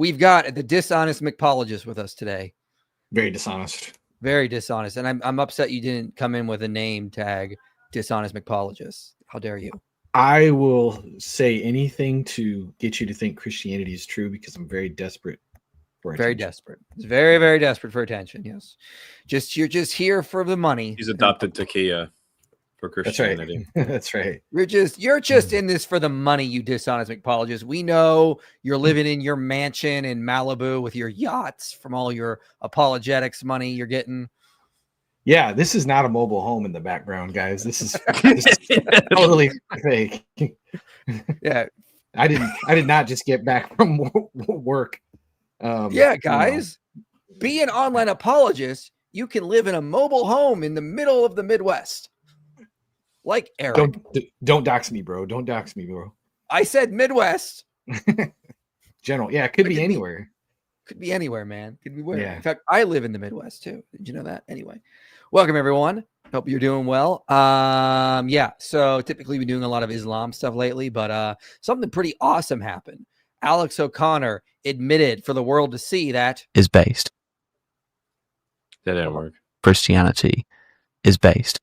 We've got the dishonest mixologist with us today. Very dishonest. Very dishonest. And I'm upset you didn't come in with a name tag, dishonest mixologist. How dare you? I will say anything to get you to think Christianity is true because I'm very desperate for attention. Very desperate. It's very, very desperate for attention. Yes. You're just here for the money. He's adopted Takia for Christianity. That's right. You're just in this for the money, you dishonest mixologist. We know you're living in your mansion in Malibu with your yachts from all your apologetics money you're getting. Yeah, this is not a mobile home in the background, guys. This is totally fake. Yeah. I did not just get back from work. Yeah, guys. Be an online apologist. You can live in a mobile home in the middle of the Midwest. Like Eric. Don't dox me, bro. Don't dox me, bro. I said Midwest. General. Yeah, it could be anywhere. Could be anywhere, man. Could be where. Yeah. In fact, I live in the Midwest too. Did you know that? Anyway, welcome everyone. Hope you're doing well. Yeah. So typically we've been doing a lot of Islam stuff lately, but something pretty awesome happened. Alex O'Connor admitted for the world to see that is based. That didn't work. Christianity is based.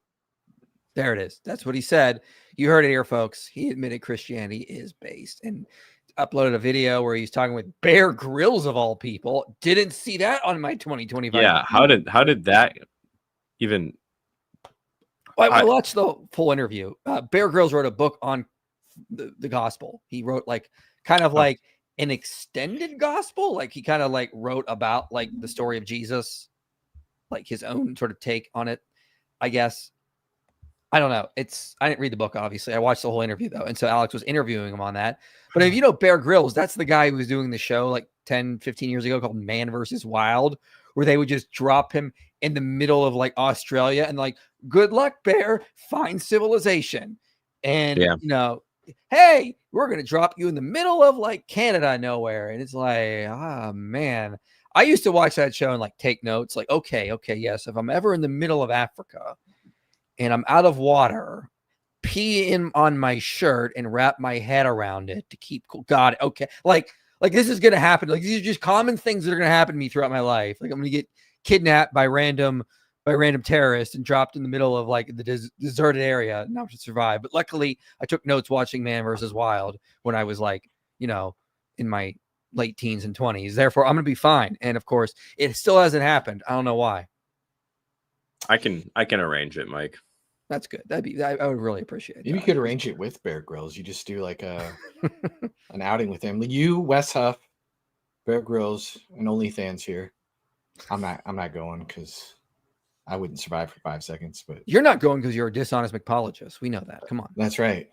There it is. That's what he said. You heard it here, folks. He admitted Christianity is based and uploaded a video where he's talking with Bear Grylls of all people. Didn't see that on my 2025. Yeah. How did that even? I watched the full interview. Bear Grylls wrote a book on the gospel. He wrote like an extended gospel. Like he kind of like wrote about like the story of Jesus, like his own sort of take on it, I guess. I don't know. I didn't read the book, obviously. I watched the whole interview though. And so Alex was interviewing him on that. But if you know Bear Grylls, that's the guy who was doing the show like 10, 15 years ago called Man vs. Wild, where they would just drop him in the middle of like Australia and like, good luck, Bear, find civilization. And, hey, we're going to drop you in the middle of like Canada nowhere. And it's like, man. I used to watch that show and like take notes like, okay, yes. If I'm ever in the middle of Africa and I'm out of water, pee in on my shirt and wrap my head around it to keep cool. God, okay. Like this is going to happen. Like these are just common things that are going to happen to me throughout my life. Like I'm going to get kidnapped by random terrorists and dropped in the middle of like the deserted area not to survive. But luckily I took notes watching Man vs. Wild when I was like, in my late teens and 20s. Therefore I'm going to be fine. And of course it still hasn't happened. I don't know why. I can arrange it, Mike. That's good. I would really appreciate it. Maybe you could arrange it with Bear Grylls. You just do like an outing with him. You, Wes Huff, Bear Grylls, and OnlyFans here. I'm not going because I wouldn't survive for 5 seconds. But you're not going because you're a dishonest mixologist. We know that. Come on. That's right.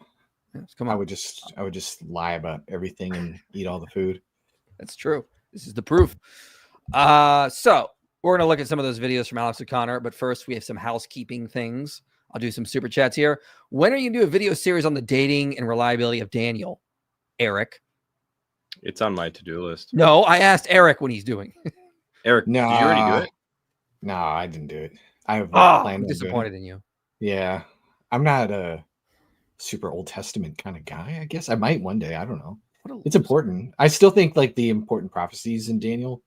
Yes, come on. I would just lie about everything and eat all the food. That's true. This is the proof. So we're gonna look at some of those videos from Alex O'Connor, but first we have some housekeeping things. I'll do some super chats here. When are you going to do a video series on the dating and reliability of Daniel, Eric? It's on my to-do list. No, I asked Eric when he's doing. Eric, no, did you already do it? No, I didn't do it. I'm disappointed in you. Yeah. I'm not a super Old Testament kind of guy, I guess. I might one day. I don't know. It's important. I still think like the important prophecies in Daniel,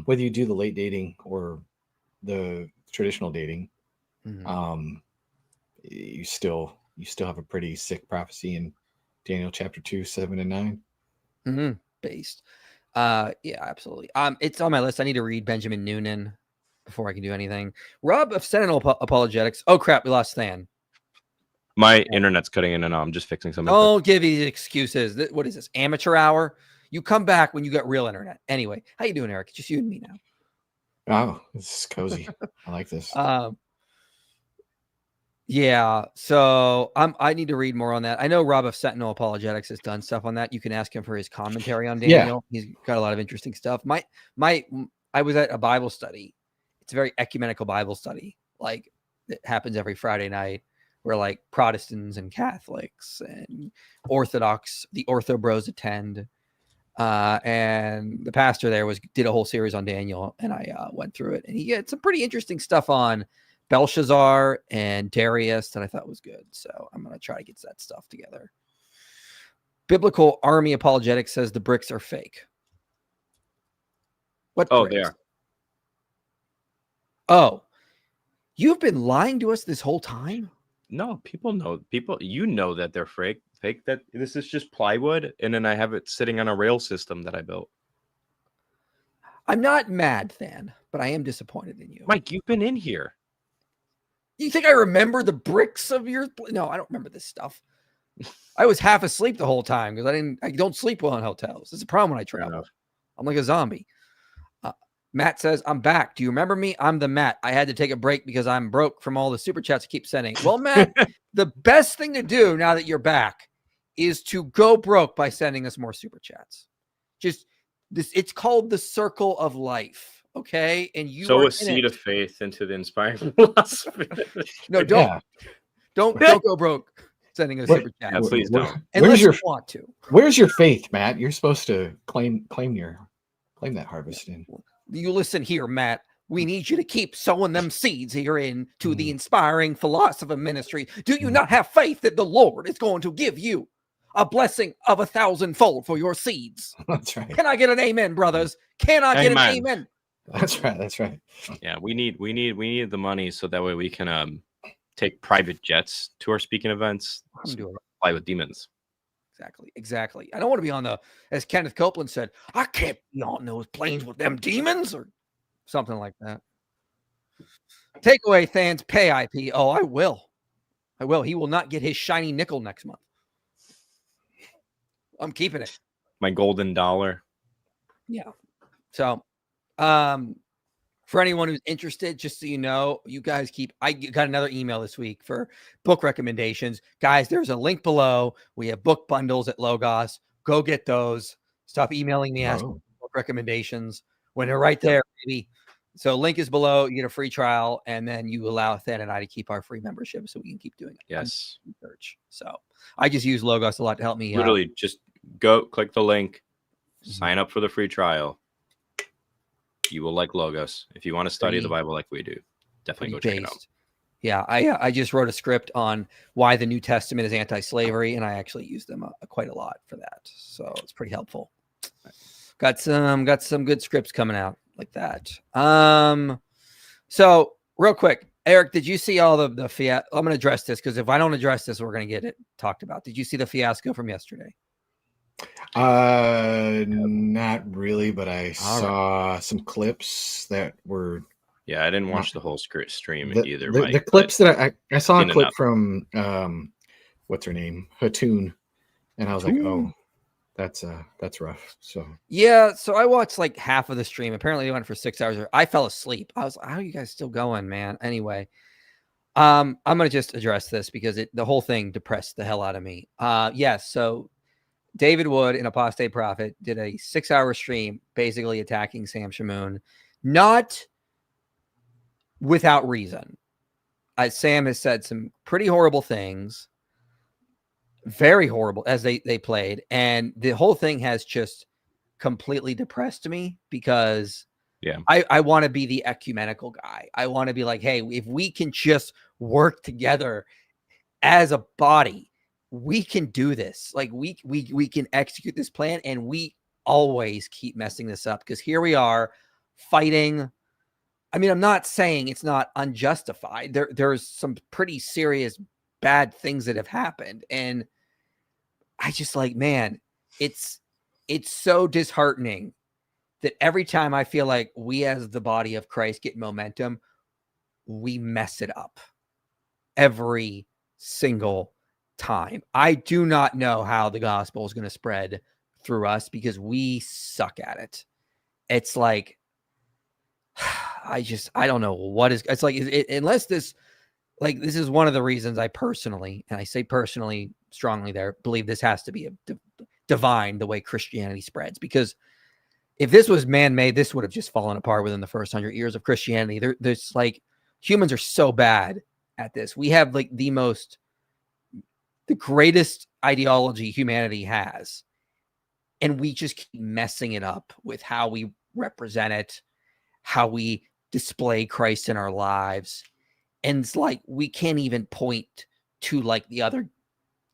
whether you do the late dating or the traditional dating, you still have a pretty sick prophecy in Daniel chapter 2, 7 and 9. Based. Yeah, absolutely. It's on my list. I need to read Benjamin Noonan before I can do anything. Rob of Sentinel Apologetics. Oh crap, we lost Stan. My internet's cutting in and out. I'm just fixing something. Don't give these excuses. What is this? Amateur hour? You come back when you got real internet. Anyway, how you doing, Eric? It's just you and me now. Oh, this is cozy. I like this. Yeah, so I need to read more on that. I know Rob of Sentinel Apologetics has done stuff on that. You can ask him for his commentary on Daniel. Yeah. He's got a lot of interesting stuff. I was at a Bible study. It's a very ecumenical Bible study. Like it happens every Friday night where like Protestants and Catholics and Orthodox, the Ortho Bros attend. And the pastor there did a whole series on Daniel, and I went through it, and he had some pretty interesting stuff on Belshazzar and Darius that I thought was good. So I'm going to try to get that stuff together. Biblical Army Apologetics says the bricks are fake. What? Oh, bricks? they are. Oh, you've been lying to us this whole time? No, people know. You know that they're fake. Fake that this is just plywood, and then I have it sitting on a rail system that I built. I'm not mad, Than, but I am disappointed in you. Mike, you've been in here. You think I remember the bricks of your? No, I don't remember this stuff. I was half asleep the whole time because I don't sleep well in hotels. It's a problem when I travel. I'm like a zombie. Matt says, I'm back. Do you remember me? I'm the Matt. I had to take a break because I'm broke from all the super chats I keep sending. Well, Matt, the best thing to do now that you're back is to go broke by sending us more super chats. Just this, it's called the circle of life. Okay. And you sow are a seed of faith into the inspiring philosophy. No, don't go broke sending us super chats. Yeah, please don't. Unless you want to. Where's your faith, Matt? You're supposed to claim that harvest in. You listen here, Matt. We need you to keep sowing them seeds here into the inspiring philosophy ministry. Do you not have faith that the Lord is going to give you a blessing of 1,000-fold for your seeds? That's right. Can I get an amen, brothers? Can I get an amen? That's right. That's right. Yeah, we need the money so that way we can take private jets to our speaking events. Fly with demons. Exactly. I don't want to be on as Kenneth Copeland said, I can't be on those planes with them demons or something like that. Take away Than's pay IP. Oh, I will. He will not get his shiny nickel next month. I'm keeping it. My golden dollar. Yeah. So, for anyone who's interested, just so you know, you guys I got another email this week for book recommendations. Guys, there's a link below. We have book bundles at Logos. Go get those. Stop emailing me asking book recommendations when they're right there, baby. So link is below. You get a free trial, and then you allow Than and I to keep our free membership so we can keep doing it. Yes. Research. So I just use Logos a lot to help me. Literally, just go click the link, sign up for the free trial. You will like Logos. If you want to study the Bible like we do, definitely go check it out. Yeah, I just wrote a script on why the New Testament is anti-slavery, and I actually use them quite a lot for that. So it's pretty helpful. Got some good scripts coming out like that. So real quick, Eric, did you see all the fiasco? I'm going to address this because if I don't address this, we're going to get it talked about. Did you see the fiasco from yesterday? Not really, but I saw some clips that were. Yeah, I didn't watch the whole stream either. The clips that I saw a clip from what's her name, Hatoon, and I was like, oh, that's rough. So yeah, so I watched like half of the stream. Apparently, it went for 6 hours. I fell asleep. I was like, how are you guys still going, man? Anyway, I'm gonna just address this because the whole thing depressed the hell out of me. Yes, so David Wood, an apostate prophet, did a 6-hour stream basically attacking Sam Shamoon, not without reason. Sam has said some pretty horrible things, very horrible as they played. And the whole thing has just completely depressed me because I want to be the ecumenical guy. I want to be like, hey, if we can just work together as a body, we can do this. Like we can execute this plan, and we always keep messing this up because here we are fighting. I mean, I'm not saying it's not unjustified. There's some pretty serious bad things that have happened, and I just like, man, it's so disheartening that every time I feel like we as the body of Christ get momentum, we mess it up every single time. I do not know how the gospel is going to spread through us because we suck at it. It's like, I don't know what is, it's like, unless this is one of the reasons I personally, and I say personally strongly there, believe this has to be a divine, the way Christianity spreads, because if this was man-made, this would have just fallen apart within the first 100 years of Christianity. There's like, humans are so bad at this. We have like the greatest ideology humanity has, and we just keep messing it up with how we represent it, how we display Christ in our lives. And it's like, we can't even point to like the other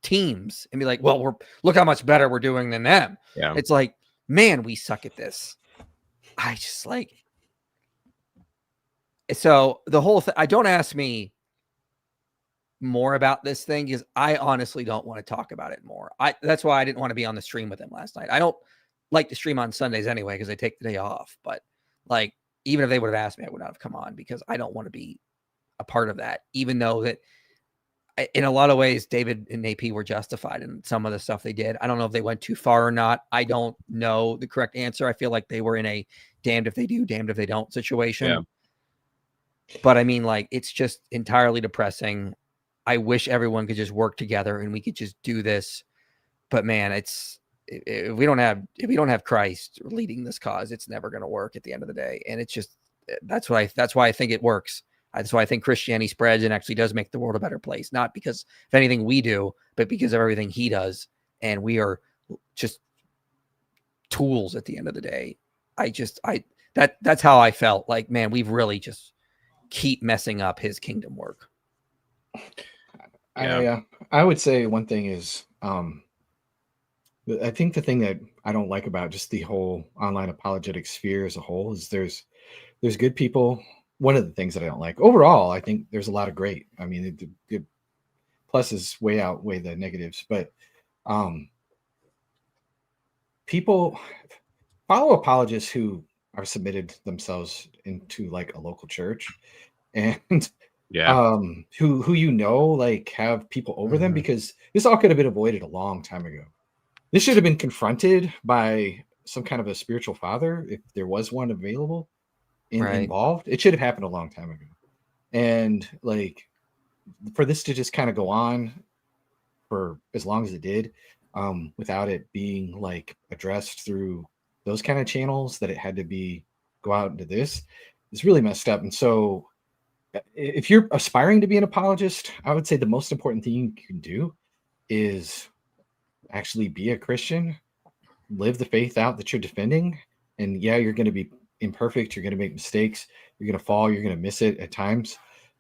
teams and be like, well, look how much better we're doing than them. Yeah. It's like, man, we suck at this. I just like, so the whole thing, I don't ask me more about this thing because I honestly don't want to talk about it more. That's why I didn't want to be on the stream with him last night. I don't like to stream on Sundays anyway because I take the day off. But like, even if they would have asked me, I would not have come on because I don't want to be a part of that. Even though that, in a lot of ways, David and AP were justified in some of the stuff they did. I don't know if they went too far or not. I don't know the correct answer. I feel like they were in a damned if they do, damned if they don't situation. Yeah. But I mean, like, it's just entirely depressing. I wish everyone could just work together and we could just do this. But man, if we don't have Christ leading this cause, it's never going to work at the end of the day. And it's just, that's why I think it works. That's why I think Christianity spreads and actually does make the world a better place. Not because of anything we do, but because of everything he does. And we are just tools at the end of the day. That's how I felt. Like, man, we've really just keep messing up his kingdom work. Yeah. I would say one thing is, I think the thing that I don't like about just the whole online apologetic sphere as a whole is there's good people. One of the things that I don't like overall, I think there's a lot of great. I mean, the pluses way outweigh the negatives, but people follow apologists who are submitted themselves into like a local church and who like have people over them, because this all could have been avoided a long time ago. This should have been confronted by some kind of a spiritual father if there was one available involved. It should have happened a long time ago. And like, for this to just kind of go on for as long as it did, without it being like addressed through those kind of channels, that it had to go out into this, is really messed up. And so if you're aspiring to be an apologist, I would say the most important thing you can do is actually be a Christian, live the faith out that you're defending. And yeah, you're going to be imperfect. You're going to make mistakes. You're going to fall. You're going to miss it at times.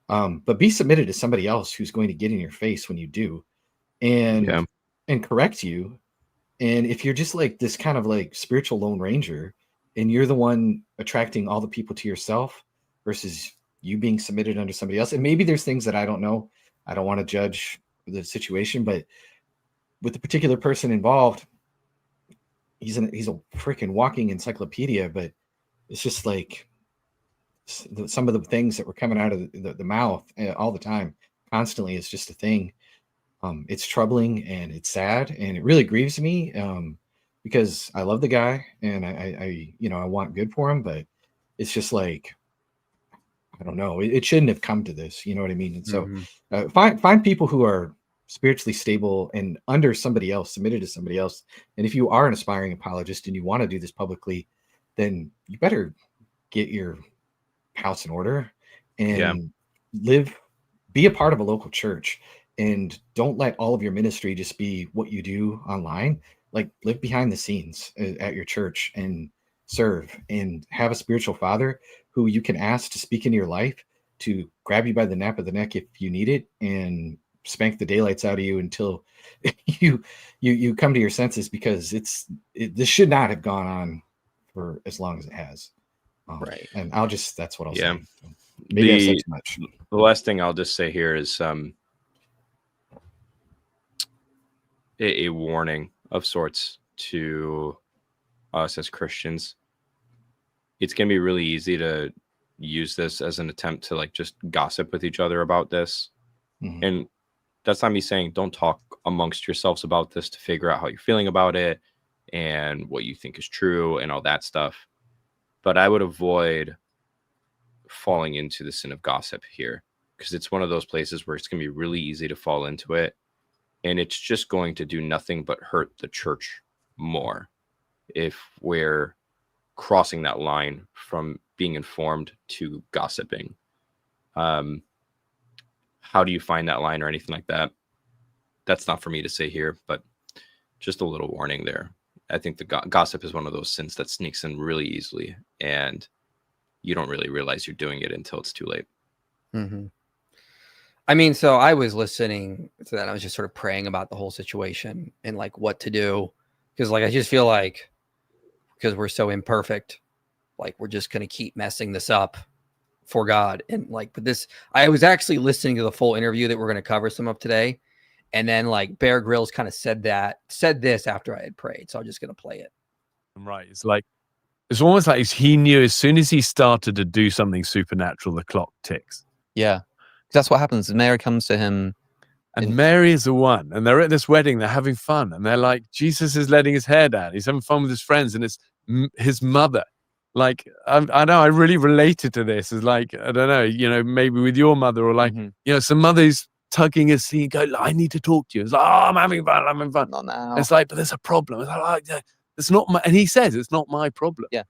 But be submitted to somebody else who's going to get in your face when you do and correct you. And if you're just like this kind of like spiritual Lone Ranger and you're the one attracting all the people to yourself versus you being submitted under somebody else, and maybe there's things that I don't know. I don't want to judge the situation, but with the particular person involved, he's a freaking walking encyclopedia. But it's just like some of the things that were coming out of the mouth all the time, constantly, is just a thing. It's troubling and it's sad and it really grieves me, because I love the guy and I want good for him, but it's just like, I don't know, it shouldn't have come to this, you know what I mean? And so find people who are spiritually stable and under somebody else, submitted to somebody else. And if you are an aspiring apologist and you want to do this publicly, then you better get your house in order and be a part of a local church, and don't let all of your ministry just be what you do online. Like, live behind the scenes at your church and serve, and have a spiritual father who you can ask to speak into your life, to grab you by the nape of the neck if you need it, and spank the daylights out of you until you come to your senses, because this should not have gone on for as long as it has. And that's what I'll say. Maybe I said too much. The last thing I'll just say here is a warning of sorts to us as Christians. It's going to be really easy to use this as an attempt to like just gossip with each other about this. And that's not me saying don't talk amongst yourselves about this to figure out how you're feeling about it and what you think is true and all that stuff. But I would avoid falling into the sin of gossip here, because it's one of those places where it's going to be really easy to fall into it. And it's just going to do nothing but hurt the church more if we're crossing that line from being informed to gossiping. How do you find that line or anything like that? That's not for me to say here, but just a little warning there. I think the gossip is one of those sins that sneaks in really easily, and you don't really realize you're doing it until it's too late. I mean, so I was listening to that. I was just sort of praying about the whole situation and like what to do. Because like, I just feel like, because we're so imperfect, Like, we're just going to keep messing this up for God. And like, but this, I was actually listening to the full interview that we're going to cover some of today. And then like Bear Grylls kind of said this after I had prayed. So I'm just going to play it. Right. It's almost like he knew as soon as he started to do something supernatural, the clock ticks. Yeah. That's what happens. Mary comes to him. And Mary is the one. And they're at this wedding. They're having fun. And they're like, Jesus is letting his hair down. He's having fun with his friends. And it's his mother. Like, I know I really related to this. It's like, I don't know, maybe with your mother or like, some mother's tugging his seat, go, I need to talk to you. It's like, oh, I'm having fun. Not now. It's like, but there's a problem. It's like, it's not my, and he says it's not my problem. Yeah.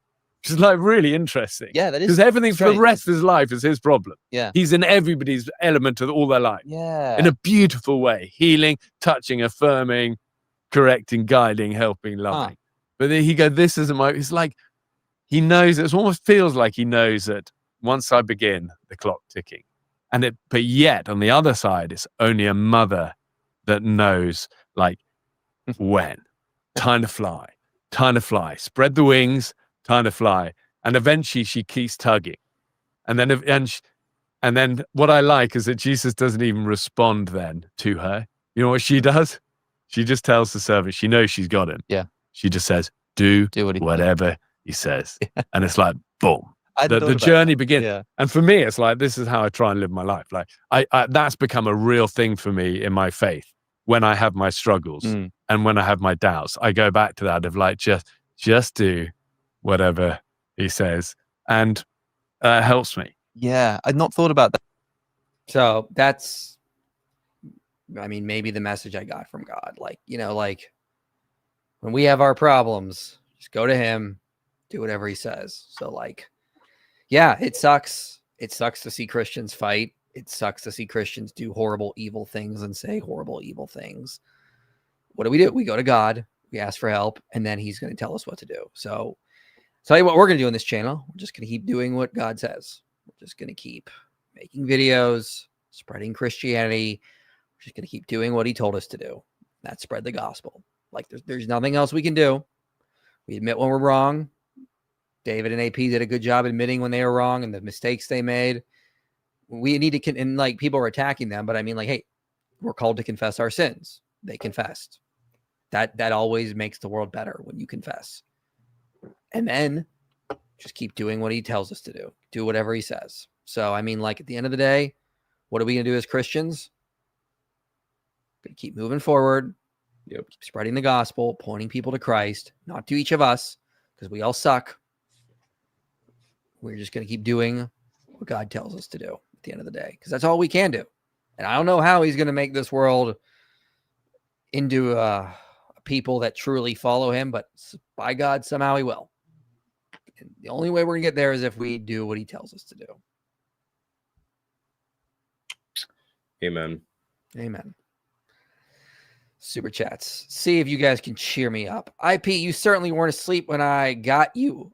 Which is like really interesting. Yeah, that is. Because everything strange. for the rest of his life is his problem. Yeah. He's in everybody's element of all their life. Yeah. In a beautiful way. Healing, touching, affirming, correcting, guiding, helping, loving. But then he goes, this isn't my, it's like, he knows, it almost feels like he knows that once I begin, the clock ticking. But yet on the other side, it's only a mother that knows like when. Time to fly, spread the wings, time to fly. And eventually she keeps tugging. And then what I like is that Jesus doesn't even respond then to her. You know what she does? She just tells the servant, she knows she's got him. Yeah. She just says, do whatever he says. And it's like, boom. The journey begins. Yeah. And for me, it's like, this is how I try and live my life. Like I that's become a real thing for me in my faith. When I have my struggles and when I have my doubts, I go back to that of like, just do whatever he says. And it helps me. Yeah. I'd not thought about that. So that's, I mean, maybe the message I got from God, like, like when we have our problems, just go to him, do whatever he says. So like, yeah, it sucks. It sucks to see Christians fight. It sucks to see Christians do horrible, evil things and say horrible, evil things. What do? We go to God, we ask for help, and then he's going to tell us what to do. So tell you what we're going to do on this channel. We're just going to keep doing what God says. We're just going to keep making videos, spreading Christianity. We're just going to keep doing what he told us to do. That's spread the gospel. Like there's nothing else we can do. We admit when we're wrong. David and AP did a good job admitting when they were wrong and the mistakes they made. We need to, and like people are attacking them, but I mean, like, hey, we're called to confess our sins. They confessed. That always makes the world better when you confess. And then just keep doing what he tells us to do. Do whatever he says. So, I mean, like at the end of the day, what are we going to do as Christians? We're going to keep moving forward. Keep spreading the gospel, pointing people to Christ, not to each of us, because we all suck. We're just going to keep doing what God tells us to do at the end of the day, because that's all we can do. And I don't know how he's going to make this world into people that truly follow him, but by God, somehow he will. And the only way we're going to get there is if we do what he tells us to do. Amen. Amen. Super chats. See if you guys can cheer me up. IP, you certainly weren't asleep when I got you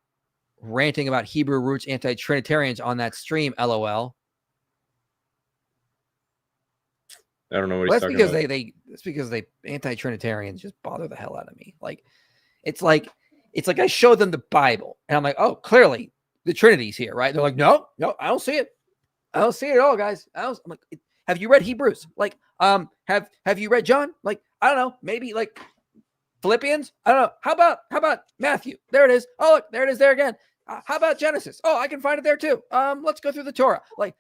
ranting about Hebrew roots anti-Trinitarians on that stream, LOL. I don't know what he's talking about. That's because they anti-Trinitarians just bother the hell out of me. Like, it's like I show them the Bible and I'm like, oh, clearly the Trinity's here, right? They're like, no, I don't see it. I don't see it at all, guys. I'm like, have you read Hebrews? Like, have you read John? Like, I don't know, maybe like Philippians? I don't know. How about Matthew? There it is. Oh, look, there it is there again. How about Genesis? Oh, I can find it there too. Let's go through the Torah. Like,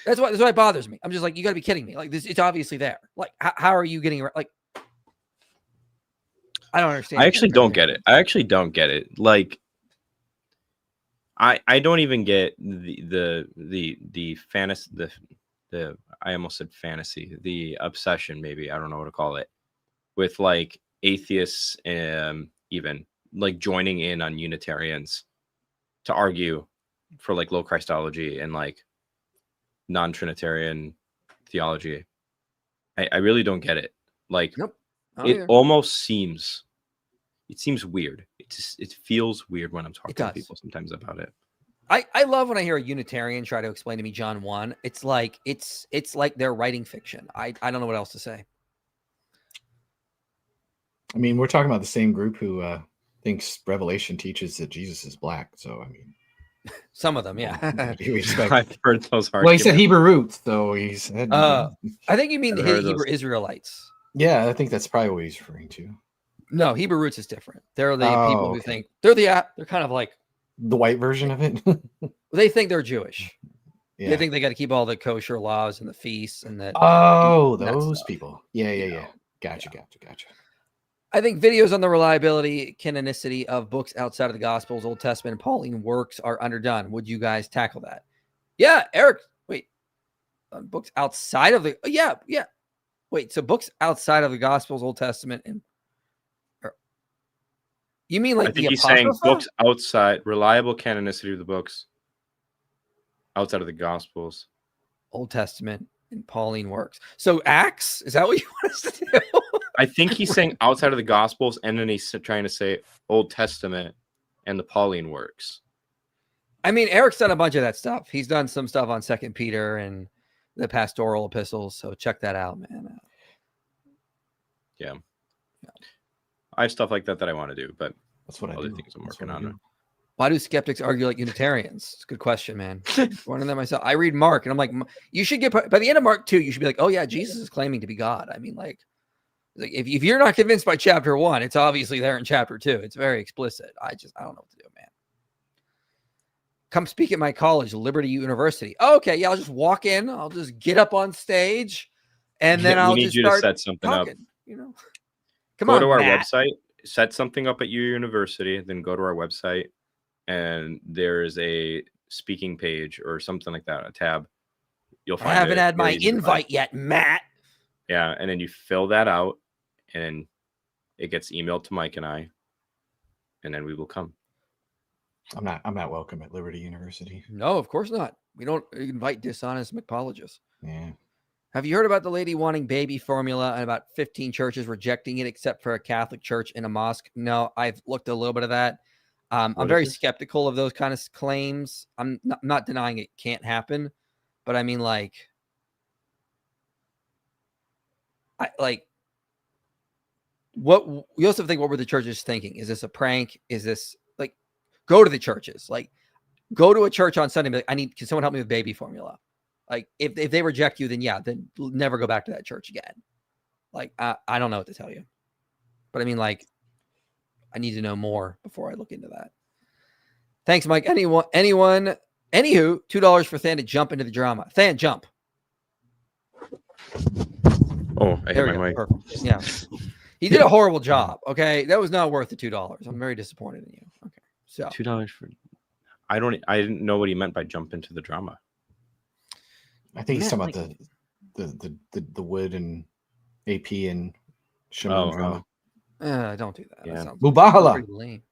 that's why it bothers me. I'm just like, you got to be kidding me. Like this, it's obviously there. Like, how are you getting it? Like, I don't understand. I actually don't get it. Like, I don't even get the fantasy, the I almost said fantasy, the obsession, maybe, I don't know what to call it, with like atheists, even like joining in on Unitarians to argue for like low Christology and like non-Trinitarian theology. I really don't get it. Like, nope, it almost seems, weird. It feels weird when I'm talking to people sometimes about it. I love when I hear a Unitarian try to explain to me John 1. It's like they're writing fiction. I don't know what else to say. I mean, we're talking about the same group who thinks Revelation teaches that Jesus is black. So I mean, Some of them, yeah. what do you expect? I've heard those Well, he said arguments. Hebrew roots, so he's. I think you mean the I've heard Hebrew those. Israelites. Yeah, I think that's probably what he's referring to. No, Hebrew roots is different. They're the Oh, people who okay. think they're kind of like The white version of it. they think they're Jewish. Yeah. They think they got to keep all the kosher laws and the feasts and that. Oh, that those stuff, people. Yeah. you know. Gotcha. I think videos on the reliability, canonicity of books outside of the Gospels, Old Testament, and Pauline works are underdone. Would you guys tackle that? Yeah, Eric. Wait, books outside of the yeah. Wait, so books outside of the Gospels, Old Testament, and you mean like I think the he's saying Apocrypha? books outside, reliable canonicity of the books outside of the Gospels. Old Testament and Pauline works. So Acts, is that what you want us to do? I think he's saying outside of the Gospels, and then he's trying to say Old Testament and the Pauline works. I mean, Eric's done a bunch of that stuff. He's done some stuff on Second Peter and the pastoral epistles. So check that out, man. Yeah. I have stuff like that I want to do, but That's what I other do. things I'm That's working what I on. do. Why do skeptics argue like Unitarians? It's a good question, man. Wondering that myself. I read Mark and I'm like, you should get by the end of Mark 2, you should be like, oh yeah, Jesus is claiming to be God. I mean, like if you're not convinced by chapter 1, it's obviously there in chapter 2. It's very explicit. I don't know what to do, man. Come speak at my college, Liberty University. Oh, okay, yeah, I'll just walk in. I'll just get up on stage, and then I'll just start to set something talking. up. You know, come go on, to our Matt. website, set something up at your university, then go to our website, and there is a speaking page or something like that, a tab. You'll find. I haven't had my invite yet, Matt. Yeah, and then you fill that out, and it gets emailed to Mike and I, and then we will come. I'm not welcome at Liberty University. No, of course not. We don't invite dishonest mixologists. Yeah. Have you heard about the lady wanting baby formula and about 15 churches rejecting it except for a Catholic church and a mosque? No, I've looked a little bit of that. I'm very skeptical of those kind of claims. I'm not denying it can't happen, but I mean, like, what you also think, what were the churches thinking? Is this a prank? Is this like, go to the churches, like go to a church on Sunday, and be like, can someone help me with baby formula? Like if they reject you, then yeah, then never go back to that church again. Like, I don't know what to tell you, but I mean, like, I need to know more before I look into that. Thanks, Mike. Anywho, $2 for Than to jump into the drama. Than, jump. Oh, I hit my mic. Perfect. Yeah. He did a horrible job. Okay. That was not worth the $2. I'm very disappointed in you. Okay. So $2 for I didn't know what he meant by jump into the drama. I think he's talking about the wood and AP and Shimon drama. Don't do that. Yeah. That sounds Mubahala. pretty lame.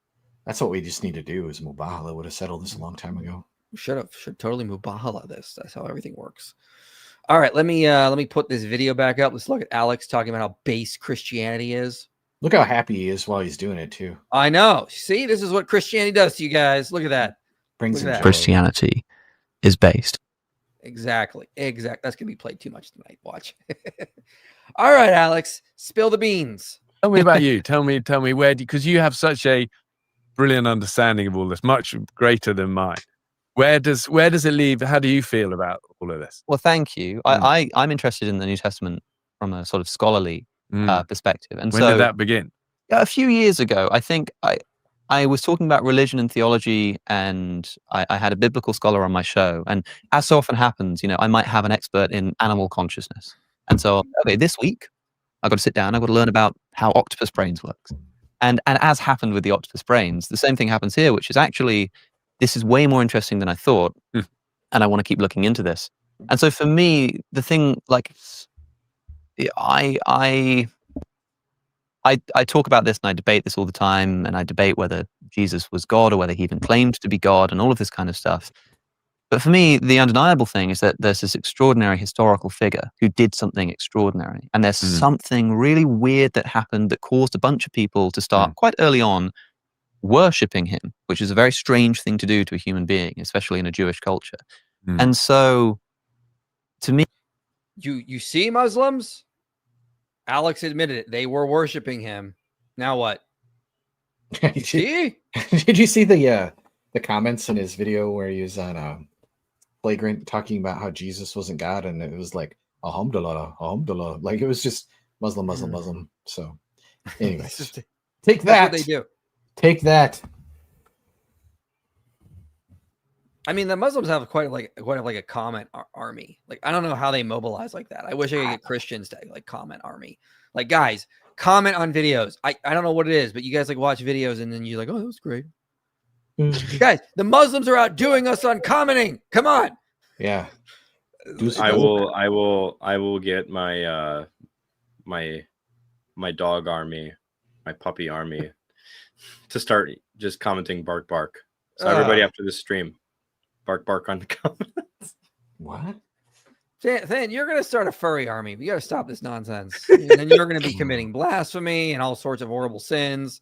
That's what we just need to do. Is Mubahala would have settled this a long time ago. We should totally Mubahala this. That's how everything works. All right, let me put this video back up. Let's look at Alex talking about how base Christianity is. Look how happy he is while he's doing it too. I know. See, this is what Christianity does to you guys. Look at that. Brings him joy. Christianity is based. Exactly. That's gonna be played too much tonight. Watch. All right, Alex, spill the beans. Tell me about you. Tell me where because you have such a brilliant understanding of all this, much greater than mine. Where does it leave? How do you feel about all of this? Well, thank you. I'm interested in the New Testament from a sort of scholarly perspective. And when did that begin? A few years ago, I think I was talking about religion and theology, and I had a biblical scholar on my show. And as so often happens, I might have an expert in animal consciousness. And so, okay, this week, I've got to sit down. I've got to learn about how octopus brains works. And as happened with the octopus brains, the same thing happens here, which is actually, this is way more interesting than I thought. And I want to keep looking into this. And so for me, the thing, like, I talk about this and I debate this all the time, and I debate whether Jesus was God or whether he even claimed to be God and all of this kind of stuff. But for me, the undeniable thing is that there's this extraordinary historical figure who did something extraordinary. And there's something really weird that happened that caused a bunch of people to start quite early on worshipping him, which is a very strange thing to do to a human being, especially in a Jewish culture. And so to me, you see Muslims, Alex admitted it. They were worshiping him. Now what? See? Did you see the comments in his video where he was on flagrant talking about how Jesus wasn't God, and it was like alhamdulillah, alhamdulillah, like it was just Muslim. So, anyways, take that. That's what they do. Take that. I mean, the Muslims have quite like a comment army. Like, I don't know how they mobilize like that. I wish I could get Christians to like comment army. Like, guys, comment on videos. I don't know what it is, but you guys like watch videos and then you're like, oh, that was great. Guys, the Muslims are outdoing us on commenting. Come on. Yeah. I will get my my dog army, my puppy army to start just commenting bark bark. So everybody after this stream, bark bark on the comments. What? Than, you're going to start a furry army. You got to stop this nonsense. And then you're going to be committing blasphemy and all sorts of horrible sins.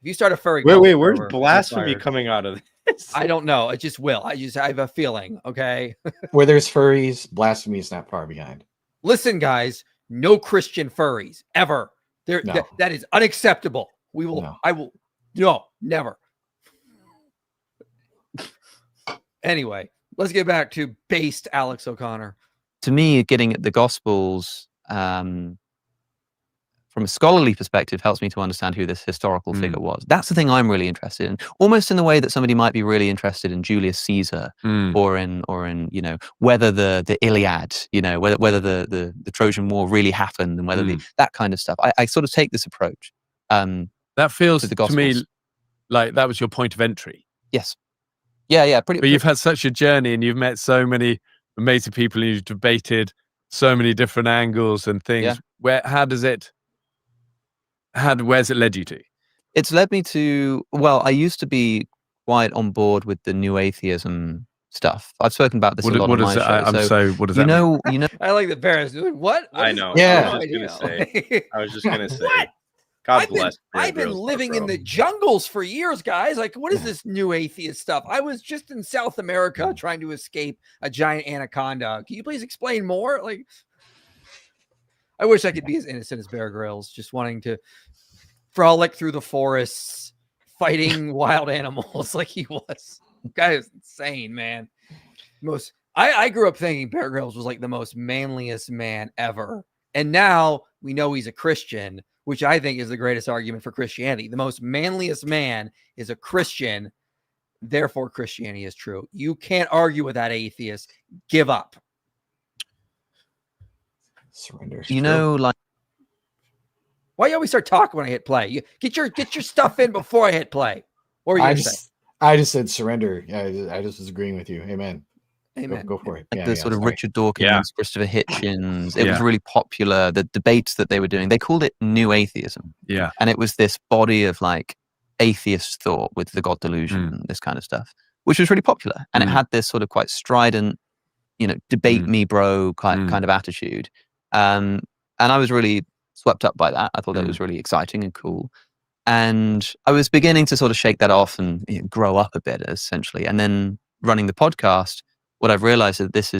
If you start a furry, wait, where's blasphemy coming out of this? I don't know. It just will. I have a feeling. Okay. Where there's furries, blasphemy is not far behind. Listen, guys, no Christian furries ever. No. That is unacceptable. We will. No. I will. No, never. Anyway, let's get back to based Alex O'Connor. To me, getting at the Gospels from a scholarly perspective helps me to understand who this historical figure was. That's the thing I'm really interested in. Almost in the way that somebody might be really interested in Julius Caesar, or in whether the Iliad, whether the Trojan War really happened, and whether that kind of stuff. I sort of take this approach. That feels to me like that was your point of entry. Yes. Yeah. Pretty. But you've had such a journey, and you've met so many amazing people, and you've debated so many different angles and things. Yeah. Where's it led you to? It's led me to, well, I used to be quite on board with the new atheism stuff. I've spoken about this a lot on my show. What does that mean? You know. I like that Barrett's doing what? I know. Yeah. I was just gonna say. What? God bless. I've been living in the jungles for years, guys. Like, what is this new atheist stuff? I was just in South America trying to escape a giant anaconda. Can you please explain more? Like, I wish I could be as innocent as Bear Grylls, just wanting to frolic through the forests, fighting wild animals like he was. Guy is insane, man. I grew up thinking Bear Grylls was like the most manliest man ever. And now we know he's a Christian, which I think is the greatest argument for Christianity. The most manliest man is a Christian. Therefore, Christianity is true. You can't argue with that atheist. Give up. Surrender. Like, why you always start talking when I hit play? You get your stuff in before I hit play. What were you gonna say? I just said surrender. Yeah, I just was agreeing with you. Amen. Amen. Go for it. Like the sort of Richard Dawkins, Yeah. Christopher Hitchens. It was really popular. The debates that they were doing, they called it New Atheism. Yeah. And it was this body of like atheist thought with the God delusion and this kind of stuff, which was really popular. And it had this sort of quite strident, debate me, bro, kind of attitude. And I was really swept up by that. I thought that was really exciting and cool. And I was beginning to sort of shake that off and grow up a bit, essentially. And then running the podcast, what I've realized is that this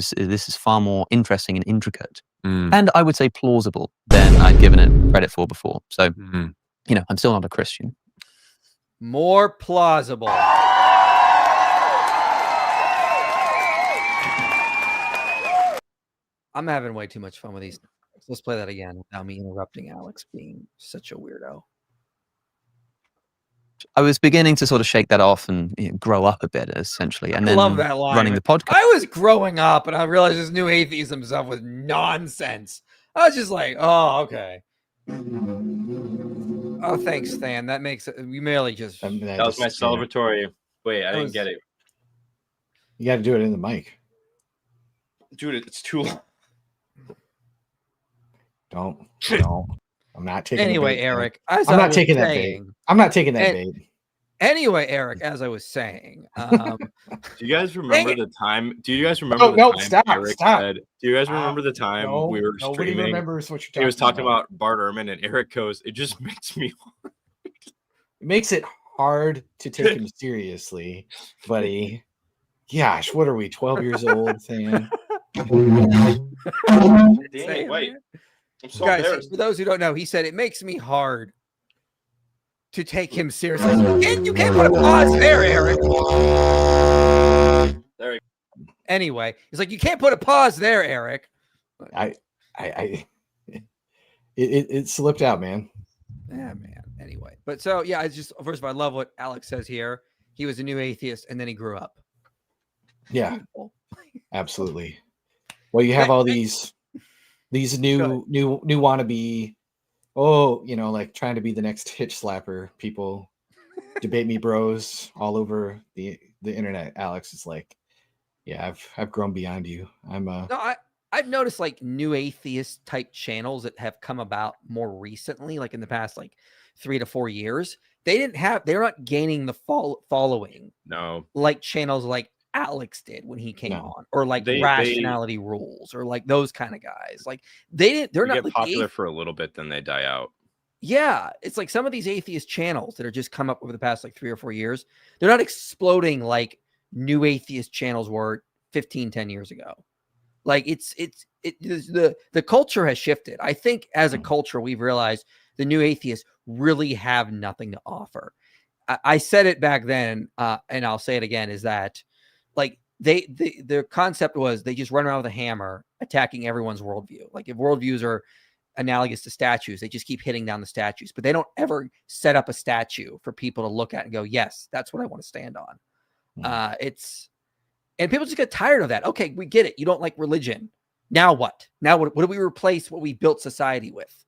is far more interesting and intricate, and I would say plausible than I'd given it credit for before. So, I'm still not a Christian. More plausible. I'm having way too much fun with these. Let's play that again without me interrupting Alex being such a weirdo. I was beginning to sort of shake that off and grow up a bit, essentially. And then love that line. Running the podcast. I was growing up and I realized this new atheism stuff was nonsense. I was just like, oh, okay. Oh, thanks, Stan. That makes it. We merely just. That was my celebratory. Wait, I didn't get it. You got to do it in the mic. Dude, it's too long. Don't. I'm not taking. Anyway, Eric, I'm not taking that bait. I'm not taking that bait. Anyway, Eric, as I was saying, do you guys remember the time? Do you guys remember stop. Said, do you guys remember the time we were streaming? Nobody remembers what you're talking about. He was talking about Bart Ehrman, and Eric goes, "It just makes me." It makes it hard to take him seriously, buddy. Gosh, what are we? 12 years old, Sam? Dang, wait. I'm so guys, embarrassed. for those who don't know, he said it makes me hard to take him seriously. You can't put a pause there, Eric. There. Anyway, he's like, you can't put a pause there, Eric. It slipped out, man. Yeah, man. Anyway, but so yeah, I just first of all, I love what Alex says here. He was a new atheist, and then he grew up. Yeah, Beautiful. absolutely. Well, you have all these new wannabe, like trying to be the next hitch slapper people, debate me bros all over the internet. Alex is like, yeah, I've grown beyond you. I've noticed like new atheist type channels that have come about more recently, like in the past like 3 to 4 years. They're not gaining the following. No, like channels like Alex did when he came on, or like They Rationality Rules, or like those kind of guys. Like they're not get like popular for a little bit, then they die out. Yeah, it's like some of these atheist channels that are just come up over the past like 3 or 4 years. They're not exploding like new atheist channels were 10 years ago. Like the culture has shifted. I think as a culture, we've realized the new atheists really have nothing to offer. I said it back then, and I'll say it again, is that like their concept was they just run around with a hammer attacking everyone's worldview. Like if worldviews are analogous to statues, they just keep hitting down the statues, but they don't ever set up a statue for people to look at and go, yes, that's what I want to stand on. And people just get tired of that. Okay, we get it. You don't like religion. Now what? Now what do we replace what we built society with?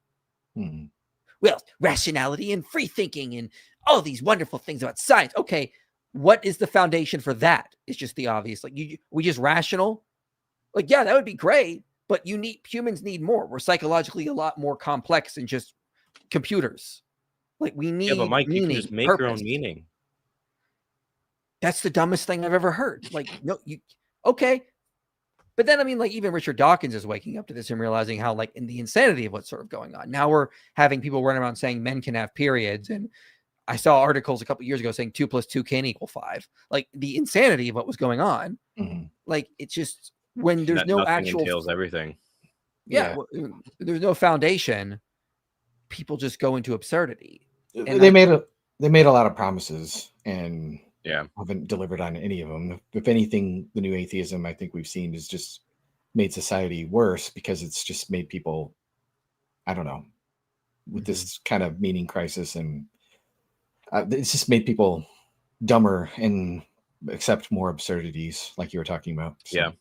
Well, rationality and free thinking and all these wonderful things about science. Okay, what is the foundation for that? It's just the obvious. Like we just rational. Like, yeah, that would be great, but humans need more. We're psychologically a lot more complex than just computers. Like we need but Mike, meaning, you can just make purpose. your own meaning. That's the dumbest thing I've ever heard. Like, no, okay. But then, I mean, like even Richard Dawkins is waking up to this and realizing how like in the insanity of what's sort of going on. Now we're having people running around saying men can have periods. And I saw articles a couple of years ago saying 2 + 2 can equal 5. Like the insanity of what was going on. Like it's just when there's no actual entails everything. Yeah. There's no foundation. People just go into absurdity. And They made a lot of promises and yeah, haven't delivered on any of them. If anything, the new atheism I think we've seen has just made society worse because it's just made people, I don't know, with this kind of meaning crisis, and it's just made people dumber and accept more absurdities like you were talking about. So.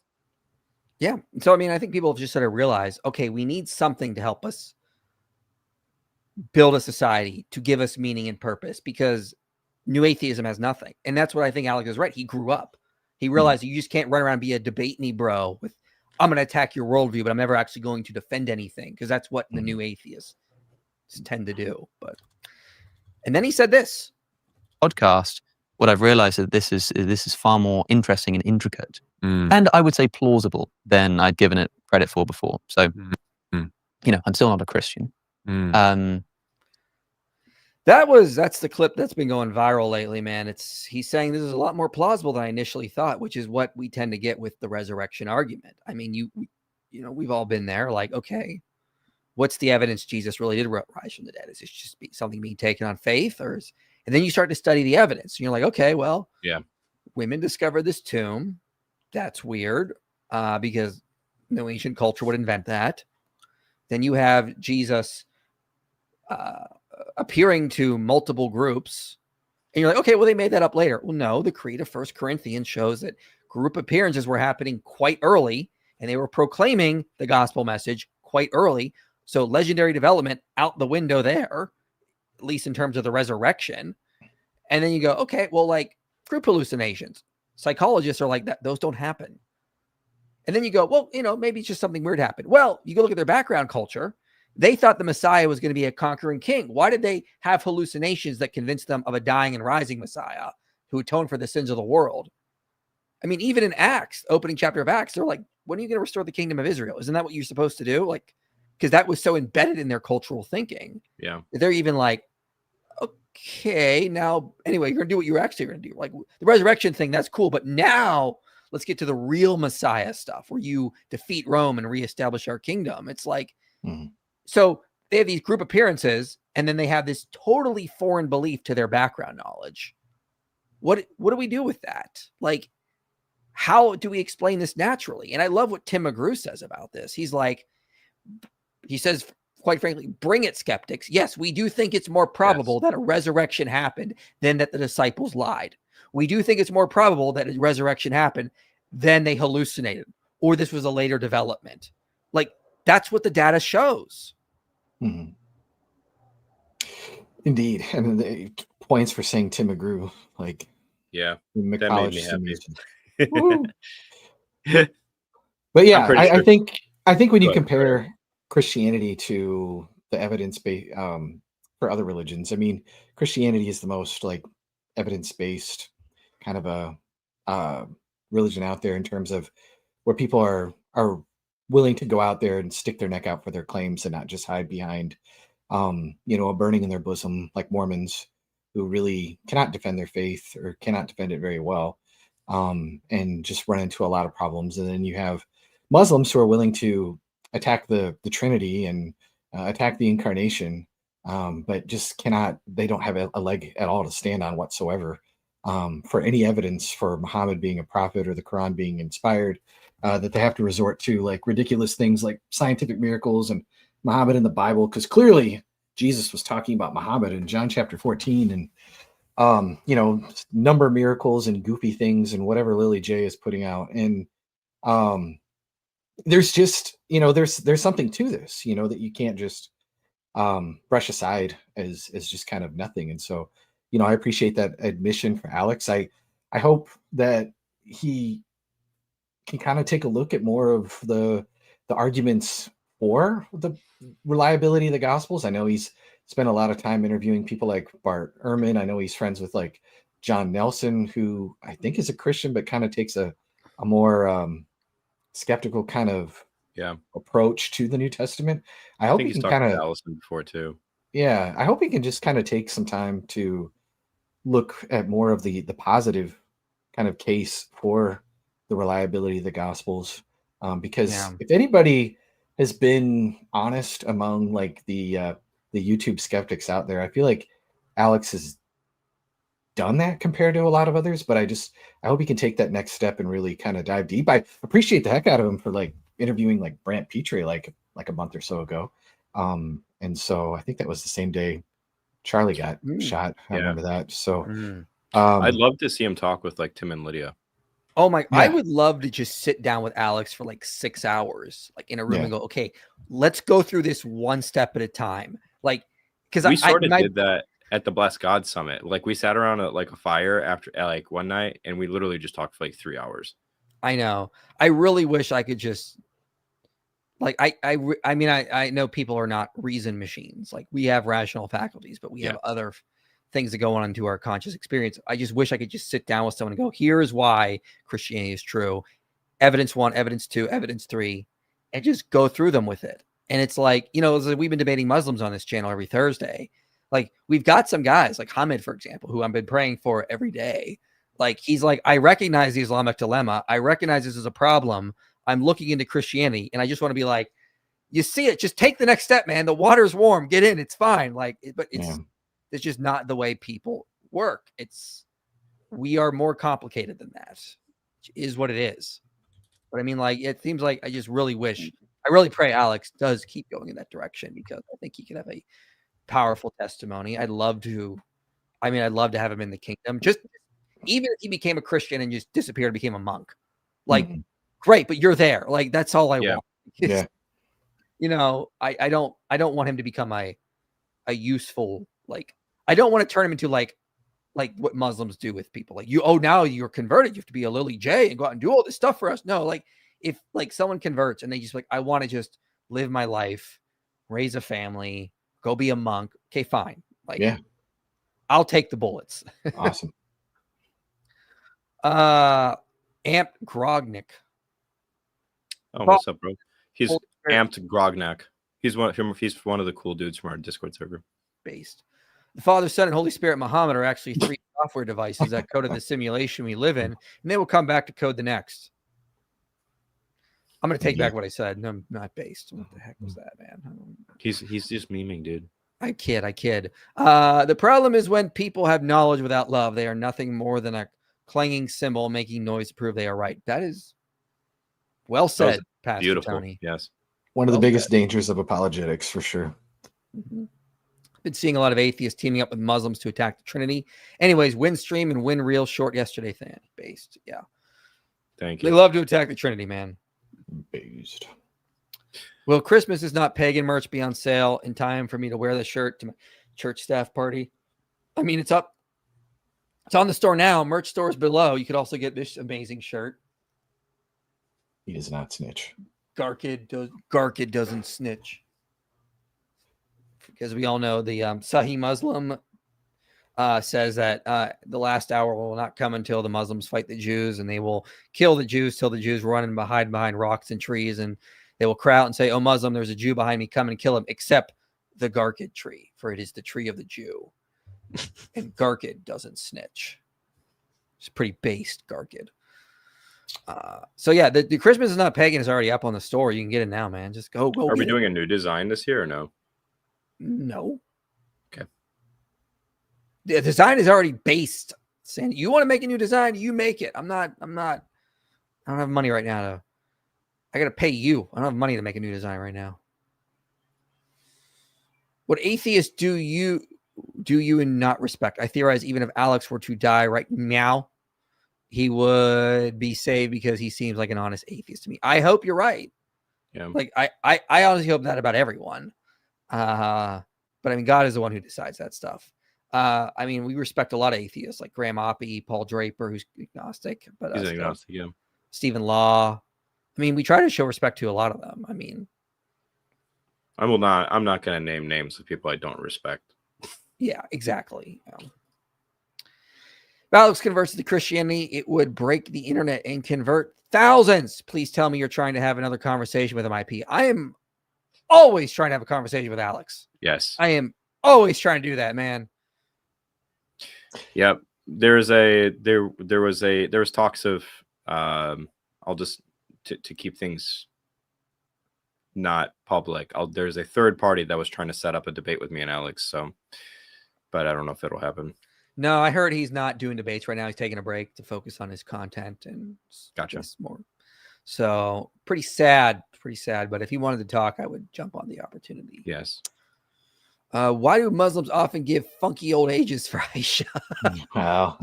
Yeah. So, I mean, I think people have just sort of realized, okay, we need something to help us build a society, to give us meaning and purpose, because new atheism has nothing. And that's what I think Alex is right. He grew up. He realized you just can't run around and be a debate me bro with, I'm going to attack your worldview, but I'm never actually going to defend anything, because that's what the new atheists tend to do. And then he said this podcast. What I've realized is that this is far more interesting and intricate, and I would say plausible than I'd given it credit for before. So, I'm still not a Christian. That's the clip that's been going viral lately, man. He's saying this is a lot more plausible than I initially thought, which is what we tend to get with the resurrection argument. I mean, we've all been there. Like, okay, what's the evidence Jesus really did rise from the dead? Is it just something being taken on faith, and then you start to study the evidence, and you're like, okay, well, yeah, women discovered this tomb. That's weird, because no ancient culture would invent that. Then you have Jesus appearing to multiple groups, and you're like, okay, well, they made that up later. Well, no, the creed of 1 Corinthians shows that group appearances were happening quite early, and they were proclaiming the gospel message quite early. So legendary development out the window there, at least in terms of the resurrection. And then you go, okay, well, like group hallucinations, psychologists are like that. Those don't happen. And then you go, well, maybe it's just something weird happened. Well, you go look at their background culture. They thought the Messiah was going to be a conquering king. Why did they have hallucinations that convinced them of a dying and rising Messiah who atoned for the sins of the world? I mean, even in Acts, opening chapter of Acts, they're like, when are you going to restore the kingdom of Israel? Isn't that what you're supposed to do? Like, because that was so embedded in their cultural thinking. Yeah. They're even like, okay, now, anyway, you're going to do what you're actually going to do. Like the resurrection thing, that's cool. But now let's get to the real Messiah stuff where you defeat Rome and reestablish our kingdom. It's like, so they have these group appearances, and then they have this totally foreign belief to their background knowledge. What do we do with that? Like, how do we explain this naturally? And I love what Tim McGrew says about this. He says, quite frankly, bring it, skeptics. Yes, we do think it's more probable that a resurrection happened than that the disciples lied. We do think it's more probable that a resurrection happened than they hallucinated, or this was a later development. Like, that's what the data shows. Mm-hmm. Indeed. And the points for saying Tim McGrew, like, yeah, that made me happy. But yeah, I think when you compare Christianity to the evidence-based for other religions, I mean, Christianity is the most like evidence-based kind of a religion out there in terms of where people are willing to go out there and stick their neck out for their claims and not just hide behind a burning in their bosom, like Mormons, who really cannot defend their faith or cannot defend it very well, and just run into a lot of problems. And then you have Muslims who are willing to attack the Trinity and attack the incarnation, but just cannot. They don't have a leg at all to stand on whatsoever for any evidence for Muhammad being a prophet or the Quran being inspired. That they have to resort to like ridiculous things like scientific miracles and Muhammad in the Bible, because clearly Jesus was talking about Muhammad in John chapter 14, and number of miracles and goofy things and whatever Lily J is putting out. And there's just there's something to this, that you can't just brush aside as just kind of nothing. And so I appreciate that admission for Alex. I hope that he can kind of take a look at more of the arguments for the reliability of the Gospels. I know he's spent a lot of time interviewing people like Bart Ehrman. I know he's friends with like John Nelson, who I think is a Christian, but kind of takes a more skeptical kind of approach to the New Testament. I hope he can kind of Allison before too. Yeah, I hope he can just kind of take some time to look at more of the positive kind of case for the reliability of the Gospels, because if anybody has been honest among like the YouTube skeptics out there, I feel like Alex has done that compared to a lot of others. But I hope he can take that next step and really kind of dive deep. I appreciate the heck out of him for like interviewing like Brant Petrie like a month or so ago, and so I think that was the same day Charlie got shot. I remember that. So I'd love to see him talk with like Tim and Lydia. Oh my, I would love to just sit down with Alex for like 6 hours, like in a room and go, okay, let's go through this one step at a time. Like, because we sort of did that at the Bless God Summit. Like we sat around at like a fire after like one night and we literally just talked for like 3 hours. I know. I really wish I could just like, I mean, I know people are not reason machines. Like we have rational faculties, but we have other things that go on into our conscious experience. I just wish I could just sit down with someone and go, here's why Christianity is true. Evidence 1, evidence 2, evidence 3, and just go through them with it. And it's like, we've been debating Muslims on this channel every Thursday. Like we've got some guys like Hamid, for example, who I've been praying for every day. Like, he's like, I recognize the Islamic dilemma. I recognize this is a problem. I'm looking into Christianity. And I just want to be like, you see it, just take the next step, man. The water's warm, get in. It's fine. Like, but it's just not the way people work. We are more complicated than that, which is what it is. But I mean, like, it seems like I just really pray Alex does keep going in that direction, because I think he could have a powerful testimony. I'd love to have him in the kingdom. Just even if he became a Christian and just disappeared and became a monk, like, great, but you're there. Like, that's all I want. Yeah. I don't want him to become a useful, like, I don't want to turn him into like what Muslims do with people. Like, now you're converted, you have to be a Lily J and go out and do all this stuff for us. No, like, if like someone converts and they just like, I want to just live my life, raise a family, go be a monk. Okay, fine. Like, I'll take the bullets. Awesome. Amped Grognik. Oh, what's up, bro? He's Amped Grognak. He's one of the cool dudes from our Discord server. Based. The Father, Son, and Holy Spirit Muhammad are actually 3 software devices that coded the simulation we live in, and they will come back to code the next. I'm going to take back what I said. No, I'm not based. What the heck was that, man? He's just memeing, dude. I kid. The problem is when people have knowledge without love, they are nothing more than a clanging cymbal making noise to prove they are right. That is well said, Pastor Beautiful. Tony. Yes. One of the biggest dangers of apologetics, for sure. Mm-hmm. Been seeing a lot of atheists teaming up with Muslims to attack the Trinity. Anyways, Windstream and WinReal short yesterday fan based. Yeah. Thank you. They love to attack the Trinity, man. Based. Will Christmas is not pagan merch be on sale in time for me to wear the shirt to my church staff party? I mean, it's up. It's on the store now. Merch stores below. You could also get this amazing shirt. He does not snitch. Garkid doesn't snitch. Because we all know the Sahih Muslim says that the last hour will not come until the Muslims fight the Jews, and they will kill the Jews till the Jews run and hide behind rocks and trees, and they will cry out and say, "Oh, Muslim, there's a Jew behind me. Come and kill him," except the Garkid tree, for it is the tree of the Jew. And Garkid doesn't snitch. It's pretty based, Garkid. So yeah, the Christmas is not pagan is already up on the store. You can get it now, man. Just go. Are we doing a new design this year or no? No. Okay. The design is already based. Sandy, you want to make a new design? You make it. I don't have money right now I got to pay you. I don't have money to make a new design right now. What atheists do you not respect? I theorize even if Alex were to die right now, he would be saved because he seems like an honest atheist to me. I hope you're right. Yeah. Like I honestly hope that about everyone. But I mean, God is the one who decides that stuff. I mean, we respect a lot of atheists like Graham Oppie, Paul Draper, who's agnostic, but he's agnostic, yeah. Stephen Law. I mean, we try to show respect to a lot of them. I mean, I'm not going to name names of people I don't respect. Yeah, exactly. If Alex converts to Christianity, it would break the internet and convert thousands. Please tell me you're trying to have another conversation with him, IP. I am always trying to have a conversation with Alex. Yes. I am always trying to do that, man. Yep. There was talks of I'll just to keep things not public. There's a third party that was trying to set up a debate with me and Alex. So, but I don't know if it'll happen. No, I heard he's not doing debates right now. He's taking a break to focus on his content and gotcha more. So pretty sad. But if he wanted to talk, I would jump on the opportunity. Yes. Why do Muslims often give funky old ages for Aisha? Wow.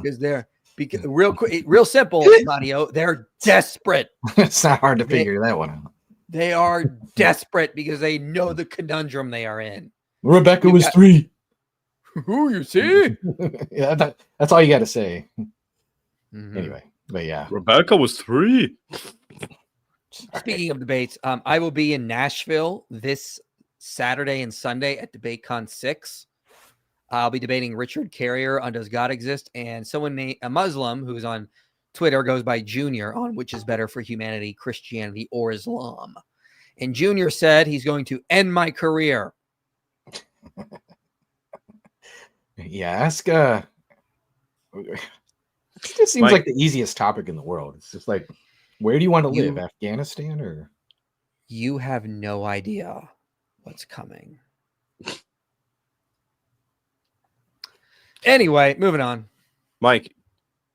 Because real simple, Mario. They're desperate. It's not hard to figure that one out. They are desperate because they know the conundrum they are in. Rebecca was 3. Who you see? Yeah, that's all you got to say. Mm-hmm. Anyway, but yeah, Rebecca was 3. Speaking of debates, I will be in Nashville this Saturday and Sunday at DebateCon 6. I'll be debating Richard Carrier on Does God Exist, and someone named a Muslim who's on Twitter goes by Junior on which is better for humanity, Christianity or Islam. And Junior said he's going to end my career. Yeah, ask. It just seems like the easiest topic in the world. It's just like, where do you want to live? Afghanistan or? You have no idea what's coming. Anyway, moving on. Mike,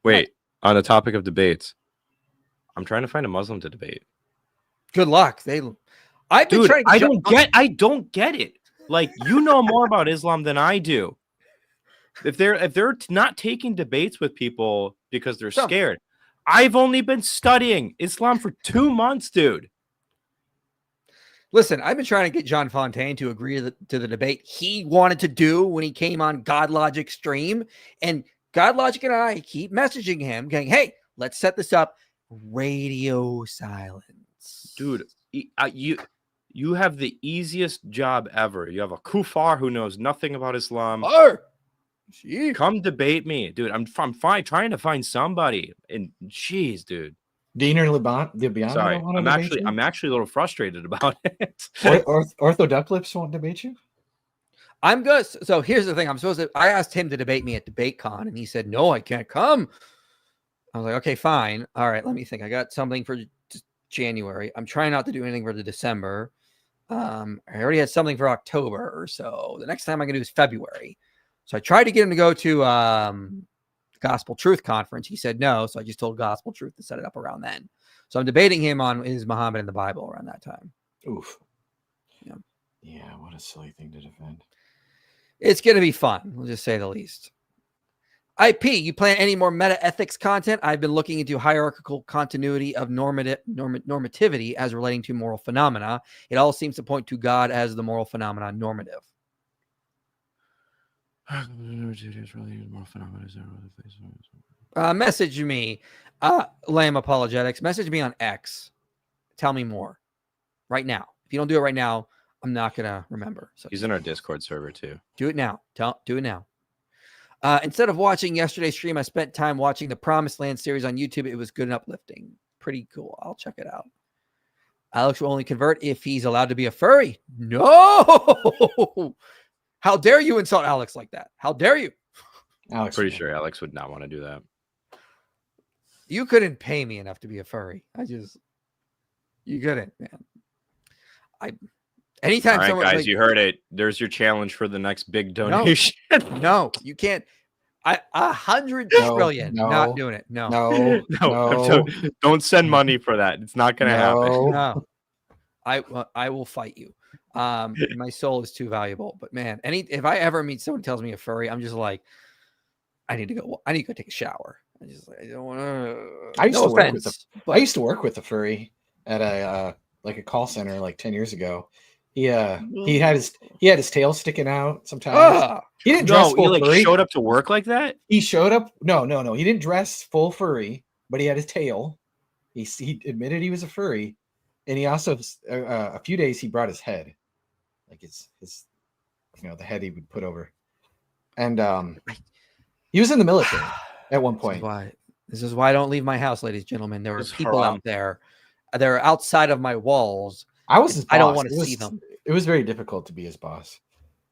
wait. On the topic of debates, I'm trying to find a Muslim to debate. Good luck. I don't get it. Like, you know more about Islam than I do. If they're not taking debates with people because they're scared, I've only been studying Islam for 2 months, dude. Listen, I've been trying to get John Fontaine to agree to the debate he wanted to do when he came on God Logic stream, and God Logic and I keep messaging him, going, "Hey, let's set this up." Radio silence, dude. You have the easiest job ever. You have a kuffar who knows nothing about Islam. Come debate me, dude. I'm fine trying to find somebody. And jeez, dude. Diener Liban. Sorry, I'm actually a little frustrated about it. Ortho Ducklips won't debate you. I'm good. So here's the thing. I asked him to debate me at DebateCon, and he said, "No, I can't come." I was like, "Okay, fine. All right, let me think. I got something for January. I'm trying not to do anything for the December. I already had something for October or so. The next time I'm going to do is February. So I tried to get him to go to Gospel Truth Conference. He said no. So I just told Gospel Truth to set it up around then. So I'm debating him on is Muhammad in the Bible around that time. Oof. Yeah. Yeah, what a silly thing to defend. It's going to be fun. We'll just say the least. IP, you plan any more meta ethics content? I've been looking into hierarchical continuity of normativity as relating to moral phenomena. It all seems to point to God as the moral phenomena normative. Message me, Lamb Apologetics. Message me on X. Tell me more right now. If you don't do it right now, I'm not gonna remember. So he's in our Discord server too. Do it now. Do it now. Instead of watching yesterday's stream, I spent time watching the Promised Land series on YouTube. It was good and uplifting. Pretty cool. I'll check it out. Alex will only convert if he's allowed to be a furry. No. How dare you insult Alex like that? How dare you? Alex, Pretty sure Alex would not want to do that. You couldn't pay me enough to be a furry. You couldn't, man. Anytime all right, someone, guys, like, you heard it. There's your challenge for the next big donation. No, you can't. 100 trillion. Not doing it. No. Don't send money for that. It's not going to happen. No. I will fight you. My soul is too valuable. But man, if I ever meet someone who tells me a furry, I'm just like, I need to go take a shower. I don't want to. I used to work with a furry at a call center like 10 years ago. He had his tail sticking out sometimes. He didn't dress full furry. He showed up to work like that? He showed up. No. He didn't dress full furry, but he had his tail. He admitted he was a furry, and he also a few days he brought his head, like his the head he would put over, and he was in the military at one point. This is why I don't leave my house, ladies and gentlemen. There were people out there. They're outside of my walls. I was his boss. I don't want to see them. It was very difficult to be his boss.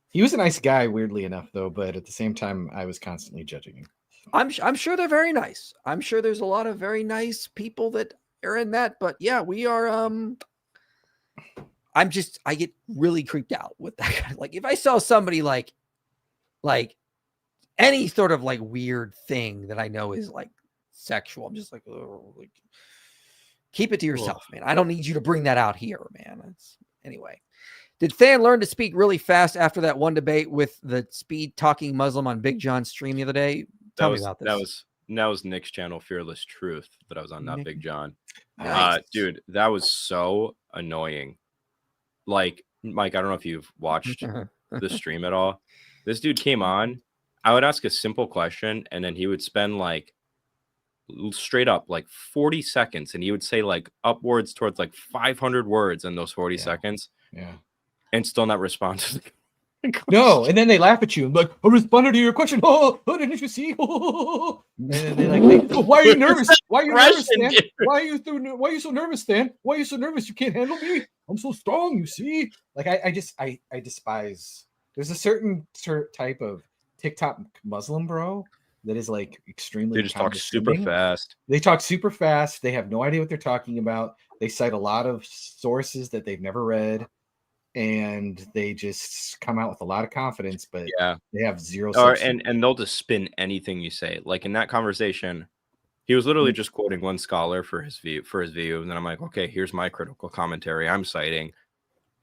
He was a nice guy, weirdly enough, though. But at the same time, I was constantly judging him. I'm sure they're very nice. I'm sure there's a lot of very nice people that are in that. But yeah, we are. I get really creeped out with that kind of, like, if I saw somebody like any sort of like weird thing that I know is like sexual, I'm just like, keep it to yourself, man. I don't need you to bring that out here, man. Anyway. Did Fan learn to speak really fast after that one debate with the speed talking Muslim on Big John's stream the other day? Tell me about this. That was Nick's channel, Fearless Truth, that I was on, not Big John. Nice. Dude, that was so annoying. Like, Mike, I don't know if you've watched the stream at all. This dude came on. I would ask a simple question, and then he would spend like straight up like 40 seconds, and he would say like upwards towards like 500 words in those 40 seconds. Yeah. And still not respond to the No, and then they laugh at you and like, I responded to your question. Oh, didn't you see? Oh. And then they like, why are you nervous? Why are you nervous, Stan? Why are you so nervous, Stan? Why are you so nervous? You can't handle me. I'm so strong, you see? Like I despise. There's a certain type of TikTok Muslim bro that is like extremely. They just talk super fast. They talk super fast. They have no idea what they're talking about. They cite a lot of sources that they've never read. And they just come out with a lot of confidence, but they have zero. And they'll just spin anything you say. Like in that conversation, he was literally just quoting one scholar for his view. And then I'm like, okay, here's my critical commentary I'm citing.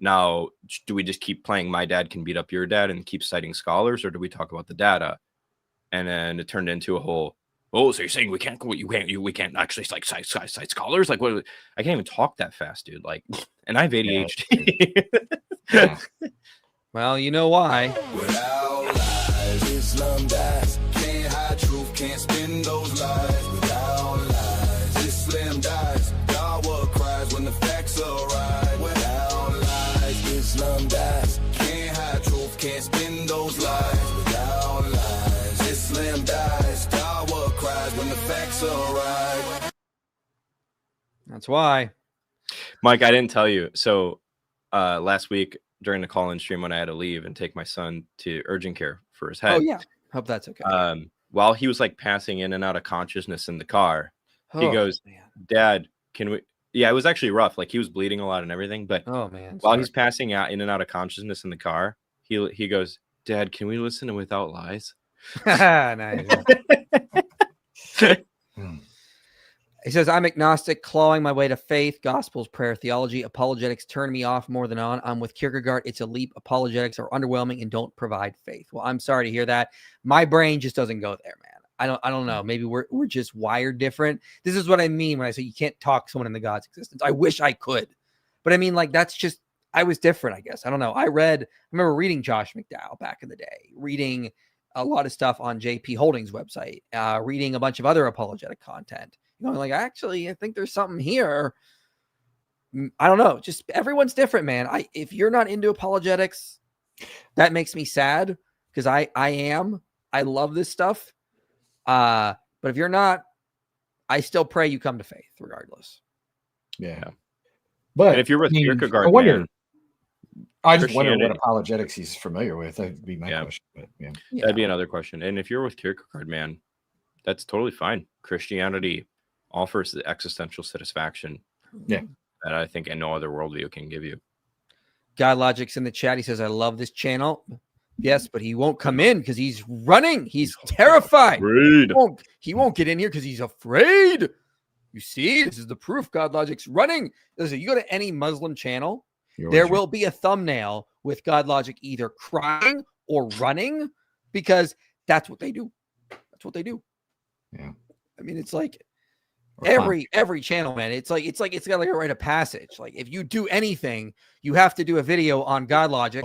Now, do we just keep playing my dad can beat up your dad and keep citing scholars, or do we talk about the data? And then it turned into a whole, oh, so you're saying we can't actually cite scholars? Like, what? I can't even talk that fast, dude. Like, and I have ADHD. Yeah. Well, you know why. Without lies, Islam dies. Can't hide truth, can't spin those lies. Without lies, Islam dies. Dawa cries when the facts arrive. Without lies, Islam dies. Can't hide truth, can't spin those lies. Without lies, Islam dies. Dawa cries when the facts arrive. That's why. Mike, I didn't tell you. So last week during the call-in stream when I had to leave and take my son to urgent care for his head. Oh, yeah. Hope that's okay. While he was like passing in and out of consciousness in the car, he goes, man. Dad, Yeah, it was actually rough. Like he was bleeding a lot and everything. But Oh man. while Sorry. he's passing out in and out of consciousness in the car, he goes, "Dad, can we listen to Without Lies?" Nice. He says, I'm agnostic, clawing my way to faith, gospels, prayer, theology, apologetics turn me off more than on. I'm with Kierkegaard. It's a leap. Apologetics are underwhelming and don't provide faith. Well, I'm sorry to hear that. My brain just doesn't go there, man. I don't know. Maybe we're just wired different. This is what I mean when I say you can't talk someone into God's existence. I wish I could. But I mean, like, that's just, I was different, I guess. I don't know. I remember reading Josh McDowell back in the day, reading a lot of stuff on JP Holdings' website, reading a bunch of other apologetic content. Going like, actually, I think there's something here. I don't know. Just everyone's different, man. If you're not into apologetics, that makes me sad because I am. I love this stuff. But if you're not, I still pray you come to faith regardless. Yeah. But and if you're with Kierkegaard, I just wonder what apologetics he's familiar with. That'd be my question. But that'd be another question. And if you're with Kierkegaard, man, that's totally fine. Christianity offers the existential satisfaction that I think no other worldview can give you. God Logic's in the chat. He says, I love this channel. Yes, but he won't come in because he's running. He's terrified. He won't get in here because he's afraid. You see, this is the proof God Logic's running. Listen, you go to any Muslim channel, there will be a thumbnail with God Logic either crying or running because that's what they do. That's what they do. Yeah. I mean, it's like every channel, man. It's got like a rite of passage. Like if you do anything, you have to do a video on God Logic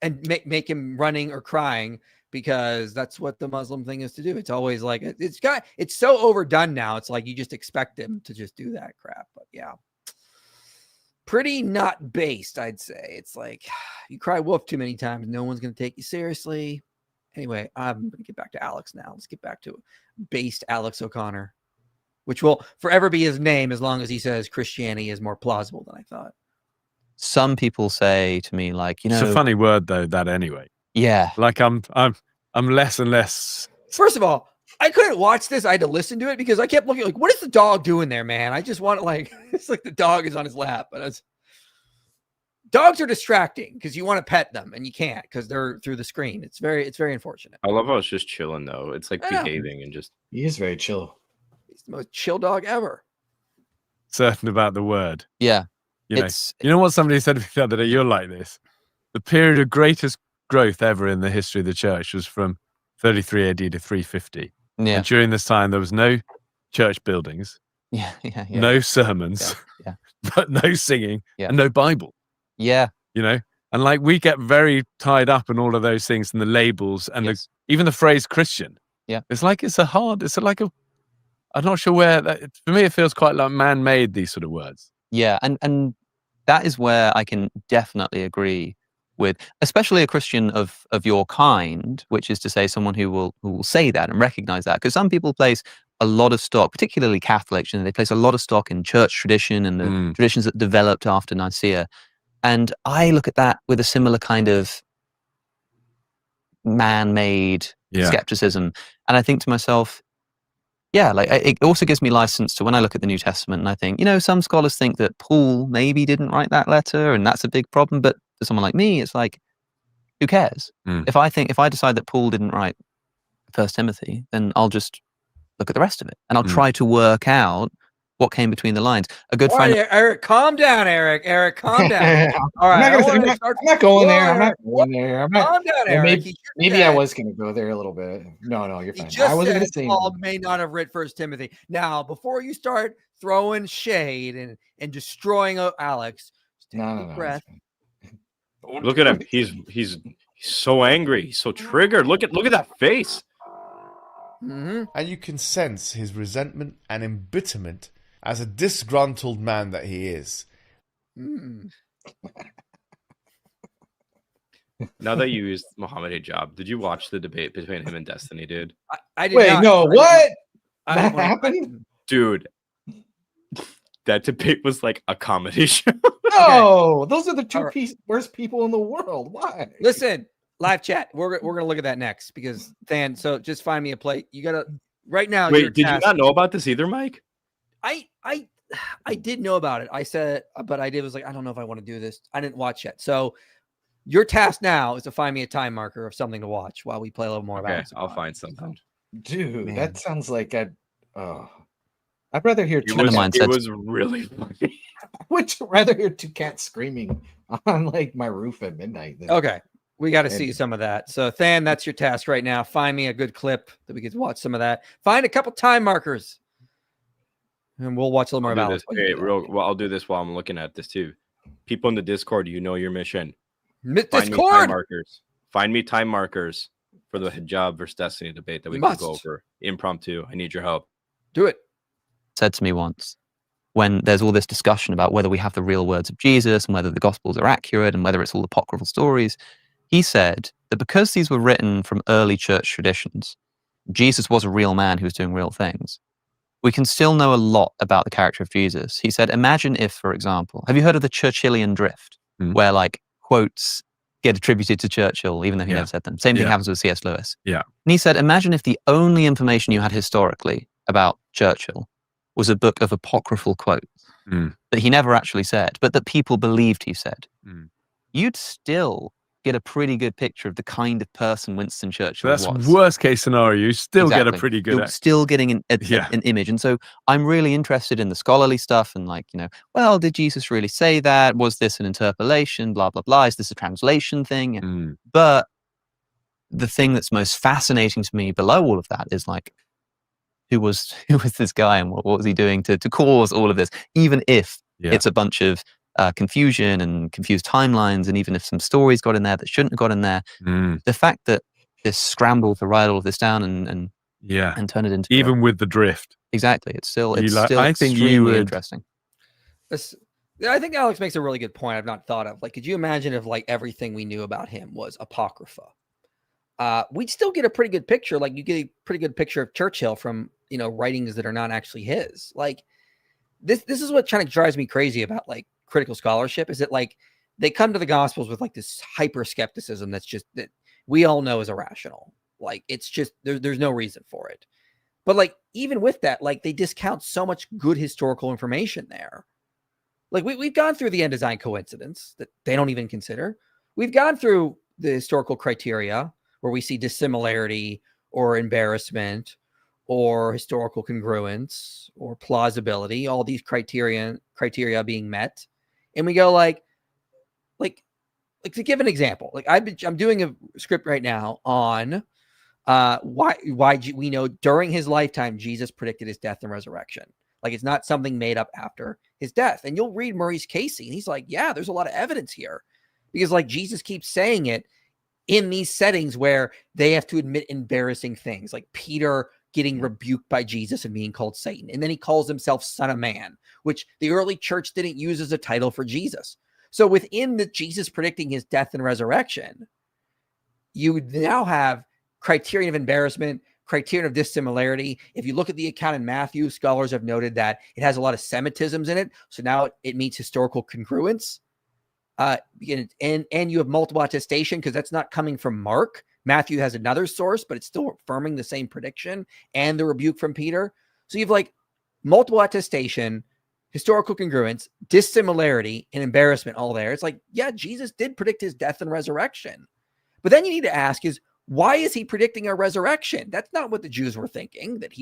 and make him running or crying because that's what the Muslim thing is to do. It's always like it's so overdone now. It's like you just expect him to just do that crap. But yeah, pretty not based, I'd say. It's like you cry wolf too many times, no one's gonna take you seriously. Anyway, I'm going to get back to Alex now. Let's get back to based Alex O'Connor, which will forever be his name as long as he says Christianity is more plausible than I thought. Some people say to me, like, it's a funny word though, that anyway. Yeah. Like I'm less and less. First of all, I couldn't watch this. I had to listen to it because I kept looking like, what is the dog doing there, man? I just want to like, it's like the dog is on his lap, but dogs are distracting because you want to pet them and you can't because they're through the screen. It's very unfortunate. I love how it's just chilling though. It's like behaving and just. He is very chill. He's the most chill dog ever. Certain about the word. Yeah. You know what somebody said to me the other day? You're like this. The period of greatest growth ever in the history of the church was from 33 AD to 350. Yeah. And during this time, there was no church buildings. Yeah. No sermons. Yeah. But no singing and no Bible. Yeah. And like we get very tied up in all of those things and the labels and even the phrase Christian. Yeah. It's like I'm not sure where for me, it feels quite like man-made, these sort of words. Yeah. And that is where I can definitely agree with, especially a Christian of your kind, which is to say someone who will say that and recognize that. Because some people place a lot of stock, particularly Catholics, and they place a lot of stock in church tradition and the traditions that developed after Nicaea. And I look at that with a similar kind of man-made skepticism. And I think to myself, it also gives me license to when I look at the New Testament and I think, some scholars think that Paul maybe didn't write that letter and that's a big problem. But for someone like me, it's like, who cares? If I decide that Paul didn't write 1 Timothy, then I'll just look at the rest of it and I'll try to work out what came between the lines. A good friend. Eric, calm down, Eric. Eric, calm down. All right. I'm not going there. Calm down, Eric. Maybe I was going to go there a little bit. No, you're fine. I wasn't going to say Paul may not have read 1 Timothy. Now, before you start throwing shade and destroying Alex, just take a breath. Look at him. He's so angry. He's so triggered. Look at that face. And you can sense his resentment and embitterment as a disgruntled man that he is. Now that you used Muhammad Hijab, did you watch the debate between him and Destiny, dude? I did Wait, not. no, what? That happened? Dude, that debate was like a comedy show. No, those are the two worst people in the world. Why? Listen, live chat. We're gonna look at that next because so just find me a plate. You gotta right now. Wait, did you not know about this either, Mike? I did know about it. I said, but I was like, I don't know if I want to do this. I didn't watch yet. So your task now is to find me a time marker of something to watch while we play a little more about Okay, it. I'll find something. Dude, Man. that sounds like I'd rather hear It friend of mine said- was really funny. I would rather hear two cats screaming on like my roof at midnight. Okay. We got to And- see some of that. So Than, that's your task right now. Find me a good clip that we could watch some of that. Find a couple time markers. And we'll watch a little more about it. I'll do this while I'm looking at this too. People in the Discord, you know your mission. Find me time Discord. markers. Find me time markers for the hijab versus destiny debate that we You can must. go over. Impromptu. I need your help. Do it. Said to me once, when there's all this discussion about whether we have the real words of Jesus and whether the Gospels are accurate and whether it's all apocryphal stories, he said that because these were written from early church traditions, Jesus was a real man who was doing real things. We can still know a lot about the character of Jesus. He said, imagine if, for example, have you heard of the Churchillian drift, where like quotes get attributed to Churchill, even though he never said them? Same thing happens with C.S. Lewis. Yeah. And he said, imagine if the only information you had historically about Churchill was a book of apocryphal quotes that he never actually said, but that people believed he said. You'd still get a pretty good picture of the kind of person Winston Churchill That's was. worst case scenario. You still get a Exactly. pretty good. You're still getting an image. And so I'm really interested in the scholarly stuff and like, well, did Jesus really say that? Was this an interpolation? Blah, blah, blah. Is this a translation thing? But the thing that's most fascinating to me below all of that is like, who was this guy and what was he doing to cause all of this? Even if it's a bunch of confusion and confused timelines, and even if some stories got in there that shouldn't have got in there, the fact that this scramble to write all of this down and turn it into even with the drift. Exactly, it's still I think you would interesting. I think Alex makes a really good point I've not thought of. Like, could you imagine if like everything we knew about him was apocrypha? We'd still get a pretty good picture. Like you get a pretty good picture of Churchill from writings that are not actually his. Like this is what kind of drives me crazy about like critical scholarship, is that like they come to the Gospels with like this hyper skepticism that we all know is irrational. Like it's just there's no reason for it. But like even with that, like they discount so much good historical information there. Like we've gone through the end design coincidence that they don't even consider. We've gone through the historical criteria where we see dissimilarity or embarrassment or historical congruence or plausibility, all these criteria being met. And we go like to give an example, like I'm doing a script right now on why we know during his lifetime, Jesus predicted his death and resurrection. Like it's not something made up after his death. And you'll read Maurice Casey and he's like, yeah, there's a lot of evidence here because like Jesus keeps saying it in these settings where they have to admit embarrassing things, like Peter getting rebuked by Jesus and being called Satan. And then he calls himself Son of Man, which the early church didn't use as a title for Jesus. So within the Jesus predicting his death and resurrection, you now have criterion of embarrassment, criterion of dissimilarity. If you look at the account in Matthew, scholars have noted that it has a lot of Semitisms in it. So now it meets historical congruence. And you have multiple attestation because that's not coming from Mark. Matthew has another source, but it's still affirming the same prediction and the rebuke from Peter. So you have like multiple attestation, historical congruence, dissimilarity, and embarrassment all there. It's like, yeah, Jesus did predict his death and resurrection. But then you need to ask is, why is he predicting a resurrection? That's not what the Jews were thinking, that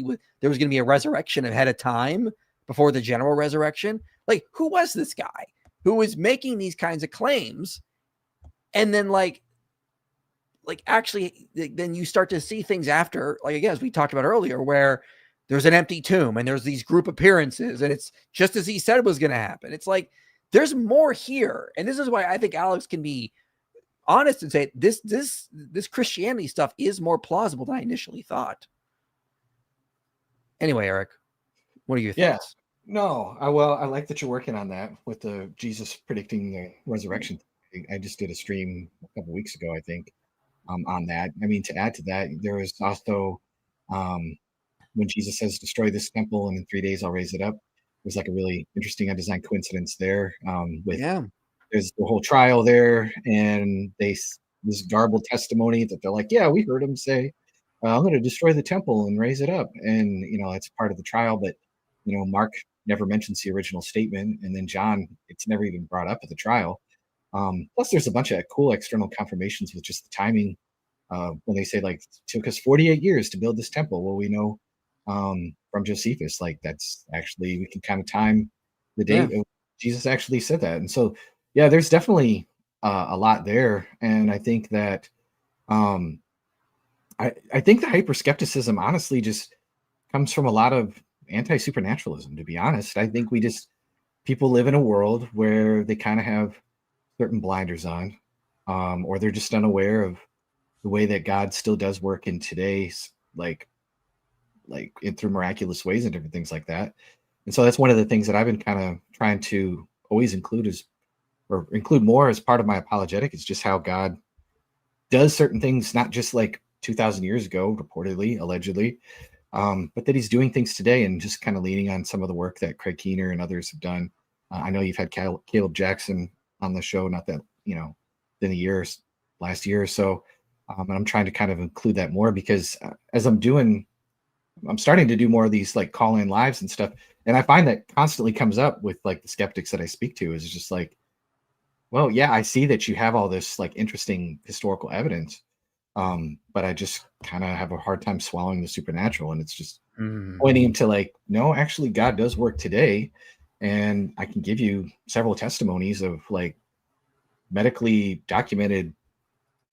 there was going to be a resurrection ahead of time before the general resurrection. Like, who was this guy who was making these kinds of claims? And then like actually, then you start to see things after, like, again, as we talked about earlier, where there's an empty tomb and there's these group appearances and it's just as he said was going to happen. It's like, there's more here. And this is why I think Alex can be honest and say this Christianity stuff is more plausible than I initially thought. Anyway, Eric, what are your thoughts? No, I like that you're working on that with the Jesus predicting the resurrection. I just did a stream a couple weeks ago, I think, on that. I mean, to add to that, there was also when Jesus says, destroy this temple and in 3 days I'll raise it up. There's like a really interesting undesign coincidence there. There's the whole trial there, and this garbled testimony that they're like, yeah, we heard him say, I'm going to destroy the temple and raise it up. And, it's part of the trial, but Mark never mentions the original statement, and then John, it's never even brought up at the trial. Plus, there's a bunch of cool external confirmations with just the timing. When they say like, took us 48 years to build this temple. Well, we know from Josephus, like that's actually, we can kind of time the date of Jesus actually said that. And so, yeah, there's definitely a lot there. And I think that I think the hyper-skepticism honestly just comes from a lot of anti-supernaturalism, to be honest. I think people live in a world where they kind of have certain blinders on, or they're just unaware of the way that God still does work in today's through miraculous ways and different things like that. And so that's one of the things that I've been kind of trying to always include more as part of my apologetic, is just how God does certain things, not just like 2,000 years ago, reportedly, allegedly, but that he's doing things today, and just kind of leaning on some of the work that Craig Keener and others have done. I know you've had Caleb Jackson on the show, not that, in the last year or so. And I'm trying to kind of include that more because as I'm starting to do more of these like call-in lives and stuff. And I find that constantly comes up with like the skeptics that I speak to, is just like, well, yeah, I see that you have all this like interesting historical evidence. But I just kind of have a hard time swallowing the supernatural. And it's just pointing to like, no, actually God does work today. And I can give you several testimonies of like medically documented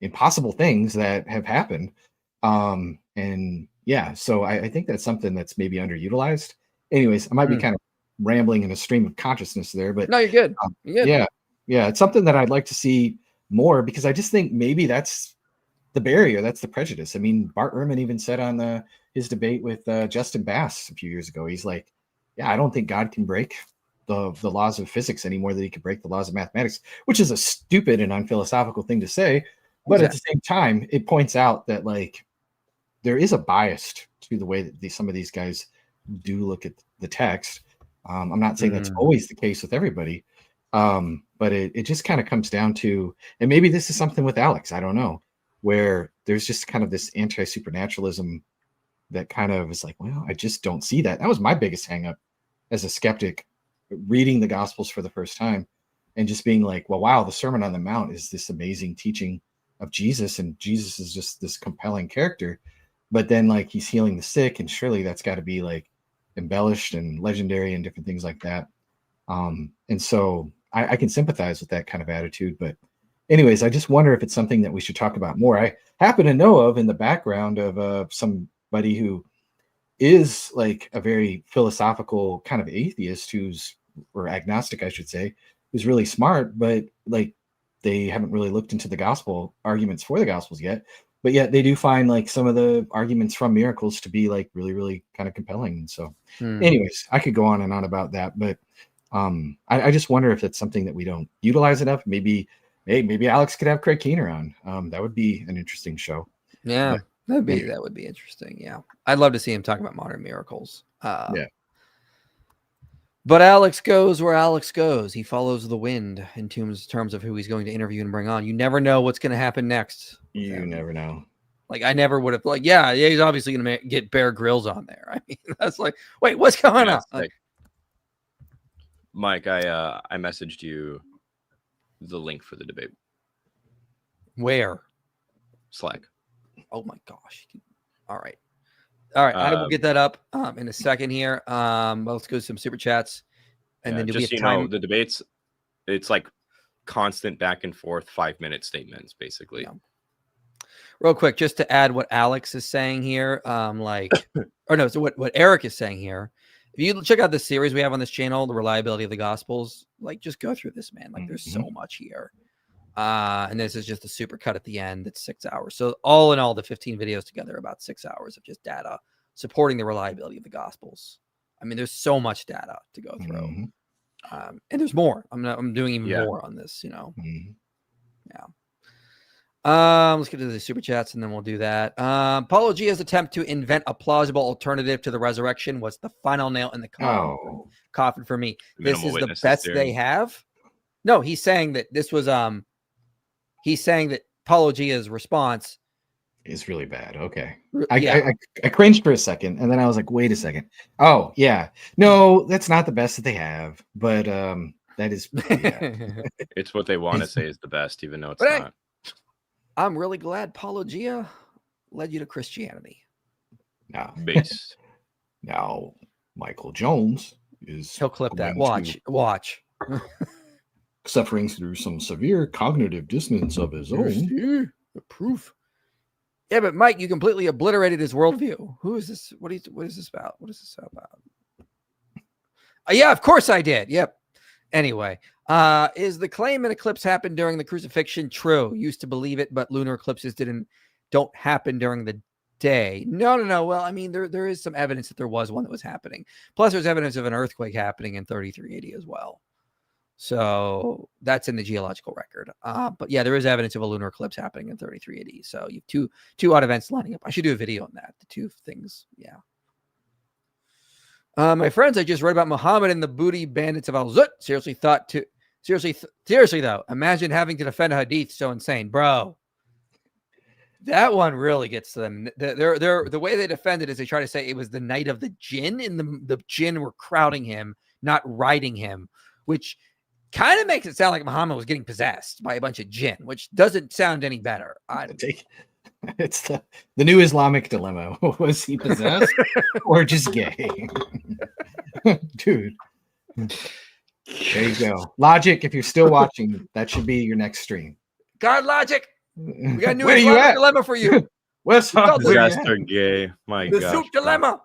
impossible things that have happened. And yeah, so I think that's something that's maybe underutilized. Anyways, I might be kind of rambling in a stream of consciousness there, but no, you're good. You're good. Yeah, it's something that I'd like to see more, because I just think maybe that's the barrier, that's the prejudice. I mean, Bart Ehrman even said on his debate with Justin Bass a few years ago, he's like, yeah, I don't think God can break the laws of physics any more than he could break the laws of mathematics, which is a stupid and unphilosophical thing to say. But at the same time, it points out that like there is a bias to the way that some of these guys do look at the text. I'm not saying that's always the case with everybody, but it just kind of comes down to, and maybe this is something with Alex, I don't know, where there's just kind of this anti-supernaturalism that kind of is like, well, I just don't see that. That was my biggest hang up as a skeptic, reading the Gospels for the first time and just being like, well, wow, the Sermon on the Mount is this amazing teaching of Jesus, and Jesus is just this compelling character. But then like he's healing the sick, and surely that's got to be like embellished and legendary and different things like that. And so I can sympathize with that kind of attitude. But anyways, I just wonder if it's something that we should talk about more. I happen to know of in the background of somebody who is like a very philosophical kind of atheist or agnostic, I should say, who's really smart, but like they haven't really looked into the gospel arguments for the gospels yet. But yet they do find like some of the arguments from miracles to be like really, really kind of compelling. And so anyways, I could go on and on about that, but I just wonder if that's something that we don't utilize enough. Maybe Alex could have Craig Keener on. That would be an interesting show. Yeah, that would be interesting. Yeah. I'd love to see him talk about modern miracles. Yeah. But Alex goes where Alex goes. He follows the wind in terms of who he's going to interview and bring on. You never know what's going to happen next. You never know. Like I never would have yeah, he's obviously going to get Bear Grylls on there. I mean, that's like, wait, what's going on? Like, Mike, I messaged you the link for the debate. Where? Slack. Oh my gosh. All right. I will get that up in a second here. Let's go to some super chats, and then do just we have time? The debates, it's like constant back and forth 5-minute statements, basically. Yeah. Real quick, just to add what Alex is saying here, so what Eric is saying here. If you check out the series we have on this channel, the reliability of the Gospels, like just go through this, man. Like there's so much here. And this is just a super cut at the end. It's 6 hours. So all in all, the 15 videos together, about 6 hours of just data supporting the reliability of the Gospels. I mean, there's so much data to go through. And there's more. I'm doing even more on this, Yeah. Let's get to the super chats and then we'll do that. Paulo Gia's attempt to invent a plausible alternative to the resurrection was the final nail in the coffin for me. This is the best they have. No, he's saying that this was he's saying that Paulo Gia's response is really bad. Okay. Yeah. I cringed for a second, and then I was like, wait a second. Oh, yeah. No, that's not the best that they have, but that is It's what they want to say is the best, even though it's But hey, not. I'm really glad Apologia led you to Christianity. no. Base. Now, Michael Jones is He'll clip that. going to Watch. suffering through some severe cognitive dissonance of his own. The proof. Yeah, but Mike, you completely obliterated his worldview. Who is this? What is this about? What is this about? Yeah, of course I did. Yep. Anyway, is the claim an eclipse happened during the crucifixion true? Used to believe it, but lunar eclipses don't happen during the day. No. Well, I mean, there is some evidence that there was one that was happening. Plus, there's evidence of an earthquake happening in 3380 as well. So that's in the geological record. But yeah, there is evidence of a lunar eclipse happening in 3380. So you have two odd events lining up. I should do a video on that. The two things. Yeah. My friends, I just read about Muhammad and the booty bandits of Al-Zut. Seriously though, imagine having to defend a hadith so insane, bro. That one really gets to them. The way they defend it is they try to say it was the night of the jinn, and the jinn were crowding him, not riding him, which kind of makes it sound like Muhammad was getting possessed by a bunch of jinn, which doesn't sound any better. It's the new Islamic dilemma. Was he possessed or just gay? Dude. There you go. Logic, if you're still watching, that should be your next stream. God Logic. We got a new Where Islamic you at? dilemma for you. What's up? Disaster gay. My The gosh. soup dilemma.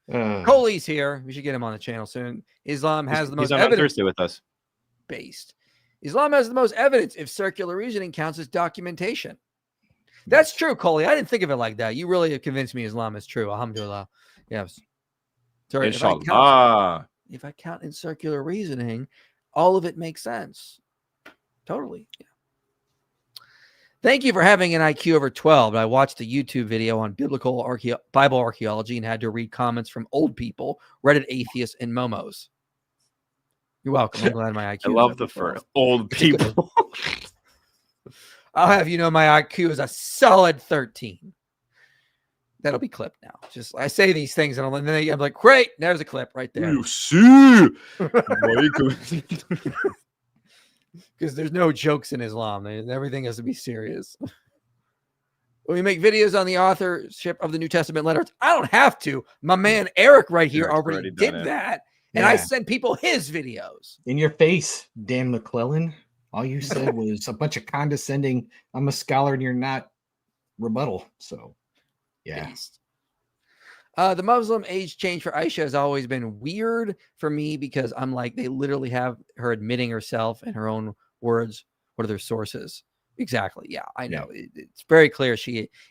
Coley's here. We should get him on the channel soon. Islam has the most He's on evidence Thursday with us. based. Islam has the most evidence if circular reasoning counts as documentation. That's true, Coley. I didn't think of it like that. You really have convinced me Islam is true. Alhamdulillah. Yes. Sorry, Inshallah. if I count in circular reasoning, all of it makes sense. Totally. Yeah. Thank you for having an IQ over 12. I watched a YouTube video on Bible archaeology and had to read comments from old people, Reddit atheists, and momos. You're welcome. I'm glad my IQ. I love the for old people. I'll have you know my IQ is a solid 13. That'll be clipped now. Just I say these things and I'm like, great. There's a clip right there. You see, because there's no jokes in Islam. Everything has to be serious. When we make videos on the authorship of the New Testament letters, I don't have to. My man Eric right here already did that. And I send people his videos. In your face, Dan McClellan. All you said was a bunch of condescending, I'm a scholar and you're not rebuttal. So, yeah. The Muslim age change for Aisha has always been weird for me because I'm like, they literally have her admitting herself in her own words. What are their sources? Exactly. Yeah, I know. Yeah. It's very clear.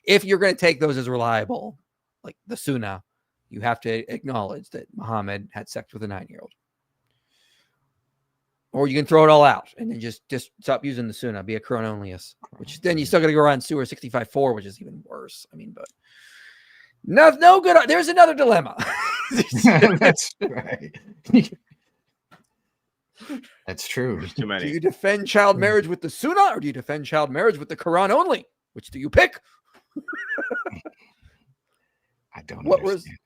If you're going to take those as reliable, like the Sunnah, you have to acknowledge that Muhammad had sex with a 9-year-old. Or you can throw it all out and then just stop using the Sunnah, be a Chrononius, which then you still got to go around Surah 65:4, which is even worse. I mean, but no good. There's another dilemma. That's right. That's true. There's too many. Do you defend child marriage with the Sunnah or do you defend child marriage with the Quran only? Which do you pick? I don't understand.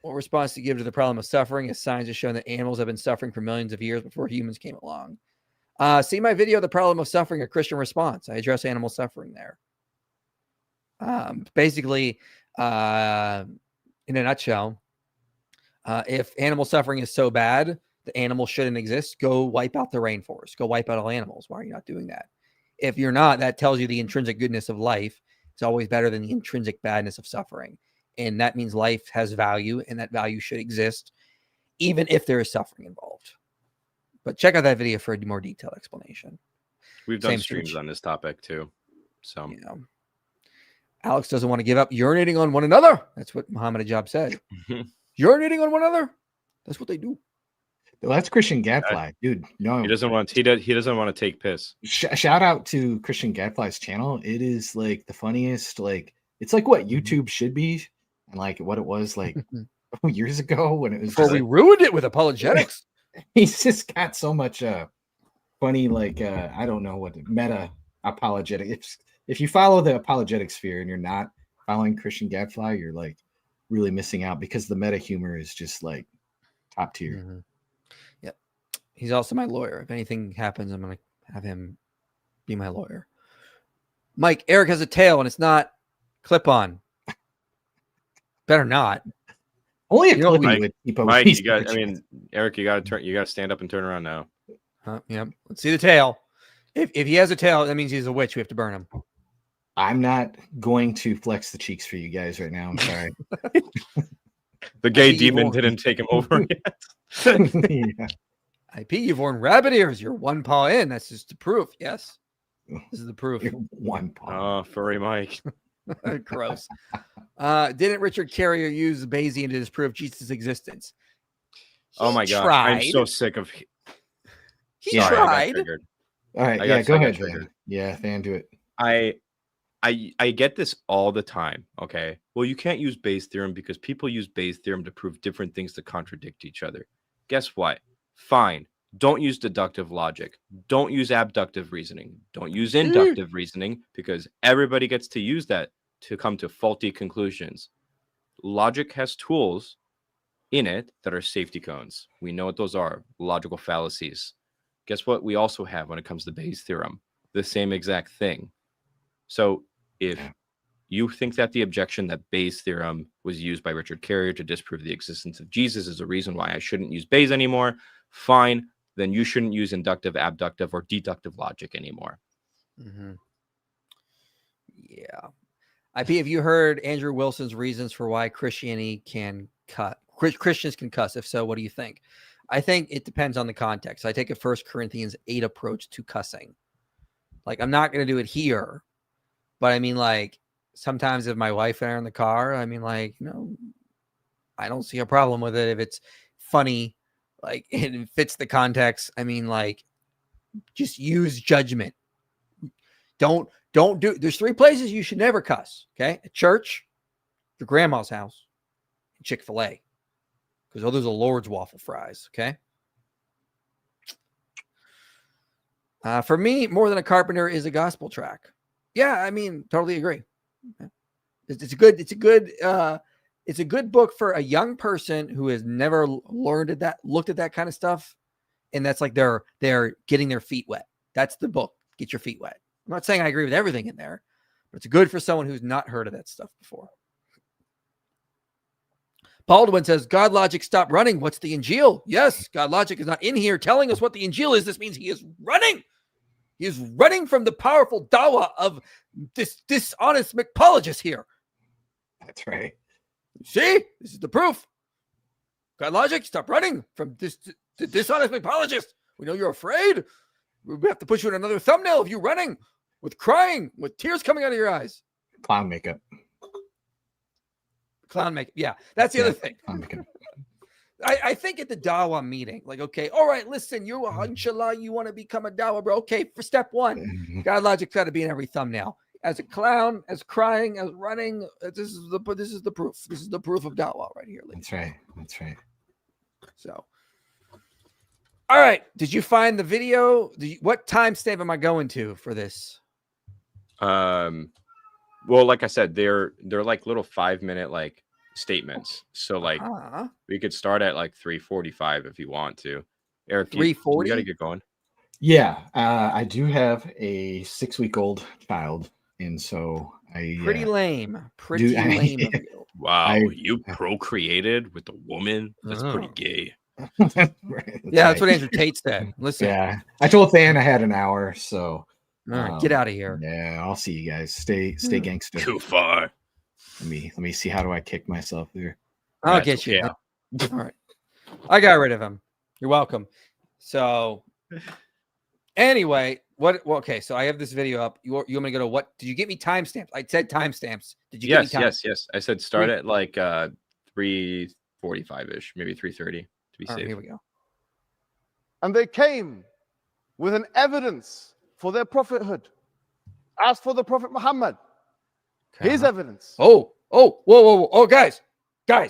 What response to give to the problem of suffering as science has shown that animals have been suffering for millions of years before humans came along? See my video, The Problem of Suffering, a Christian Response. I address animal suffering there. Basically, in a nutshell, if animal suffering is so bad, the animal shouldn't exist, go wipe out the rainforest. Go wipe out all animals. Why are you not doing that? If you're not, that tells you the intrinsic goodness of life is always better than the intrinsic badness of suffering. And that means life has value, and that value should exist, even if there is suffering involved. But check out that video for a more detailed explanation. We've done streams on this topic too. So, yeah. Alex doesn't want to give up urinating on one another. That's what Muhammad Ajab said. Urinating on one another. That's what they do. Well, that's Christian Gadfly, dude. No, he doesn't want to take piss. Shout out to Christian Gadfly's channel. It is like the funniest. Like it's like what YouTube should be, and like what it was like years ago when it was. Before we ruined it with apologetics. He's just got so much funny, like I don't know what meta apologetic. if you follow the apologetic sphere and you're not following Christian Gadfly, you're like really missing out because the meta humor is just like top tier. Mm-hmm. Yep. He's also my lawyer. If anything happens, I'm going to have him be my lawyer. Mike, Eric has a tail and it's not clip-on. Better not. Only a You know, clip Mike, would keep a Mike, waste you got. of I a mean, chance. Eric, you got to stand up and turn around now. Yeah. Let's see the tail. If he has a tail, that means he's a witch. We have to burn him. I'm not going to flex the cheeks for you guys right now. I'm sorry. The gay think you demon won't. didn't take him over yet. Yeah. IP, you've worn rabbit ears. You're one paw in. That's just the proof. Yes. This is the proof. You're one paw. Oh, furry Mike. Gross. Didn't Richard Carrier use Bayesian to disprove Jesus' existence? Oh my god, I'm so sick of. He Sorry, I got tried. triggered. All right. I Yeah, got- go I got ahead. triggered. Than. Yeah, Than, do it. I get this all the time. Okay. Well, you can't use Bayes' theorem because people use Bayes' theorem to prove different things that contradict each other. Guess what? Fine. Don't use deductive logic. Don't use abductive reasoning. Don't use inductive reasoning because everybody gets to use that to come to faulty conclusions. Logic has tools in it that are safety cones. We know what those are, logical fallacies. Guess what we also have when it comes to Bayes' theorem? The same exact thing. So if you think that the objection that Bayes' theorem was used by Richard Carrier to disprove the existence of Jesus is a reason why I shouldn't use Bayes anymore, fine, then you shouldn't use inductive, abductive, or deductive logic anymore. Mm-hmm. Yeah. IP, have you heard Andrew Wilson's reasons for why Christians can cuss? If so, what do you think? I think it depends on the context. I take a 1 Corinthians 8 approach to cussing. Like, I'm not going to do it here, but I mean, like, sometimes if my wife and I are in the car, I mean, like, I don't see a problem with it if it's funny, like, it fits the context. I mean, like, just use judgment. Don't do. There's 3 places you should never cuss. Okay, at church, your grandma's house, and Chick-fil-A, because those are Lord's waffle fries. Okay. For me, More Than a Carpenter is a gospel track. Yeah, I mean, totally agree. It's a good book for a young person who has never looked at that kind of stuff, and that's like they're getting their feet wet. That's the book. Get your feet wet. I'm not saying I agree with everything in there, but it's good for someone who's not heard of that stuff before. Baldwin says, God logic, stop running. What's the Injil? Yes, God logic is not in here telling us what the Injil is. This means he is running. He is running from the powerful dawa of this dishonest McPologist here. That's right. See, this is the proof. God logic, stop running from this dishonest McPologist. We know you're afraid. We have to put you in another thumbnail of you running with crying, with tears coming out of your eyes. Clown makeup. Clown makeup. Yeah, that's the other thing. Clown makeup. I think at the Dawa meeting, like, okay, all right, listen, you, inshallah, you want to become a Dawa, bro. Okay, for step 1, God logic's got to be in every thumbnail. As a clown, as crying, as running. This is the proof. This is the proof of Dawa right here. Ladies. That's right. That's right. So, all right. Did you find the video? What timestamp am I going to for this? Well, like I said, they're like little 5-minute like statements. So like we could start at like 3:45 if you want to. Eric, 3:40. You got to get going. Yeah, I do have a 6-week-old child, and so pretty lame. Pretty lame of you. Wow, you procreated with a woman? That's pretty gay. Right, that's what Andrew Tate said. Listen. Yeah, I told Than I had an hour, so all right, get out of here. Yeah, I'll see you guys. Stay gangster. Too far. Let me see, how do I kick myself there? I'll get you. Yeah. All right. I got rid of him. You're welcome. So anyway, okay, so I have this video up. You want me to go to what? Did you get me timestamps? I said timestamps. Did you get me timestamps? Yes. I said start at like 3:45-ish, maybe 3:30 to be safe. Right, here we go. And they came with an evidence for their prophethood. As for the Prophet Muhammad, his evidence. Whoa, guys,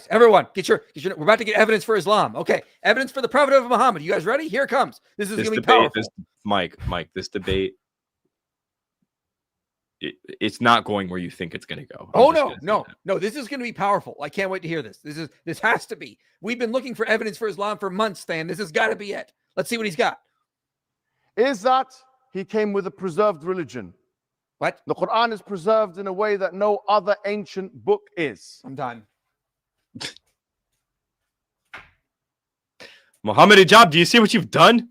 everyone, get your. We're about to get evidence for Islam. Okay, evidence for the Prophet of Muhammad. You guys ready? Here it comes. This is gonna be powerful. Mike, this debate. it's not going where you think it's going to go. Oh no! This is going to be powerful. I can't wait to hear this. This has to be. We've been looking for evidence for Islam for months, Stan. This has got to be it. Let's see what he's got. Is that he came with a preserved religion? What? The Quran is preserved in a way that no other ancient book is. I'm done. Muhammad Hijab, do you see what you've done?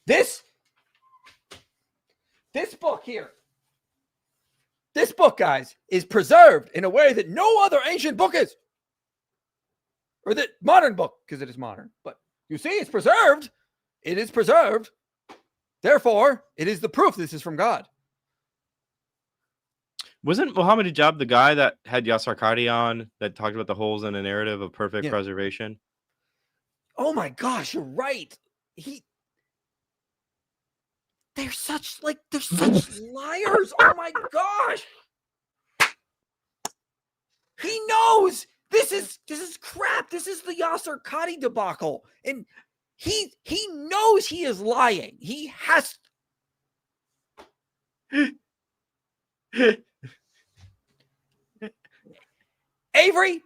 This book here, this book, guys, is preserved in a way that no other ancient book is. Or the modern book, because it is modern. But you see, it's preserved. It is preserved. Therefore, it is the proof this is from God. Wasn't Muhammad Hijab the guy that had Yasser Qadhi on that talked about the holes in the narrative of perfect preservation? Oh my gosh, you're right. They're such liars. Oh my gosh. He knows this is crap. This is the Yasser Qadhi debacle. And he knows he is lying. He has Avery,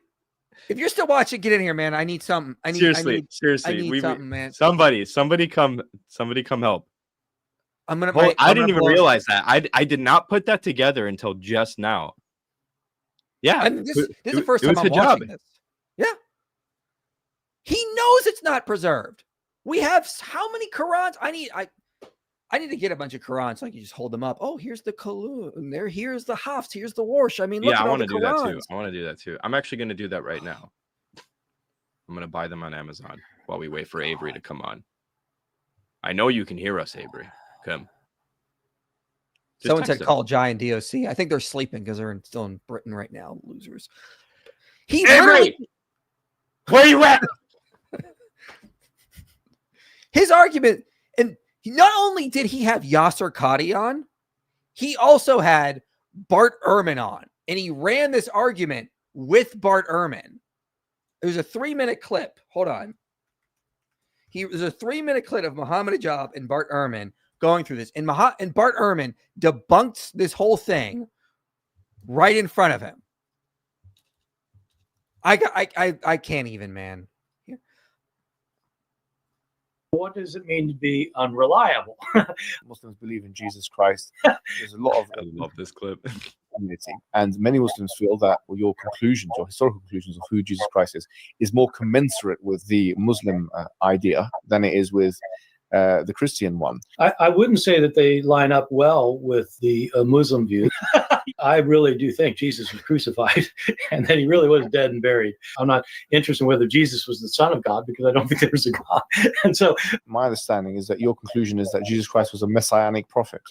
if you're still watching, get in here, man. I need something. Seriously. I need something, man. Somebody come help. I didn't even realize that. I did not put that together until just now. Yeah. I mean, this is the first time I'm watching this. Yeah. He knows it's not preserved. We have how many Qurans? I need to get a bunch of Qurans so I can just hold them up. Oh, here's the Kalun. Here's the Hafs. Here's the Warsh. I mean, look, I want to do that too. I want to do that too. I'm actually going to do that right now. I'm going to buy them on Amazon while we wait for Avery to come on. I know you can hear us, Avery. Come. Someone said call Jai and DOC. I think they're sleeping because they're still in Britain right now. Losers. Avery, where you at? His argument, and not only did he have Yasser Qadhi on, he also had Bart Ehrman on, and he ran this argument with Bart Ehrman. It was a 3-minute clip. Hold on. It was a 3-minute clip of Muhammad Hijab and Bart Ehrman going through this. And Bart Ehrman debunked this whole thing right in front of him. I can't even, man. What does it mean to be unreliable? Muslims believe in Jesus Christ. There's a lot of I love this clip. community, and many Muslims feel that your conclusions or historical conclusions of who Jesus Christ is more commensurate with the Muslim idea than it is with the Christian one. I wouldn't say that they line up well with the Muslim view. I really do think Jesus was crucified and that he really was dead and buried. I'm not interested in whether Jesus was the Son of God because I don't think there was a God. And so my understanding is that your conclusion is that Jesus Christ was a messianic prophet.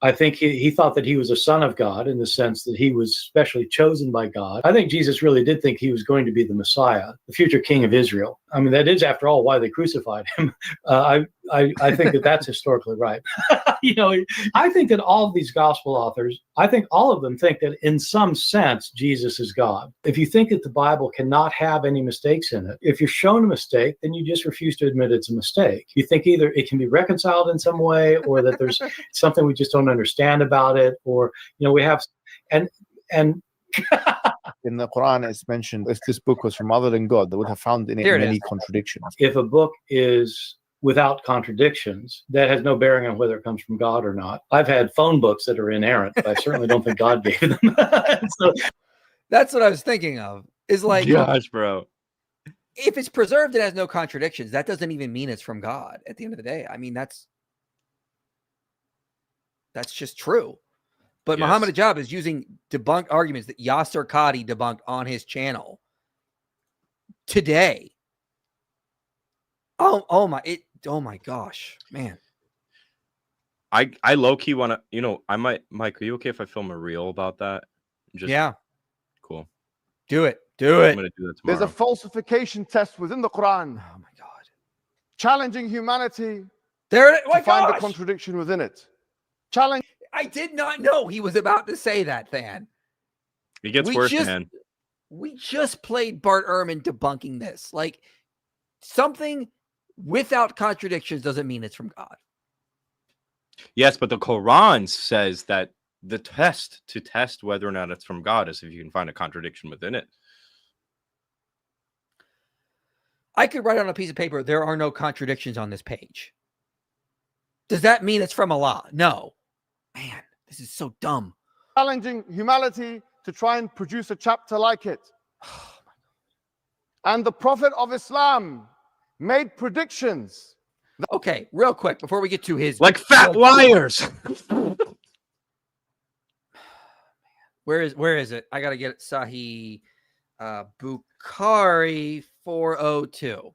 I think he thought that he was a son of God in the sense that he was specially chosen by God. I think Jesus really did think he was going to be the Messiah, the future king of Israel. I mean, that is, after all, why they crucified him. I think that that's historically right. I think that all of these gospel authors, I think all of them think that in some sense, Jesus is God. If you think that the Bible cannot have any mistakes in it, if you're shown a mistake, then you just refuse to admit it's a mistake. You think either it can be reconciled in some way or that there's something we just don't understand about it, or, we have, and in the Quran, it's mentioned if this book was from other than God, they would have found in it many contradictions. If a book is without contradictions, that has no bearing on whether it comes from God or not. I've had phone books that are inerrant, but I certainly don't think God gave them. So, that's what I was thinking of. Is like, gosh, bro. If it's preserved, it has no contradictions. That doesn't even mean it's from God. At the end of the day, I mean that's just true. But yes. Muhammad Hijab is using debunked arguments that Yasser Qadhi debunked on his channel today. Oh my gosh, man. I low-key want to, Mike, are you okay if I film a reel about that? Yeah. Cool. Do it. I'm going to do that tomorrow. There's a falsification test within the Quran. Oh my God. Challenging humanity to find the contradiction within it. Challenge. I did not know he was about to say that, Than. It gets worse, man. We just played Bart Ehrman debunking this. Like, something without contradictions doesn't mean it's from God. Yes, but the Quran says that the test to test whether or not it's from God is if you can find a contradiction within it. I could write on a piece of paper, there are no contradictions on this page. Does that mean it's from Allah? No. Man, this is so dumb. Challenging humanity to try and produce a chapter like it. And the Prophet of Islam made predictions. Okay, real quick, before we get to his... Like fat liars! Where is it? I got to get it. Sahih Bukhari 402.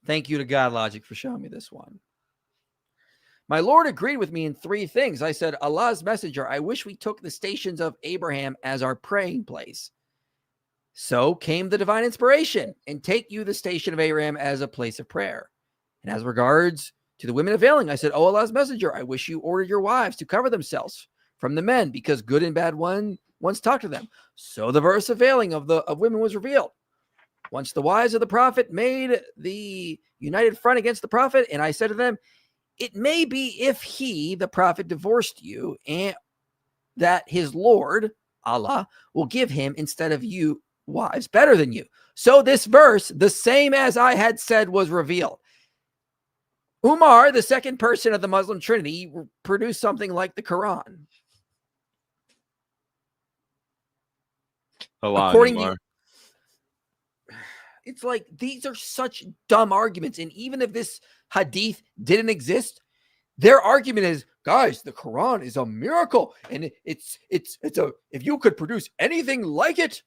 Thank you to God Logic for showing me this one. My Lord agreed with me in 3 things. I said, Allah's messenger, I wish we took the stations of Abraham as our praying place. So came the divine inspiration, and take you the station of Abraham as a place of prayer. And as regards to the women availing, I said, oh, Allah's messenger, I wish you ordered your wives to cover themselves from the men, because good and bad ones talk to them. So the verse availing of women was revealed. Once the wives of the prophet made the united front against the prophet, and I said to them, it may be if he, the prophet, divorced you, and that his Lord, Allah, will give him instead of you wives better than you. So this verse, the same as I had said, was revealed. Umar, the second person of the Muslim Trinity, produced something like the Quran. According to, it's like, these are such dumb arguments. And even if this hadith didn't exist, their argument is, guys, the Quran is a miracle. And it's if you could produce anything like it,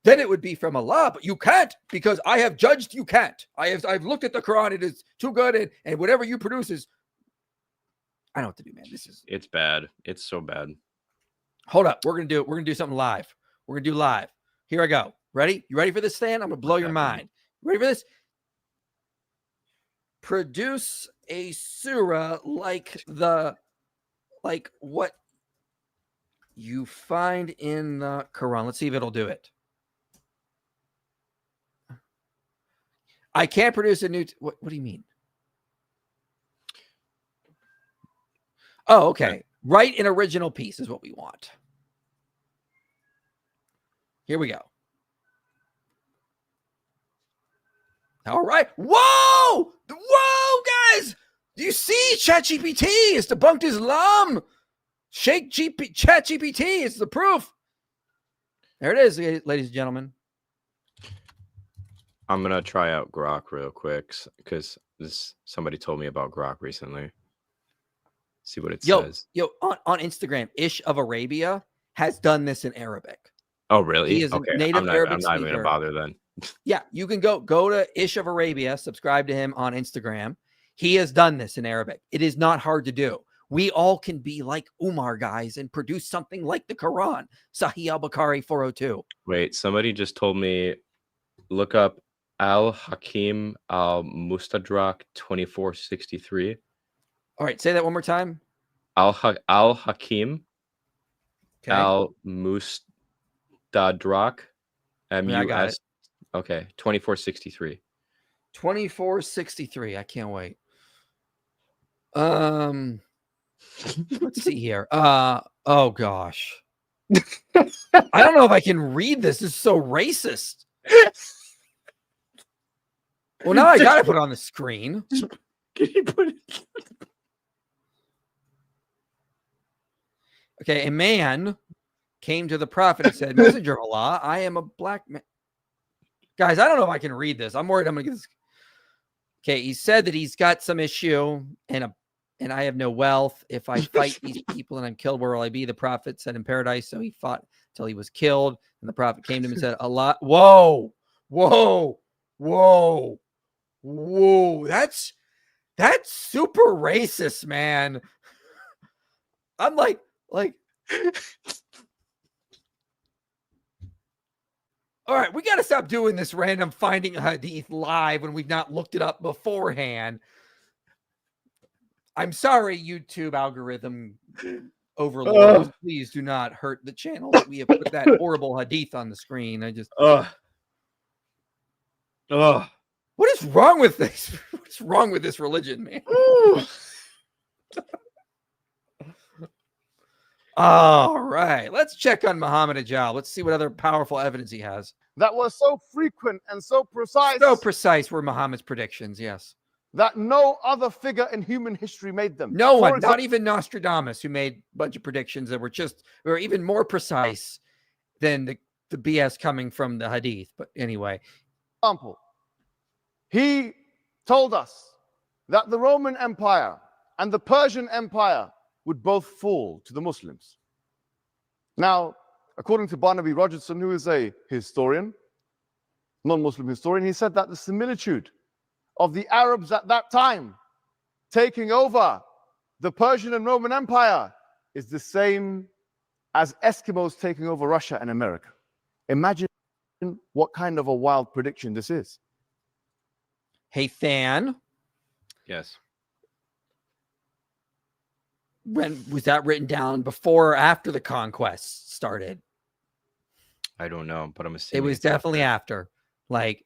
then it would be from Allah, but you can't, because I have judged you can't. I've looked at the Quran, it is too good, and whatever you produce is, I don't know what to do, man. It's bad. It's so bad. Hold up, we're gonna do something live. We're gonna do live. Here I go. Ready? You ready for this, Stan? I'm gonna blow your mind. Ready for this? Produce a surah like what you find in the Quran. Let's see if it'll do it. I can't produce a new... What do you mean? Oh, okay. Write an original piece is what we want. Here we go. All right. Whoa! Whoa, guys! Do you see? ChatGPT has debunked Islam. ChatGPT is the proof. There it is, ladies and gentlemen. I'm gonna try out Grok real quick because somebody told me about Grok recently. See what it says. Yo, on Instagram, Ish of Arabia has done this in Arabic. Oh, really? He is okay. a native Arabic I'm not even gonna bother then. Yeah, you can go to Ish of Arabia, subscribe to him on Instagram. He has done this in Arabic. It is not hard to do. We all can be like Umar, guys, and produce something like the Quran. Sahih al-Bukhari 402. Wait, somebody just told me, look up Al-Hakim al-Mustadrak 2463. All right, say that one more time. Al-Hakim al-Mustadrak M-U-S. Okay, 2463. 2463. I can't wait. Let's see here. Oh gosh. I don't know if I can read this. This is so racist. Well, now I gotta put it on the screen. Can you put it? Okay, a man came to the prophet and said, Messenger of Allah, I am a black man. Guys, I don't know if I can read this. I'm worried I'm gonna get this. Okay, he said that he's got some issue and I have no wealth. If I fight these people and I'm killed, where will I be? The prophet said in paradise. So he fought till he was killed. And the prophet came to him and said, Allah, whoa. That's super racist, man. I'm like, all right, we got to stop doing this random finding a hadith live when we've not looked it up beforehand. I'm sorry, YouTube algorithm overlords. Please do not hurt the channel. We have put that horrible hadith on the screen. I just... What is wrong with this? What's wrong with this religion, man? All right, let's check on Muhammad Ajal. Let's see what other powerful evidence he has. That was so frequent and so precise. So precise were Muhammad's predictions, yes. That no other figure in human history made them. No one, not even Nostradamus, who made a bunch of predictions that were even more precise than the BS coming from the hadith. But anyway. Example, he told us that the Roman Empire and the Persian Empire would both fall to the Muslims. Now, according to Barnaby Rogerson, who is a historian, non-Muslim historian, he said that the similitude of the Arabs at that time taking over the Persian and Roman Empire is the same as Eskimos taking over Russia and America. Imagine what kind of a wild prediction this is. Hey, Than. Yes. When was that written down, before or after the conquest started? I don't know, but I'm assuming it was definitely after. Like,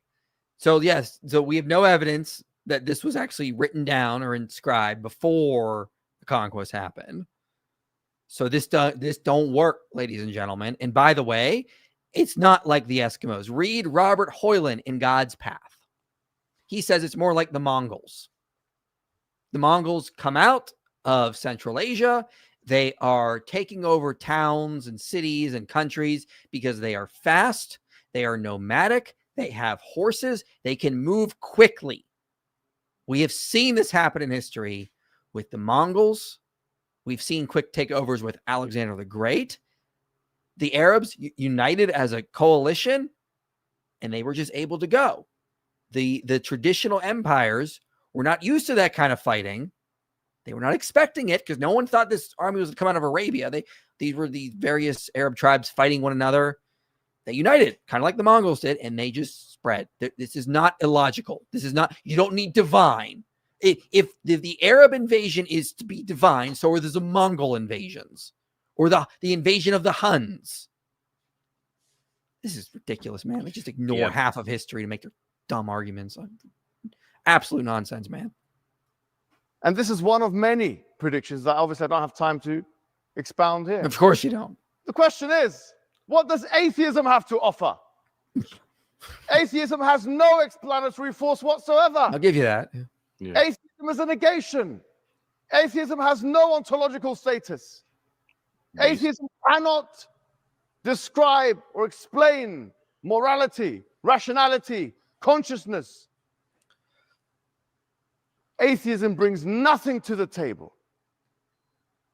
so yes, so we have no evidence that this was actually written down or inscribed before the conquest happened. So this don't work, ladies and gentlemen. And by the way, it's not like the Eskimos. Read Robert Hoyland in God's Path. He says it's more like the Mongols. The Mongols come out of Central Asia. They are taking over towns and cities and countries because they are fast. They are nomadic. They have horses. They can move quickly. We have seen this happen in history with the Mongols. We've seen quick takeovers with Alexander the Great. The Arabs united as a coalition, and they were just able to go. The traditional empires were not used to that kind of fighting. They were not expecting it because no one thought this army was going to come out of Arabia. These were the various Arab tribes fighting one another. They united, kind of like the Mongols did, and they just spread. This is not illogical. This is not, you don't need divine. If the Arab invasion is to be divine, so are the Mongol invasions or the invasion of the Huns. This is ridiculous, man. They just ignore half of history to make their dumb arguments. Absolute nonsense, man. And this is one of many predictions that obviously I don't have time to expound here. Of course you don't. The question is, what does atheism have to offer? Atheism has no explanatory force whatsoever. I'll give you that. Yeah. Atheism is a negation. Atheism has no ontological status. Atheism cannot describe or explain morality, rationality, consciousness. Atheism brings nothing to the table.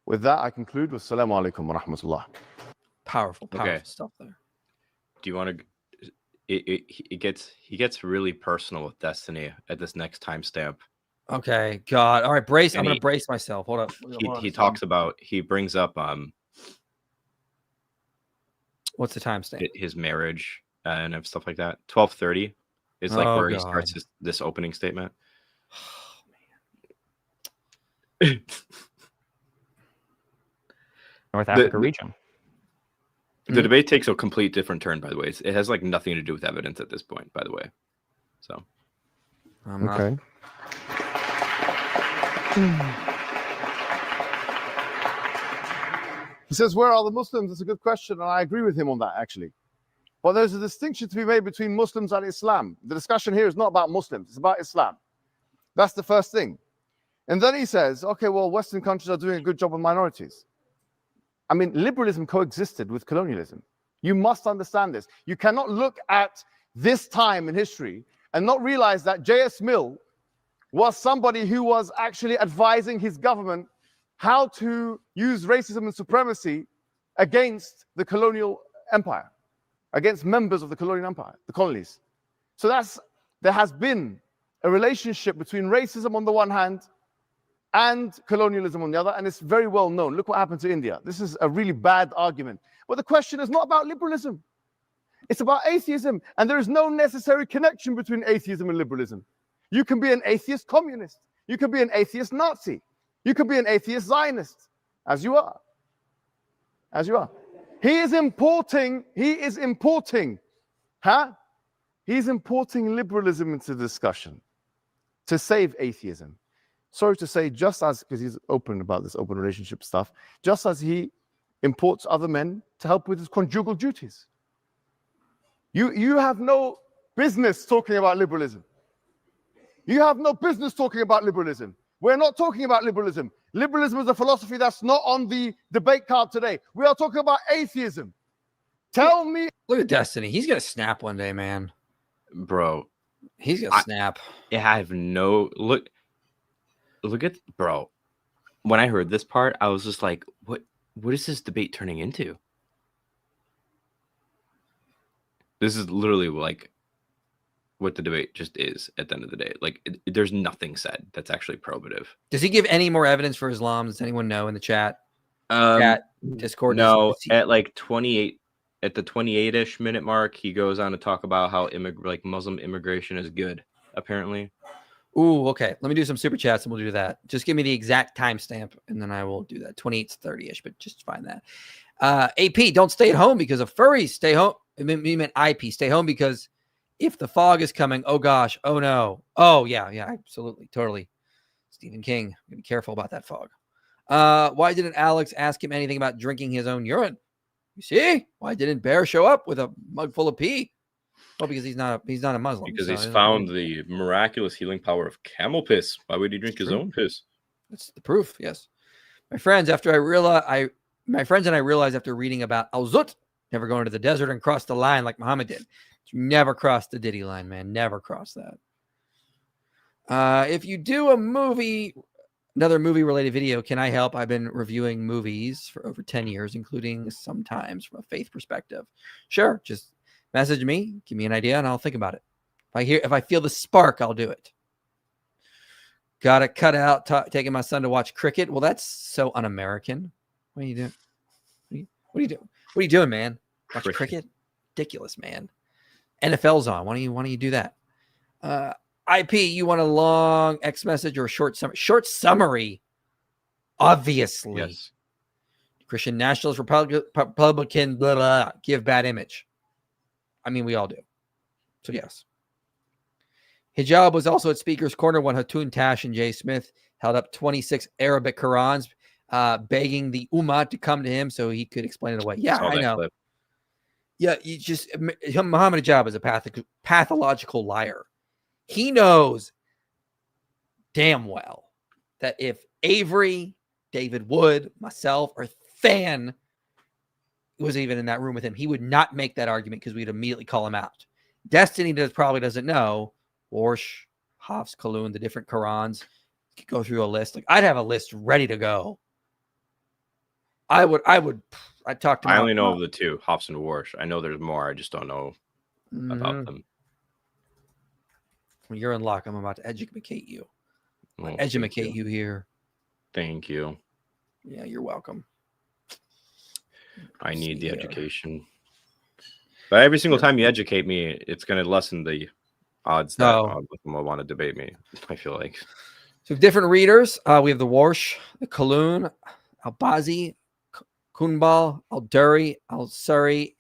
With that, I conclude with Assalamu alaikum wa rahmatullah. Powerful stuff there. Do you want to? He gets really personal with Destiny at this next timestamp. Okay, God. All right, brace. I'm gonna brace myself. Hold up. He talks about. He brings up what's the timestamp? His marriage and stuff like that. 12:30 is like where he starts this opening statement. North Africa region. The debate takes a complete different turn, by the way. It has like nothing to do with evidence at this point, by the way. So, okay. He says, where are the Muslims? It's a good question, and I agree with him on that, actually. But there's a distinction to be made between Muslims and Islam. The discussion here is not about Muslims, it's about Islam. That's the first thing. And then he says, okay, well, Western countries are doing a good job on minorities. I mean, liberalism coexisted with colonialism. You must understand this. You cannot look at this time in history and not realize that J.S. Mill was somebody who was actually advising his government how to use racism and supremacy against the colonial empire, against members of the colonial empire, the colonies. So there has been a relationship between racism on the one hand and colonialism on the other, and it's very well known. Look what happened to India. This is a really bad argument. But the question is not about liberalism. It's about atheism, and there is no necessary connection between atheism and liberalism. You can be an atheist communist. You can be an atheist Nazi. You can be an atheist Zionist, as you are. As you are. He is importing, He's importing liberalism into the discussion to save atheism. Sorry to say, just as, because he's open about this open relationship stuff, just as he imports other men to help with his conjugal duties. You have no business talking about liberalism. You have no business talking about liberalism. We're not talking about liberalism. Liberalism is a philosophy that's not on the debate card today. We are talking about atheism. Tell me. Look at Destiny. He's going to snap one day, man. Bro. He's going to snap. I have no... Look at... Bro. When I heard this part, I was just like, what is this debate turning into? This is literally like what the debate just is at the end of the day. Like, there's nothing said that's actually probative. Does he give any more evidence for Islam? Does anyone know in the chat? Discord? No, at like 28, at the 28-ish minute mark, he goes on to talk about how Muslim immigration is good, apparently. Ooh, okay. Let me do some super chats and we'll do that. Just give me the exact timestamp and then I will do that. 28 to 30-ish, but just find that. AP, don't stay at home because of furries. Stay home. You meant IP. Stay home because if the fog is coming, oh gosh, oh no. Oh yeah, absolutely, totally. Stephen King, be careful about that fog. Why didn't Alex ask him anything about drinking his own urine? You see, why didn't Bear show up with a mug full of pee? Well, because he's not a Muslim. Because he's found the miraculous healing power of camel piss. Why would he drink his own piss? That's the proof. Yes, my friends. After I realized, my friends and I realized after reading about Al-Zut, never going to the desert and cross the line like Muhammad did. Never cross the Diddy line, man. Never cross that. If you do another movie related video, can I help? I've been reviewing movies for over 10 years, including sometimes from a faith perspective. Sure. Just message me, give me an idea, and I'll think about it. If I feel the spark, I'll do it. Got to cut out taking my son to watch cricket. Well, that's so un-American. What are you doing? What are you doing? What are you doing, man? Watch cricket? Ridiculous, man. NFL's on. Why don't you do that? IP, you want a long X message or a short summary? Short summary, obviously. Yes. Christian nationalist, Republican, blah, blah, give bad image. I mean, we all do. So, yes. Hijab was also at Speaker's Corner when Hatun Tash and Jay Smith held up 26 Arabic Qurans, begging the Ummah to come to him so he could explain it away. Yeah, I know. Clip. Yeah, Muhammad Hijab is a pathological liar. He knows damn well that if Avery, David Wood, myself, or Than was even in that room with him, he would not make that argument because we'd immediately call him out. Destiny probably doesn't know. Warsh, Hafs, Kaloon, the different Qurans. Could go through a list. Like, I'd have a list ready to go. I'd talk to. I only know of the two, Hafs and Warsh. I know there's more. I just don't know about them. Well, you're in luck. I'm about to educate you. Educate you here. Thank you. Yeah, you're welcome. I need the education. But every single time you educate me, it's going to lessen the odds that will want to debate me, I feel like. So different readers. We have the Warsh, the Kaloon, Al-Bazi, Kunbal, Al-Duri, Al-Suri,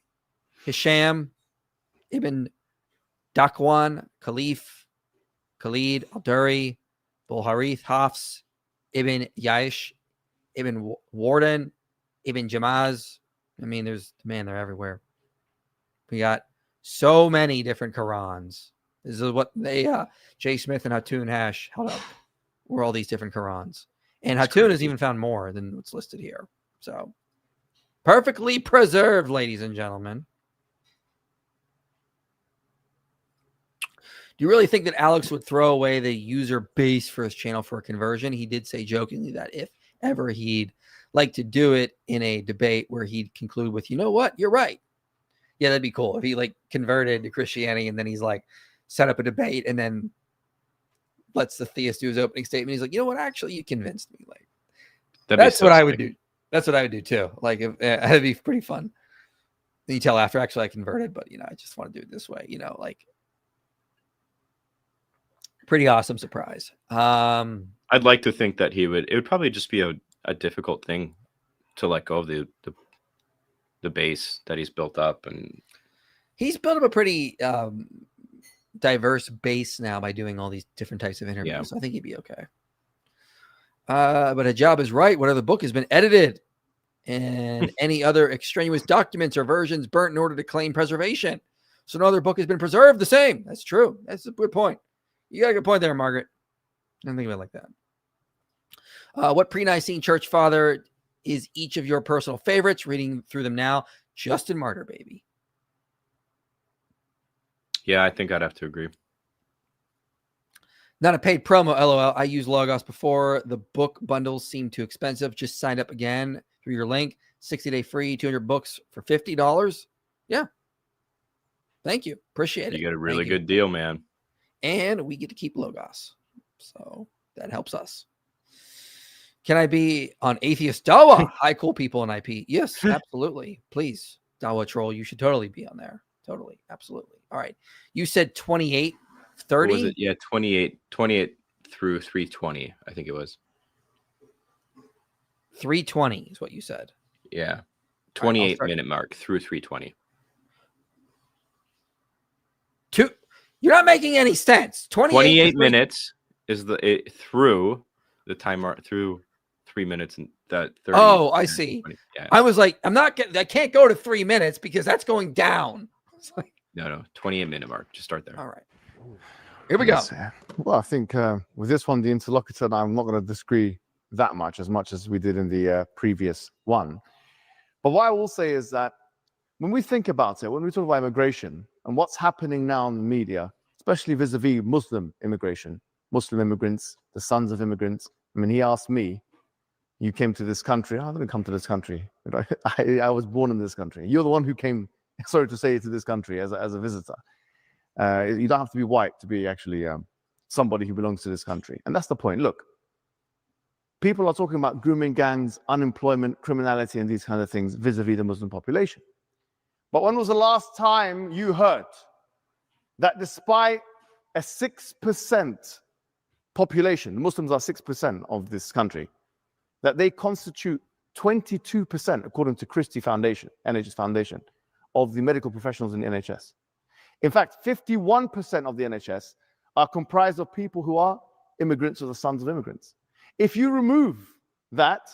Hisham, Ibn Dakwan, Khalif, Khalid, Al-Duri, Bulharith, Hafs, Ibn Yaish, Ibn Warden, Ibn Jamaz. I mean, they're everywhere. We got so many different Qurans. This is what they, Jay Smith and Hatun Hash held up, were all these different Qurans. And Hatun has even found more than what's listed here. So, perfectly preserved, ladies and gentlemen. Do you really think that Alex would throw away the user base for his channel for a conversion? He did say jokingly that if ever he'd like to do it in a debate where he'd conclude with, you know what, you're right. Yeah, that'd be cool. If he like converted to Christianity and then he's like set up a debate and then lets the theist do his opening statement. He's like, you know what, actually, you convinced me. Like, that's what I would do. That's what I would do too. Like, that'd be pretty fun. Then you tell after actually I converted, but I just want to do it this way. Like. Pretty awesome surprise. I'd like to think that it would probably just be a difficult thing to let go of the base that he's built up. And he's built up a pretty diverse base now by doing all these different types of interviews. Yeah. So I think he'd be okay. But Hijab is right. Whatever the book has been edited and any other extraneous documents or versions burnt in order to claim preservation. So no other book has been preserved the same. That's true. That's a good point. You got a good point there, Margaret. I don't think of it like that. What pre-Nicene church father is each of your personal favorites? Reading through them now. Justin Martyr, baby. Yeah, I think I'd have to agree. Not a paid promo, LOL. I used Logos before. The book bundles seem too expensive. Just signed up again through your link. 60-day free, 200 books for $50. Yeah. Thank you. Appreciate it. You get a really good deal, man. And we get to keep Logos. So that helps us. Can I be on Atheist Dawa? Hi, cool people in IP. Yes, absolutely. Please, Dawa Troll, you should totally be on there. Totally. Absolutely. All right. You said 28, 30? What was it? Yeah, 28 through 320, I think it was. 320 is what you said. Yeah. 28-minute mark through 320. You're not making any sense. 28 minutes is through the time mark through 3 minutes and that 30. Oh, I see. 20, yeah. I was like, I can't go to 3 minutes because that's going down. Like, No, 28-minute mark. Just start there. All right. Here we go. Well, I think with this one, the interlocutor, I'm not going to disagree that much as we did in the previous one. But what I will say is that when we think about it, when we talk about immigration and what's happening now in the media, especially vis-a-vis Muslim immigration, Muslim immigrants, the sons of immigrants. I mean, he asked me, you came to this country. I didn't come to this country. I was born in this country. You're the one who came, sorry to say, to this country as a visitor. You don't have to be white to be actually somebody who belongs to this country. And that's the point. Look, people are talking about grooming gangs, unemployment, criminality, and these kind of things vis-a-vis the Muslim population. But when was the last time you heard that despite a 6% population, Muslims are 6% of this country, that they constitute 22%, according to Christie Foundation, NHS Foundation, of the medical professionals in the NHS. In fact, 51% of the NHS are comprised of people who are immigrants or the sons of immigrants. If you remove that,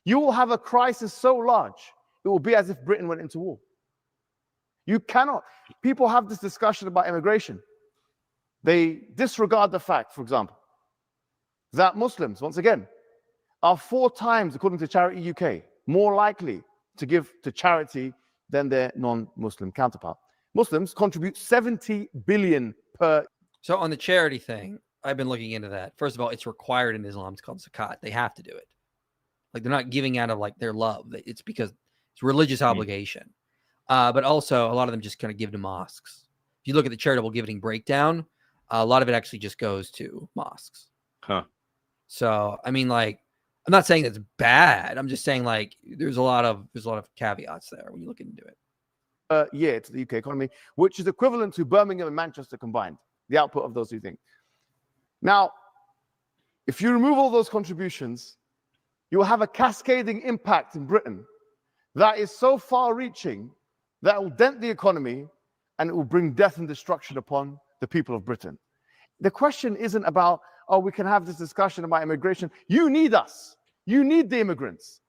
you will have a crisis so large, it will be as if Britain went into war. You cannot. People have this discussion about immigration. They disregard the fact, for example, that Muslims, once again, are 4 times, according to Charity UK, more likely to give to charity than their non-Muslim counterpart. Muslims contribute 70 billion per. So on the charity thing, I've been looking into that. First of all, it's required in Islam. It's called zakat. They have to do it. Like, they're not giving out of like their love. It's because it's religious obligation. But also a lot of them just kind of give to mosques. If you look at the charitable giving breakdown, a lot of it actually just goes to mosques. Huh. So, I mean, like, I'm not saying it's bad. I'm just saying, like, there's a lot of caveats there when you look into it. Yeah, to the UK economy, which is equivalent to Birmingham and Manchester combined, the output of those 2 things. Now, if you remove all those contributions, you will have a cascading impact in Britain that is so far-reaching that it will dent the economy and it will bring death and destruction upon the people of Britain. The question isn't about, oh, we can have this discussion about immigration. You need us. You need the immigrants.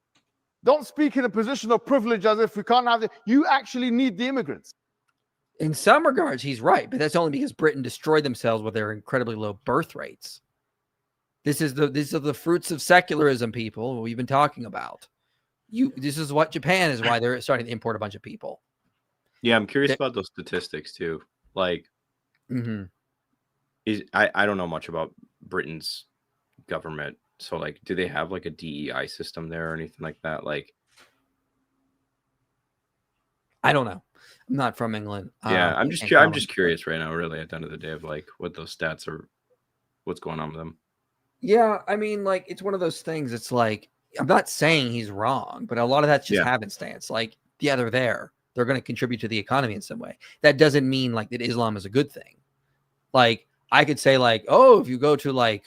Don't speak in a position of privilege as if we can't have it. You actually need the immigrants. In some regards, he's right, but that's only because Britain destroyed themselves with their incredibly low birth rates. These are the fruits of secularism, people, we've been talking about. This is what Japan is, why they're starting to import a bunch of people. Yeah, I'm curious about those statistics too. Like, I don't know much about Britain's government. So, like, do they have like a DEI system there or anything like that? Like, I don't know. I'm not from England. Yeah, I'm just curious right now, really, at the end of the day, of like what those stats are, what's going on with them. Yeah, I mean, like, it's one of those things. It's like, I'm not saying he's wrong, but a lot of that's just happenstance. Like, yeah, they're there. They're going to contribute to the economy in some way. That doesn't mean like that Islam is a good thing. Like, I could say like, oh, if you go to like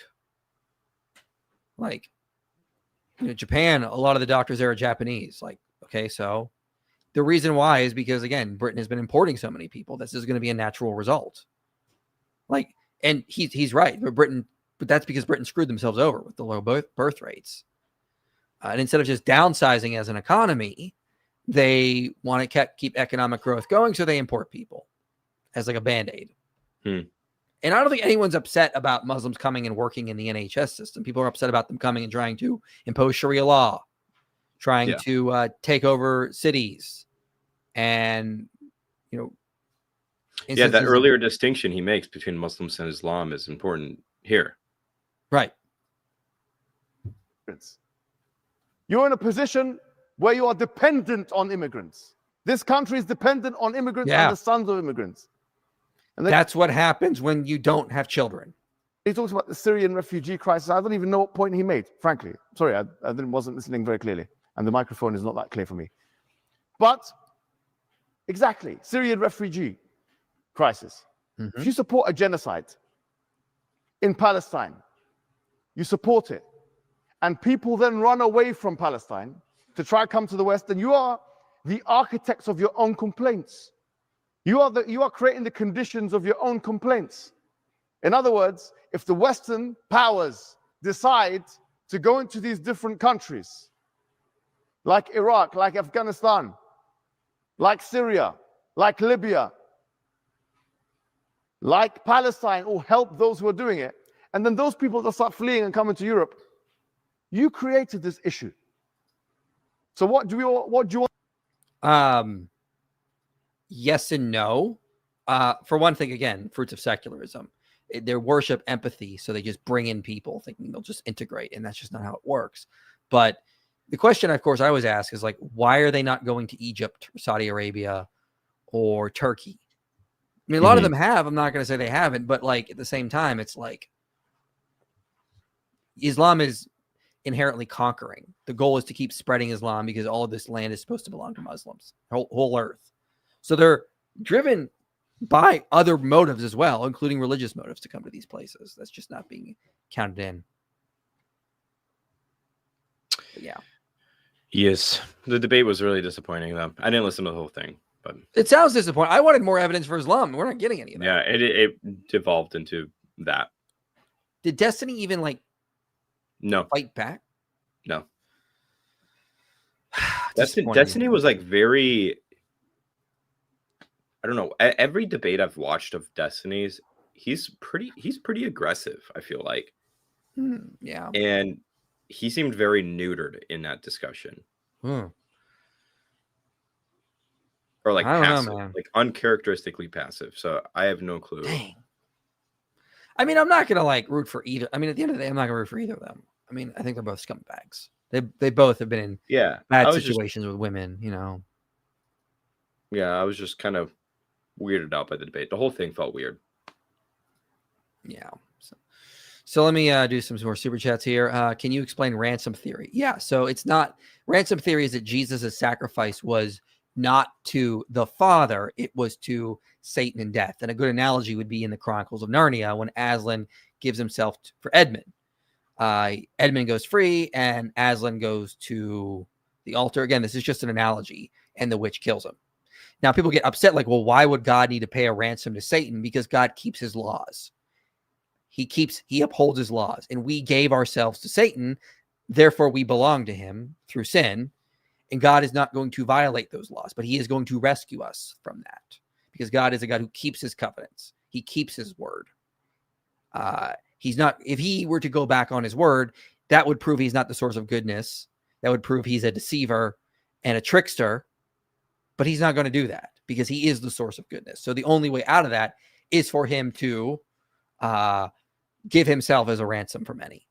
Japan, a lot of the doctors there are Japanese. Like, okay, so the reason why is because, again, Britain has been importing so many people. This is going to be a natural result. Like, and he's right. But that's because Britain screwed themselves over with the low birth rates. And instead of just downsizing as an economy, they want to keep economic growth going, so they import people as like a Band-Aid. And I don't think anyone's upset about Muslims coming and working in the NHS system. People are upset about them coming and trying to impose Sharia law, trying to take over cities. And, that earlier distinction he makes between Muslims and Islam is important here. Right. You're in a position where you are dependent on immigrants. This country is dependent on immigrants and the sons of immigrants. And that's what happens when you don't have children. He talks about the Syrian refugee crisis. I don't even know what point he made, frankly. Sorry, I wasn't listening very clearly. And the microphone is not that clear for me. But, exactly, Syrian refugee crisis. If you support a genocide in Palestine, you support it, and people then run away from Palestine to try to come to the West, then you are the architects of your own complaints. You are creating the conditions of your own complaints. In other words, if the Western powers decide to go into these different countries, like Iraq, like Afghanistan, like Syria, like Libya, like Palestine, or help those who are doing it, and then those people that start fleeing and coming to Europe, you created this issue. So what do you want? Yes and no. For one thing, again, fruits of secularism. They worship empathy, so they just bring in people thinking they'll just integrate, and that's just not how it works. But the question, of course, I always ask is like, why are they not going to Egypt, Saudi Arabia, or Turkey? I mean, a lot of them have. I'm not going to say they haven't, but like at the same time, it's like Islam is inherently conquering. The goal is to keep spreading Islam because all of this land is supposed to belong to Muslims, whole earth. So they're driven by other motives as well, including religious motives, to come to these places. That's just not being counted in. But yeah. Yes. The debate was really disappointing, though. I didn't listen to the whole thing, but it sounds disappointing. I wanted more evidence for Islam. We're not getting any of that. Yeah, it devolved into that. Did Destiny even fight back? No. Destiny was like very, I don't know. Every debate I've watched of Destiny's, he's pretty aggressive, I feel like. Yeah. And he seemed very neutered in that discussion. Or like passive, know, like uncharacteristically passive. So I have no clue. Dang. I mean, I'm not gonna root for either. I mean, at the end of the day, I'm not gonna root for either of them. I mean, I think they're both scumbags. They both have been in bad situations with women, Yeah, I was just kind of weirded out by the debate. The whole thing felt weird. Yeah. So let me do some more super chats here. Can you explain ransom theory? Yeah. So it's not ransom theory is that Jesus' sacrifice was not to the Father, it was to Satan and death. And a good analogy would be in the Chronicles of Narnia when Aslan gives himself for Edmund. Edmund goes free and Aslan goes to the altar. Again, this is just an analogy, and the witch kills him. Now people get upset like, well, why would God need to pay a ransom to Satan? Because God keeps his laws. He upholds his laws, and we gave ourselves to Satan. Therefore we belong to him through sin, and God is not going to violate those laws, but he is going to rescue us from that because God is a God who keeps his covenants. He keeps his word. He's not, if he were to go back on his word, that would prove he's not the source of goodness. That would prove he's a deceiver and a trickster, but he's not going to do that because he is the source of goodness. So the only way out of that is for him to give himself as a ransom for many.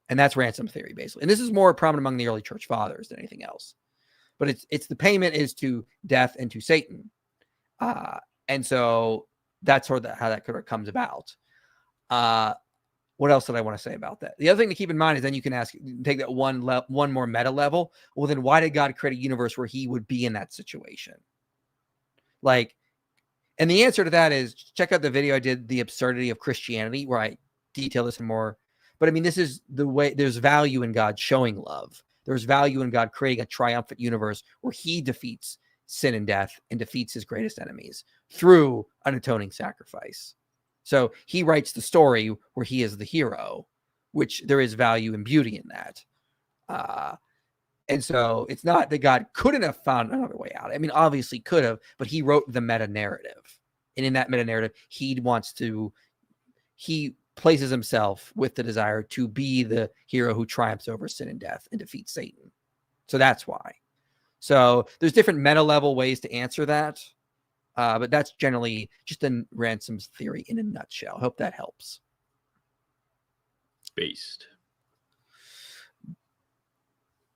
And that's ransom theory, basically. And this is more prominent among the early church fathers than anything else. But it's the payment is to death and to Satan. And so that's sort of how that comes about. What else did I want to say about that? The other thing to keep in mind is then you can take that one more meta level. Well, then why did God create a universe where he would be in that situation? And the answer to that is check out the video I did, The Absurdity of Christianity, where I detail this in more. But I mean, this is the way there's value in God showing love. There's value in God creating a triumphant universe where he defeats sin and death and defeats his greatest enemies through an atoning sacrifice. So he writes the story where he is the hero, which there is value and beauty in that. And so it's not that God couldn't have found another way out. I mean, obviously could have, but he wrote the meta narrative. And in that meta narrative, he places himself with the desire to be the hero who triumphs over sin and death and defeats Satan. So that's why. So there's different meta level ways to answer that. But that's generally just a Ransom's theory in a nutshell. Hope that helps. Based.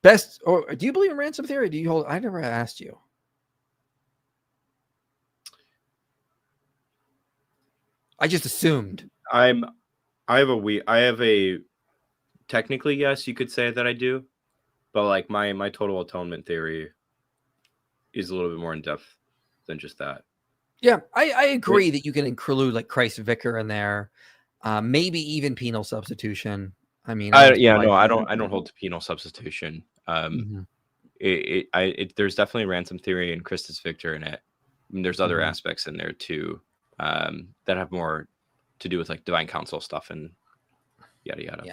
Best, or do you believe in ransom theory? Do you hold? I never asked you. I just assumed. I have a technically, yes, you could say that I do, but like my total atonement theory is a little bit more in depth than just that. Yeah, I agree that you can include like Christ Vicar in there, maybe even penal substitution. I mean, I don't hold to penal substitution. There's definitely ransom theory and Christus Victor in it. I mean, there's other aspects in there too that have more to do with like divine counsel stuff and yada yada.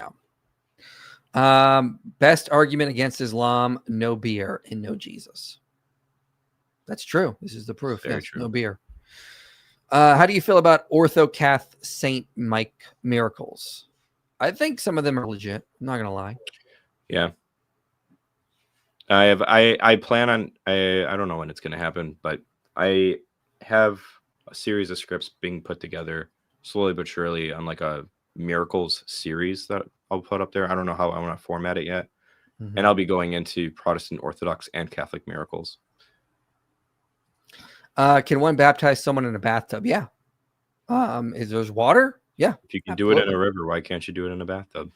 Yeah. Best argument against Islam: no beer and no Jesus. That's true. This is the proof. Yes, true. No beer. How do you feel about Orthocath Saint Mike miracles? I think some of them are legit. I'm not gonna lie. Yeah. I plan on I don't know when it's gonna happen, but I have a series of scripts being put together slowly but surely on like a miracles series that I'll put up there. I don't know how I want to format it yet. And I'll be going into Protestant Orthodox and Catholic miracles. Can one baptize someone in a bathtub? Yeah. Is there's water? Yeah. If you can do it in a river, why can't you do it in a bathtub?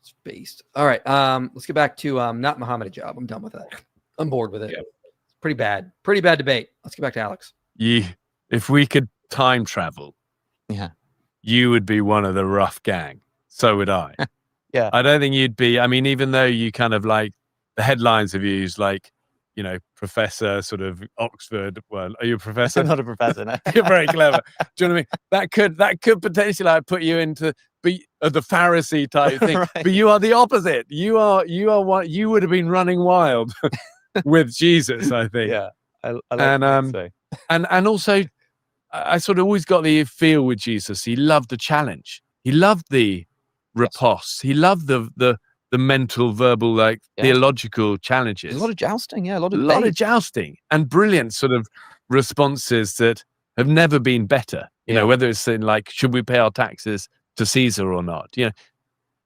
It's based. All right. Let's get back to not Muhammad Hijab. I'm done with that. I'm bored with it. Yeah. It's pretty bad. Pretty bad debate. Let's get back to Alex. If we could time travel, you would be one of the rough gang. So would I. Yeah. I don't think you'd be. I mean, even though you kind of like the headlines have used like, you know, professor sort of Oxford. Well, are you a professor? I'm not a professor. No. You're very clever. Do you know what I mean? That could potentially like put you into the Pharisee type thing. Right. But you are the opposite. You are what you would have been running wild with Jesus, I think. Yeah. I like and also I sort of always got the feel with Jesus. He loved the challenge. He loved the riposte. He loved the mental, verbal, like theological challenges. There's a lot of jousting, a lot of jousting and brilliant sort of responses that have never been better. You know, whether it's in like, should we pay our taxes to Caesar or not? You know,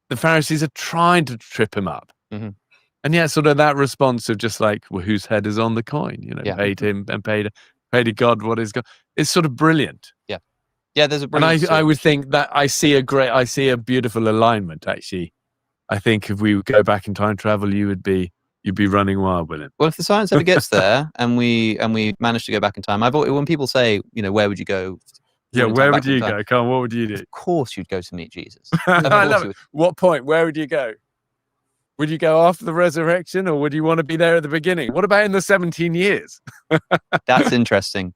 the Pharisees are trying to trip him up. And yet sort of that response of just like, well, whose head is on the coin? You know, paid him and paid to God what is God. It's sort of brilliant. Yeah, there's a brilliant. And I would think that I see a beautiful alignment actually. I think if we go back in time travel, you'd be running wild with it. Well, if the science ever gets there and we manage to go back in time, when people say, you know, where would you go? Yeah, where would you go? Come on, what would you do? Of course, you'd go to meet Jesus. I love it. What point? Where would you go? Would you go after the resurrection, or would you want to be there at the beginning? What about in the 17 years? That's interesting.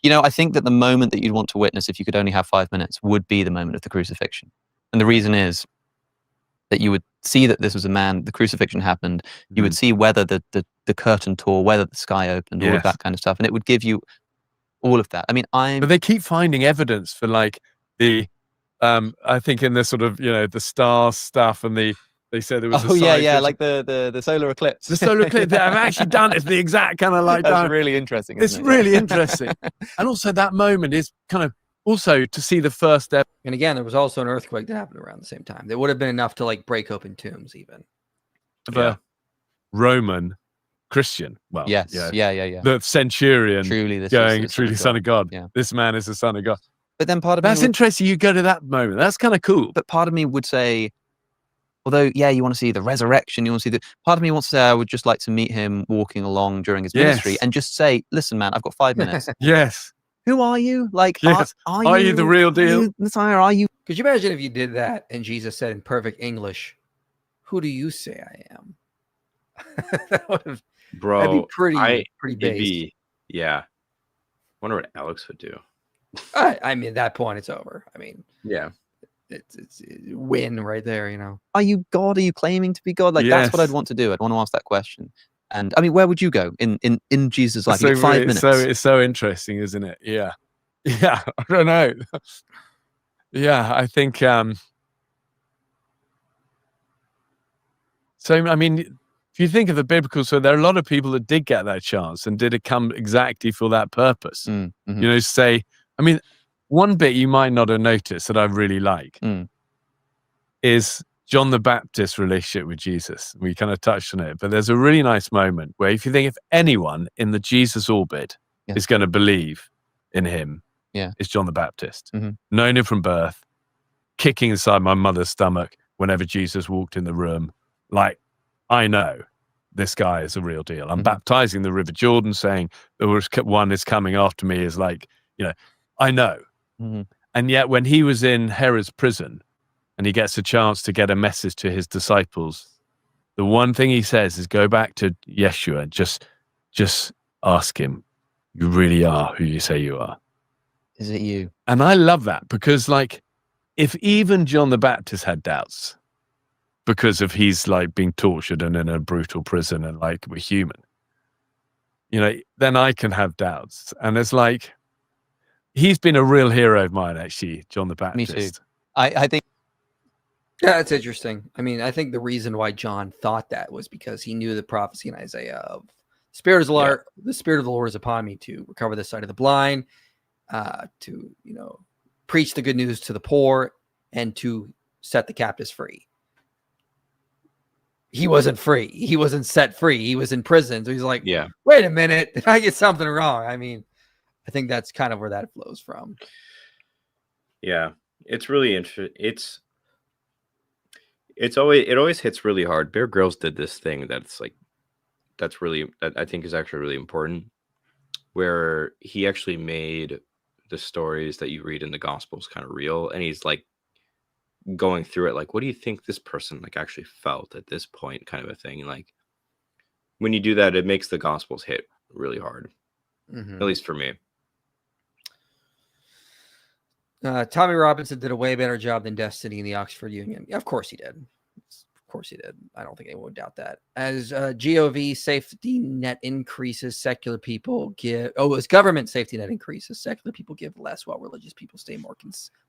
You know, I think that the moment that you'd want to witness, if you could only have 5 minutes, would be the moment of the crucifixion. And the reason is that you would see that this was a man, the crucifixion happened, you would see whether the curtain tore, whether the sky opened, all of that kind of stuff. And it would give you all of that. I mean, But they keep finding evidence for like the, I think in the sort of, you know, the star stuff and they said there was like the solar eclipse. The solar eclipse. I've actually done it. It's the exact kind of like that. That's really interesting. It's really interesting. And also that moment is kind of also to see the first step. And again, there was also an earthquake that happened around the same time. That would have been enough to like break open tombs even. Of a Roman Christian. Well, yeah. The centurion truly the son of God. Yeah. This man is the son of God. But then part of that's interesting. You go to that moment. That's kind of cool. But part of me would say, although, you want to see the resurrection, you want to see part of me wants to say I would just like to meet him walking along during his ministry and just say, listen, man, I've got 5 minutes. Yes. Who are you? Like, are you the real deal? Messiah, are you? Could you imagine if you did that and Jesus said in perfect English, who do you say I am? That would have, bro, that'd be pretty based. Yeah. I wonder what Alex would do. I mean, at that point, it's over. I mean, Yeah. it's win right there, you know. Are you God? Are you claiming to be God? Like that's what I'd Yes. want to do. I'd want to ask that question. And I mean, where would you go in Jesus' life? So You get 5 minutes. it's so interesting, isn't it? Yeah. Yeah. I don't know. Yeah, I think so I mean, if you think of the biblical, so there are a lot of people that did get that chance and did it come exactly for that purpose. Mm-hmm. You know, say, I mean, one bit you might not have noticed that I really like is John the Baptist's relationship with Jesus. We kind of touched on it, but there's a really nice moment where if you think if anyone in the Jesus orbit is going to believe in him, it's John the Baptist. Known him from birth, kicking inside my mother's stomach whenever Jesus walked in the room. Like, I know this guy is a real deal. I'm baptizing the River Jordan, saying there was one is coming after me is like, you know, I know. And yet when he was in Herod's prison and he gets a chance to get a message to his disciples, the one thing he says is go back to Yeshua and just ask him, you really are who you say you are. Is it you? And I love that because like, if even John the Baptist had doubts because of he's like being tortured and in a brutal prison and like we're human, you know, then I can have doubts. And it's like, he's been a real hero of mine, actually, John the Baptist. Me too. I think. Yeah, it's interesting. I mean, I think the reason why John thought that was because he knew the prophecy in Isaiah of the Spirit of the Lord is upon me to recover the sight of the blind, to, you know, preach the good news to the poor, and to set the captives free. He wasn't free. He wasn't set free. He was in prison. So he's like, wait a minute, did I get something wrong? I mean, I think that's kind of where that flows from. Yeah, it's really interesting. It always hits really hard. Bear Grylls did this thing that's like, that I think is actually really important, where he actually made the stories that you read in the Gospels kind of real, and he's like going through it like, what do you think this person like actually felt at this point, kind of a thing. Like when you do that, it makes the Gospels hit really hard, at least for me. Tommy Robinson did a way better job than Destiny in the Oxford Union. Yeah, of course he did. Of course he did. I don't think anyone would doubt that. As GOV safety net increases, secular people give... Oh, as government safety net increases, secular people give less while religious people stay more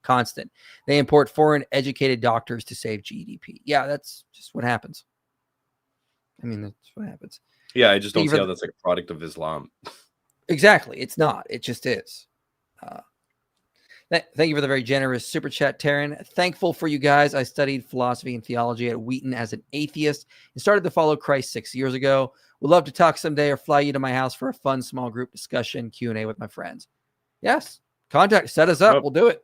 constant. They import foreign educated doctors to save GDP. Yeah, that's just what happens. I mean, that's what happens. Yeah, I just don't see how that's like a product of Islam. Exactly. It's not. It just is. Thank you for the very generous super chat, Taryn. Thankful for you guys. I studied philosophy and theology at Wheaton as an atheist and started to follow Christ 6 years ago. Would love to talk someday or fly you to my house for a fun small group discussion, Q&A with my friends. Yes. Set us up. We'll do it.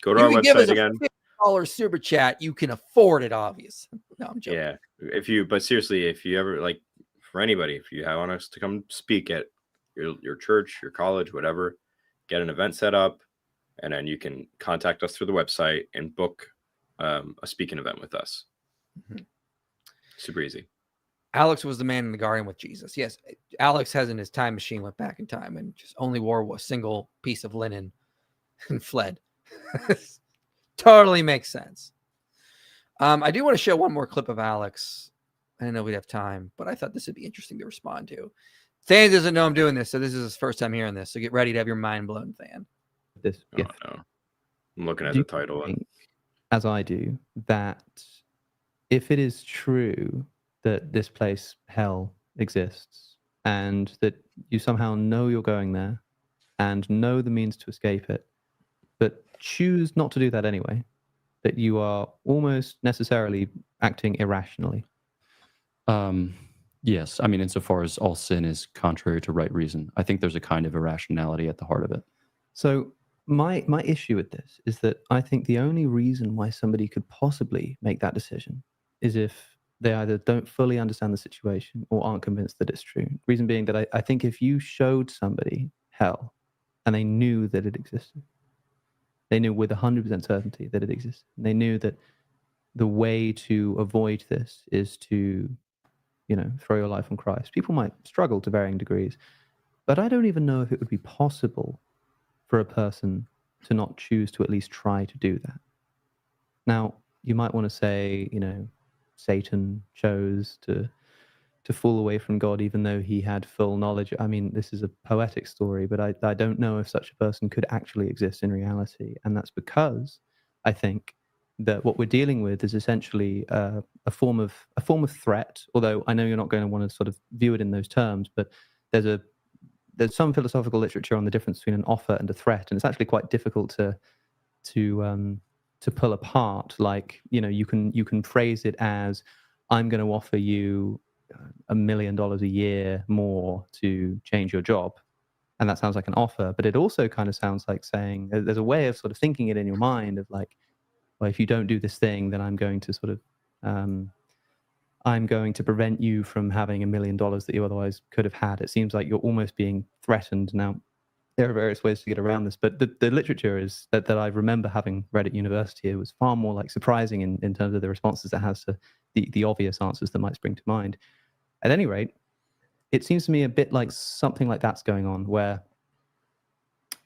Go to our website again. $50 super chat. You can afford it, obviously. No, I'm joking. Yeah. But seriously, if you ever, like, for anybody, if you want us to come speak at your church, your college, whatever, get an event set up. And then you can contact us through the website and book a speaking event with us. Super easy. Alex was the man in the garden with Jesus. Yes, Alex has in his time machine went back in time and just only wore a single piece of linen and fled. Totally makes sense. I do want to show one more clip of Alex. I didn't know we'd have time, but I thought this would be interesting to respond to. Than doesn't know I'm doing this, so this is his first time hearing this. So get ready to have your mind blown, Than. This gift. Oh, no. I'm looking at the title. As I do, that if it is true that this place, hell, exists, and that you somehow know you're going there and know the means to escape it, but choose not to do that anyway, that you are almost necessarily acting irrationally. Yes. I mean, insofar as all sin is contrary to right reason, I think there's a kind of irrationality at the heart of it. So my issue with this is that I think the only reason why somebody could possibly make that decision is if they either don't fully understand the situation or aren't convinced that it's true. Reason being that I think if you showed somebody hell and they knew that it existed, they knew with 100% certainty that it existed, and they knew that the way to avoid this is to, throw your life on Christ. People might struggle to varying degrees, but I don't even know if it would be possible for a person to not choose to at least try to do that. Now, you might want to say, Satan chose to fall away from God even though he had full knowledge. I mean, this is a poetic story, but I don't know if such a person could actually exist in reality. And that's because I think that what we're dealing with is essentially a form of threat, although I know you're not going to want to sort of view it in those terms, but there's some philosophical literature on the difference between an offer and a threat, and it's actually quite difficult to pull apart. Like, you can phrase it as, I'm going to offer you $1 million a year more to change your job, and that sounds like an offer. But it also kind of sounds like saying, there's a way of sort of thinking it in your mind of like, well, if you don't do this thing, then I'm going to sort of I'm going to prevent you from having $1 million that you otherwise could have had. It seems like you're almost being threatened. Now, there are various ways to get around this, but the literature is that I remember having read at university, it was far more like surprising in terms of the responses it has to the obvious answers that might spring to mind. At any rate, it seems to me a bit like something like that's going on, where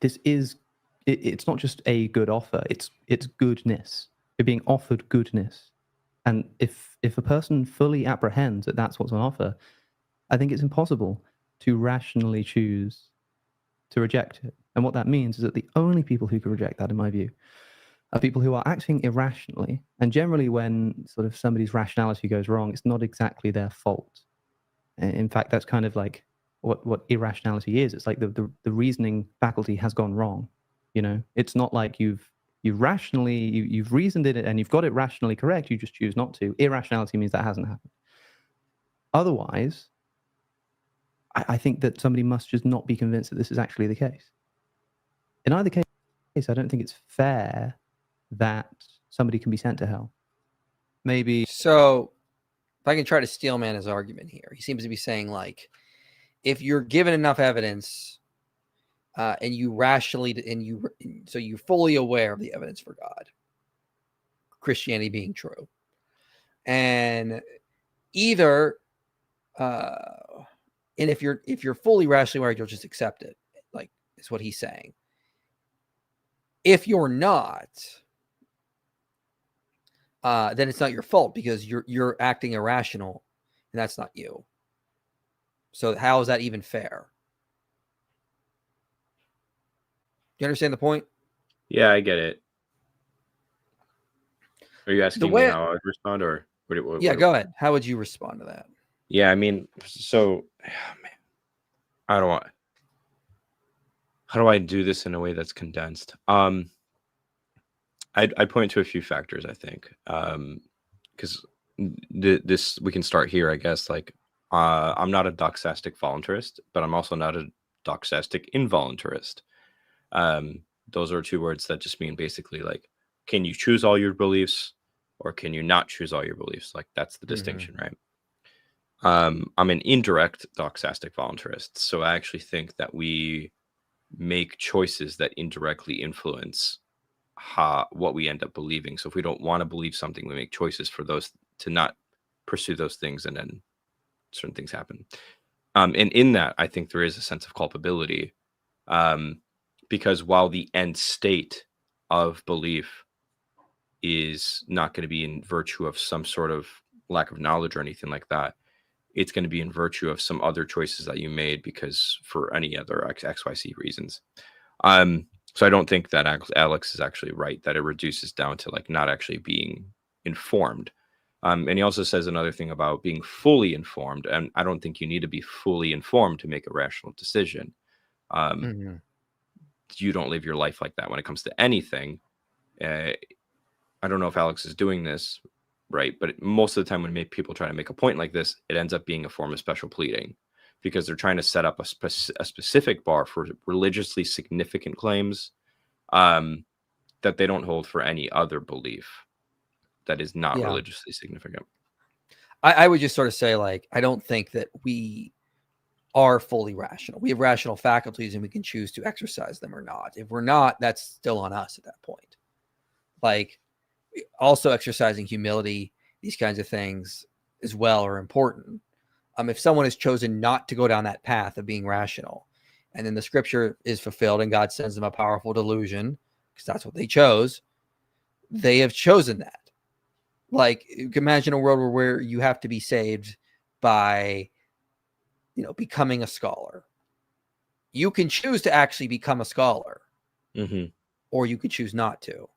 it's not just a good offer, it's goodness. You're being offered goodness. And if a person fully apprehends that that's what's on offer, I think it's impossible to rationally choose to reject it. And what that means is that the only people who can reject that, in my view, are people who are acting irrationally. And generally, when sort of somebody's rationality goes wrong, it's not exactly their fault. In fact, that's kind of like what irrationality is. It's like the reasoning faculty has gone wrong. It's not like you've reasoned it and you've got it rationally correct. You just choose not to. Irrationality means that hasn't happened. Otherwise, I think that somebody must just not be convinced that this is actually the case. In either case, I don't think it's fair that somebody can be sent to hell. Maybe. So, if I can try to steelman his argument here, he seems to be saying, like, if you're given enough evidence and you rationally, so you're fully aware of the evidence for God, Christianity being true, and either, and if you're fully rationally aware, you'll just accept it, like, is what he's saying. If you're not, then it's not your fault because you're acting irrational, and that's not you. So how is that even fair? Do you understand the point? Yeah, I get it. Are you asking me how I would respond, or what? Yeah, go ahead. How would you respond to that? Yeah, I mean, so, man, how do I do this in a way that's condensed? I'd point to a few factors, I think, because this we can start here, I guess. Like, I'm not a doxastic voluntarist, but I'm also not a doxastic involuntarist. Those are two words that just mean basically, like, can you choose all your beliefs or can you not choose all your beliefs? Like, that's the distinction, right? I'm an indirect doxastic voluntarist, so I actually think that we make choices that indirectly influence what we end up believing. So if we don't want to believe something, we make choices for those to not pursue those things, and then certain things happen. And in that, I think there is a sense of culpability, because while the end state of belief is not going to be in virtue of some sort of lack of knowledge or anything like that, it's going to be in virtue of some other choices that you made because for any other XYZ reasons. So I don't think that Alex is actually right, that it reduces down to like not actually being informed. And he also says another thing about being fully informed. And I don't think you need to be fully informed to make a rational decision. You don't live your life like that when it comes to anything. I don't know if Alex is doing this right, but most of the time when people try to make a point like this, it ends up being a form of special pleading, because they're trying to set up a specific bar for religiously significant claims that they don't hold for any other belief that is not religiously significant. I would just sort of say, like, I don't think that we are fully rational. We have rational faculties and we can choose to exercise them or not. If we're not, that's still on us at that point. Like, also exercising humility, these kinds of things as well are important. If someone has chosen not to go down that path of being rational and then the scripture is fulfilled and God sends them a powerful delusion, because that's what they chose, they have chosen that. Like, you can imagine a world where you have to be saved by, becoming a scholar. You can choose to actually become a scholar, or you could choose not to.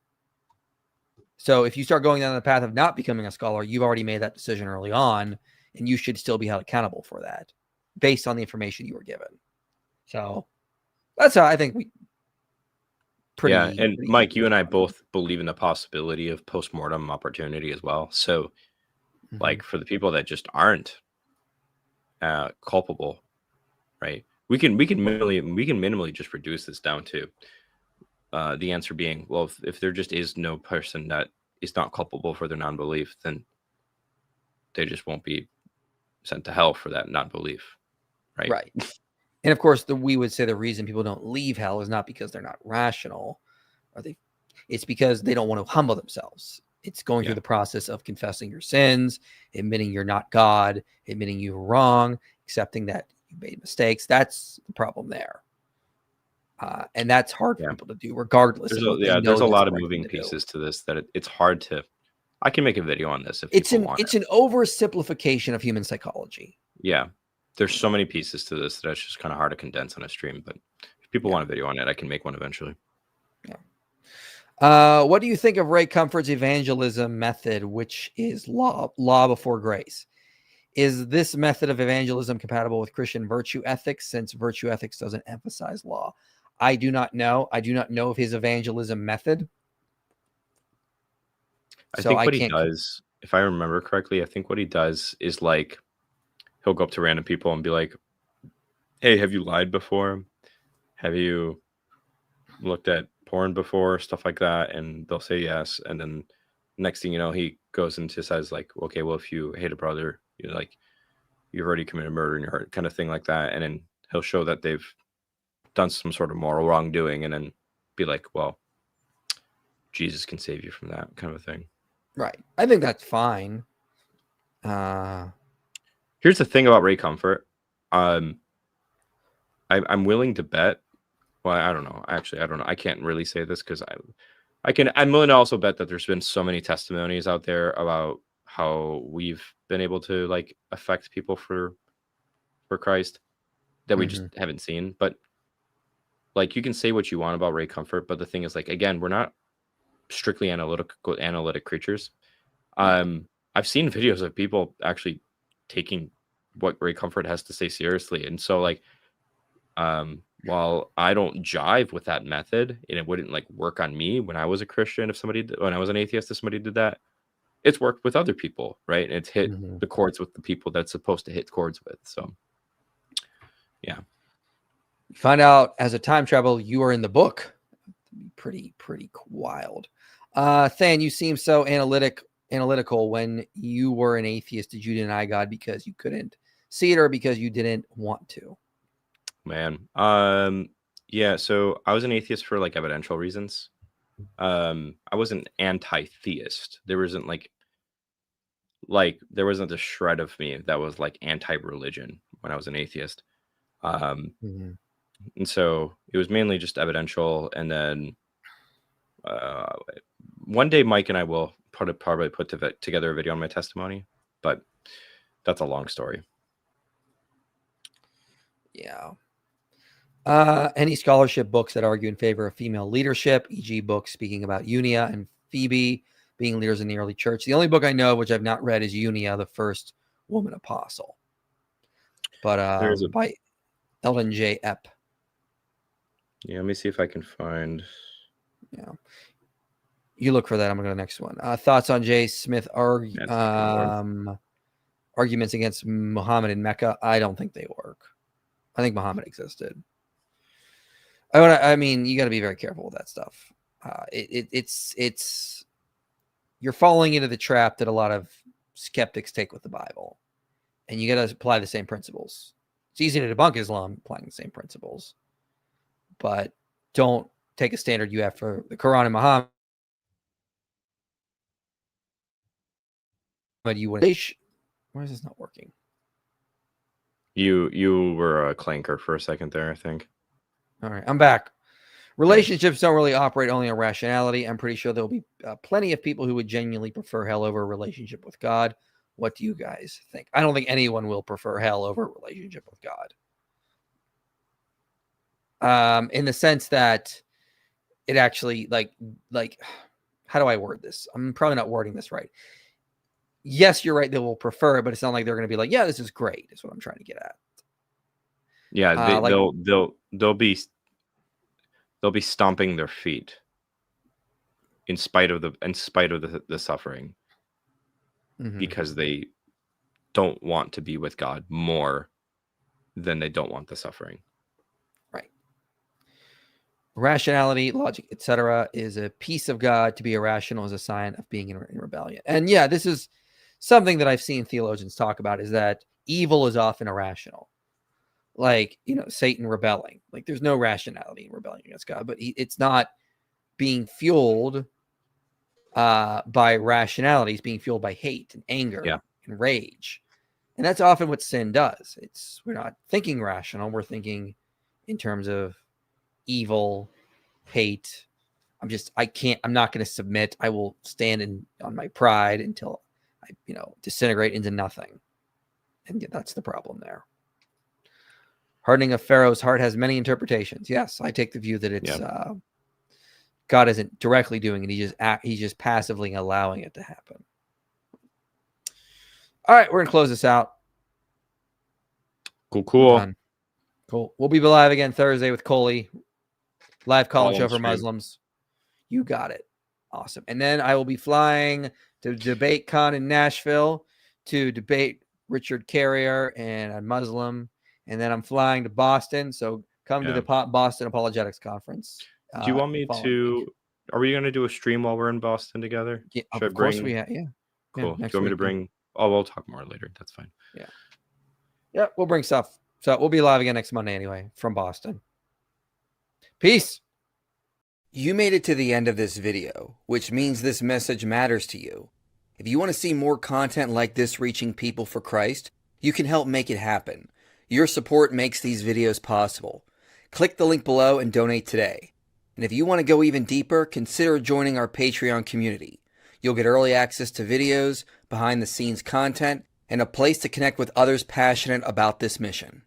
So if you start going down the path of not becoming a scholar, you've already made that decision early on, and you should still be held accountable for that based on the information you were given. So that's how I think we and Mike, you and I both believe in the possibility of post-mortem opportunity as well. So like for the people that just aren't culpable, right? We can minimally just reduce this down to the answer being, well, if there just is no person that is not culpable for their non-belief, then they just won't be sent to hell for that non-belief, right? Right. And of course, we would say the reason people don't leave hell is not because they're not rational, it's because they don't want to humble themselves. It's going through the process of confessing your sins, admitting you're not God, admitting you were wrong, accepting that you made mistakes. That's the problem there. And that's hard for people to do, regardless. There's a lot of moving pieces to this that it's hard to. I can make a video on this if people want. It's an oversimplification of human psychology. Yeah, there's so many pieces to this that it's just kind of hard to condense on a stream. But if people want a video on it, I can make one eventually. Yeah. What do you think of Ray Comfort's evangelism method, which is law before grace? Is this method of evangelism compatible with Christian virtue ethics, since virtue ethics doesn't emphasize law? I do not know. I do not know of his evangelism method. I think what he does, if I remember correctly, I think what he does is like he'll go up to random people and be like, hey, have you lied before? Have you looked at porn before? Stuff like that. And they'll say yes. And then next thing you know, he goes into says like, okay, well, if you hate a brother, you're like, you've already committed murder in your heart, kind of thing like that. And then he'll show that they've done some sort of moral wrongdoing and then be like, well, Jesus can save you from that kind of a thing. Right. I think that's fine. Here's the thing about Ray Comfort. I'm willing to bet. Well, I don't know. Actually, I don't know. I can't really say this because I'm willing to also bet that there's been so many testimonies out there about how we've been able to like affect people for Christ that we just haven't seen. But like, you can say what you want about Ray Comfort, but the thing is, like, again, we're not strictly analytic creatures. I've seen videos of people actually taking what Ray Comfort has to say seriously, and so like, while I don't jive with that method, and it wouldn't like work on me when I was a Christian, when I was an atheist, if somebody did that, it's worked with other people, right? And it's hit the chords with the people that's supposed to hit chords with. So, yeah. Find out as a time travel, you are in the book. Pretty wild. Than, you seem so analytical. When you were an atheist, did you deny God because you couldn't see it, or because you didn't want to? Man, yeah. So I was an atheist for like evidential reasons. I wasn't anti-theist. There wasn't there wasn't a shred of me that was like anti-religion when I was an atheist. And so it was mainly just evidential. And then one day Mike and I will probably put together a video on my testimony, but that's a long story. Yeah. Any scholarship books that argue in favor of female leadership, e.g. books speaking about Unia and Phoebe being leaders in the early church? The only book I know, which I've not read, is Unia, the first woman apostle. But by Ellen J. Epp. Yeah, let me see if I can find. Yeah. You look for that. I'm going to go to the next one. Thoughts on J. Smith arguments against Muhammad in Mecca? I don't think they work. I think Muhammad existed. I mean, you got to be very careful with that stuff. It's you're falling into the trap that a lot of skeptics take with the Bible, and you got to apply the same principles. It's easy to debunk Islam applying the same principles, but don't take a standard you have for the Quran and Muhammad. You would. Why is this not working? You were a clanker for a second there, I think. All right, I'm back. Relationships don't really operate only on rationality. I'm pretty sure there'll be plenty of people who would genuinely prefer hell over a relationship with God. What do you guys think? I don't think anyone will prefer hell over a relationship with God. In the sense that it actually like how do I word this? I'm probably not wording this right. Yes, you're right. They will prefer it, but it's not like they're going to be like, yeah, this is great. Is what I'm trying to get at. Yeah, they'll be stomping their feet in spite of the suffering, because they don't want to be with God more than they don't want the suffering. Right. Rationality, logic, etc., is a piece of God. To be irrational is a sign of being in rebellion. And yeah, this is something that I've seen theologians talk about, is that evil is often irrational. Like, Satan rebelling. Like, there's no rationality in rebelling against God, but it's not being fueled by rationality. It's being fueled by hate and anger and rage. And that's often what sin does. We're not thinking rational. We're thinking in terms of evil, hate. I'm not going to submit. I will stand on my pride until I, disintegrate into nothing. And that's the problem there. Hardening of Pharaoh's heart has many interpretations. Yes, I take the view that it's God isn't directly doing it. He's just passively allowing it to happen. All right, we're gonna close this out. Cool. Cool. We'll be live again Thursday with Coley. Live call-in All show on for stream. Muslims. You got it. Awesome. And then I will be flying to DebateCon in Nashville to debate Richard Carrier and a Muslim. And then I'm flying to Boston. So come to the Boston Apologetics Conference. Do you want me to? Are we going to do a stream while we're in Boston together? Yeah, of course we have. Yeah. Cool. Do you next want me to week, bring? Oh, we'll talk more later. That's fine. Yeah, we'll bring stuff. So we'll be live again next Monday anyway from Boston. Peace. You made it to the end of this video, which means this message matters to you. If you want to see more content like this reaching people for Christ, you can help make it happen. Your support makes these videos possible. Click the link below and donate today. And if you want to go even deeper, consider joining our Patreon community. You'll get early access to videos, behind-the-scenes content, and a place to connect with others passionate about this mission.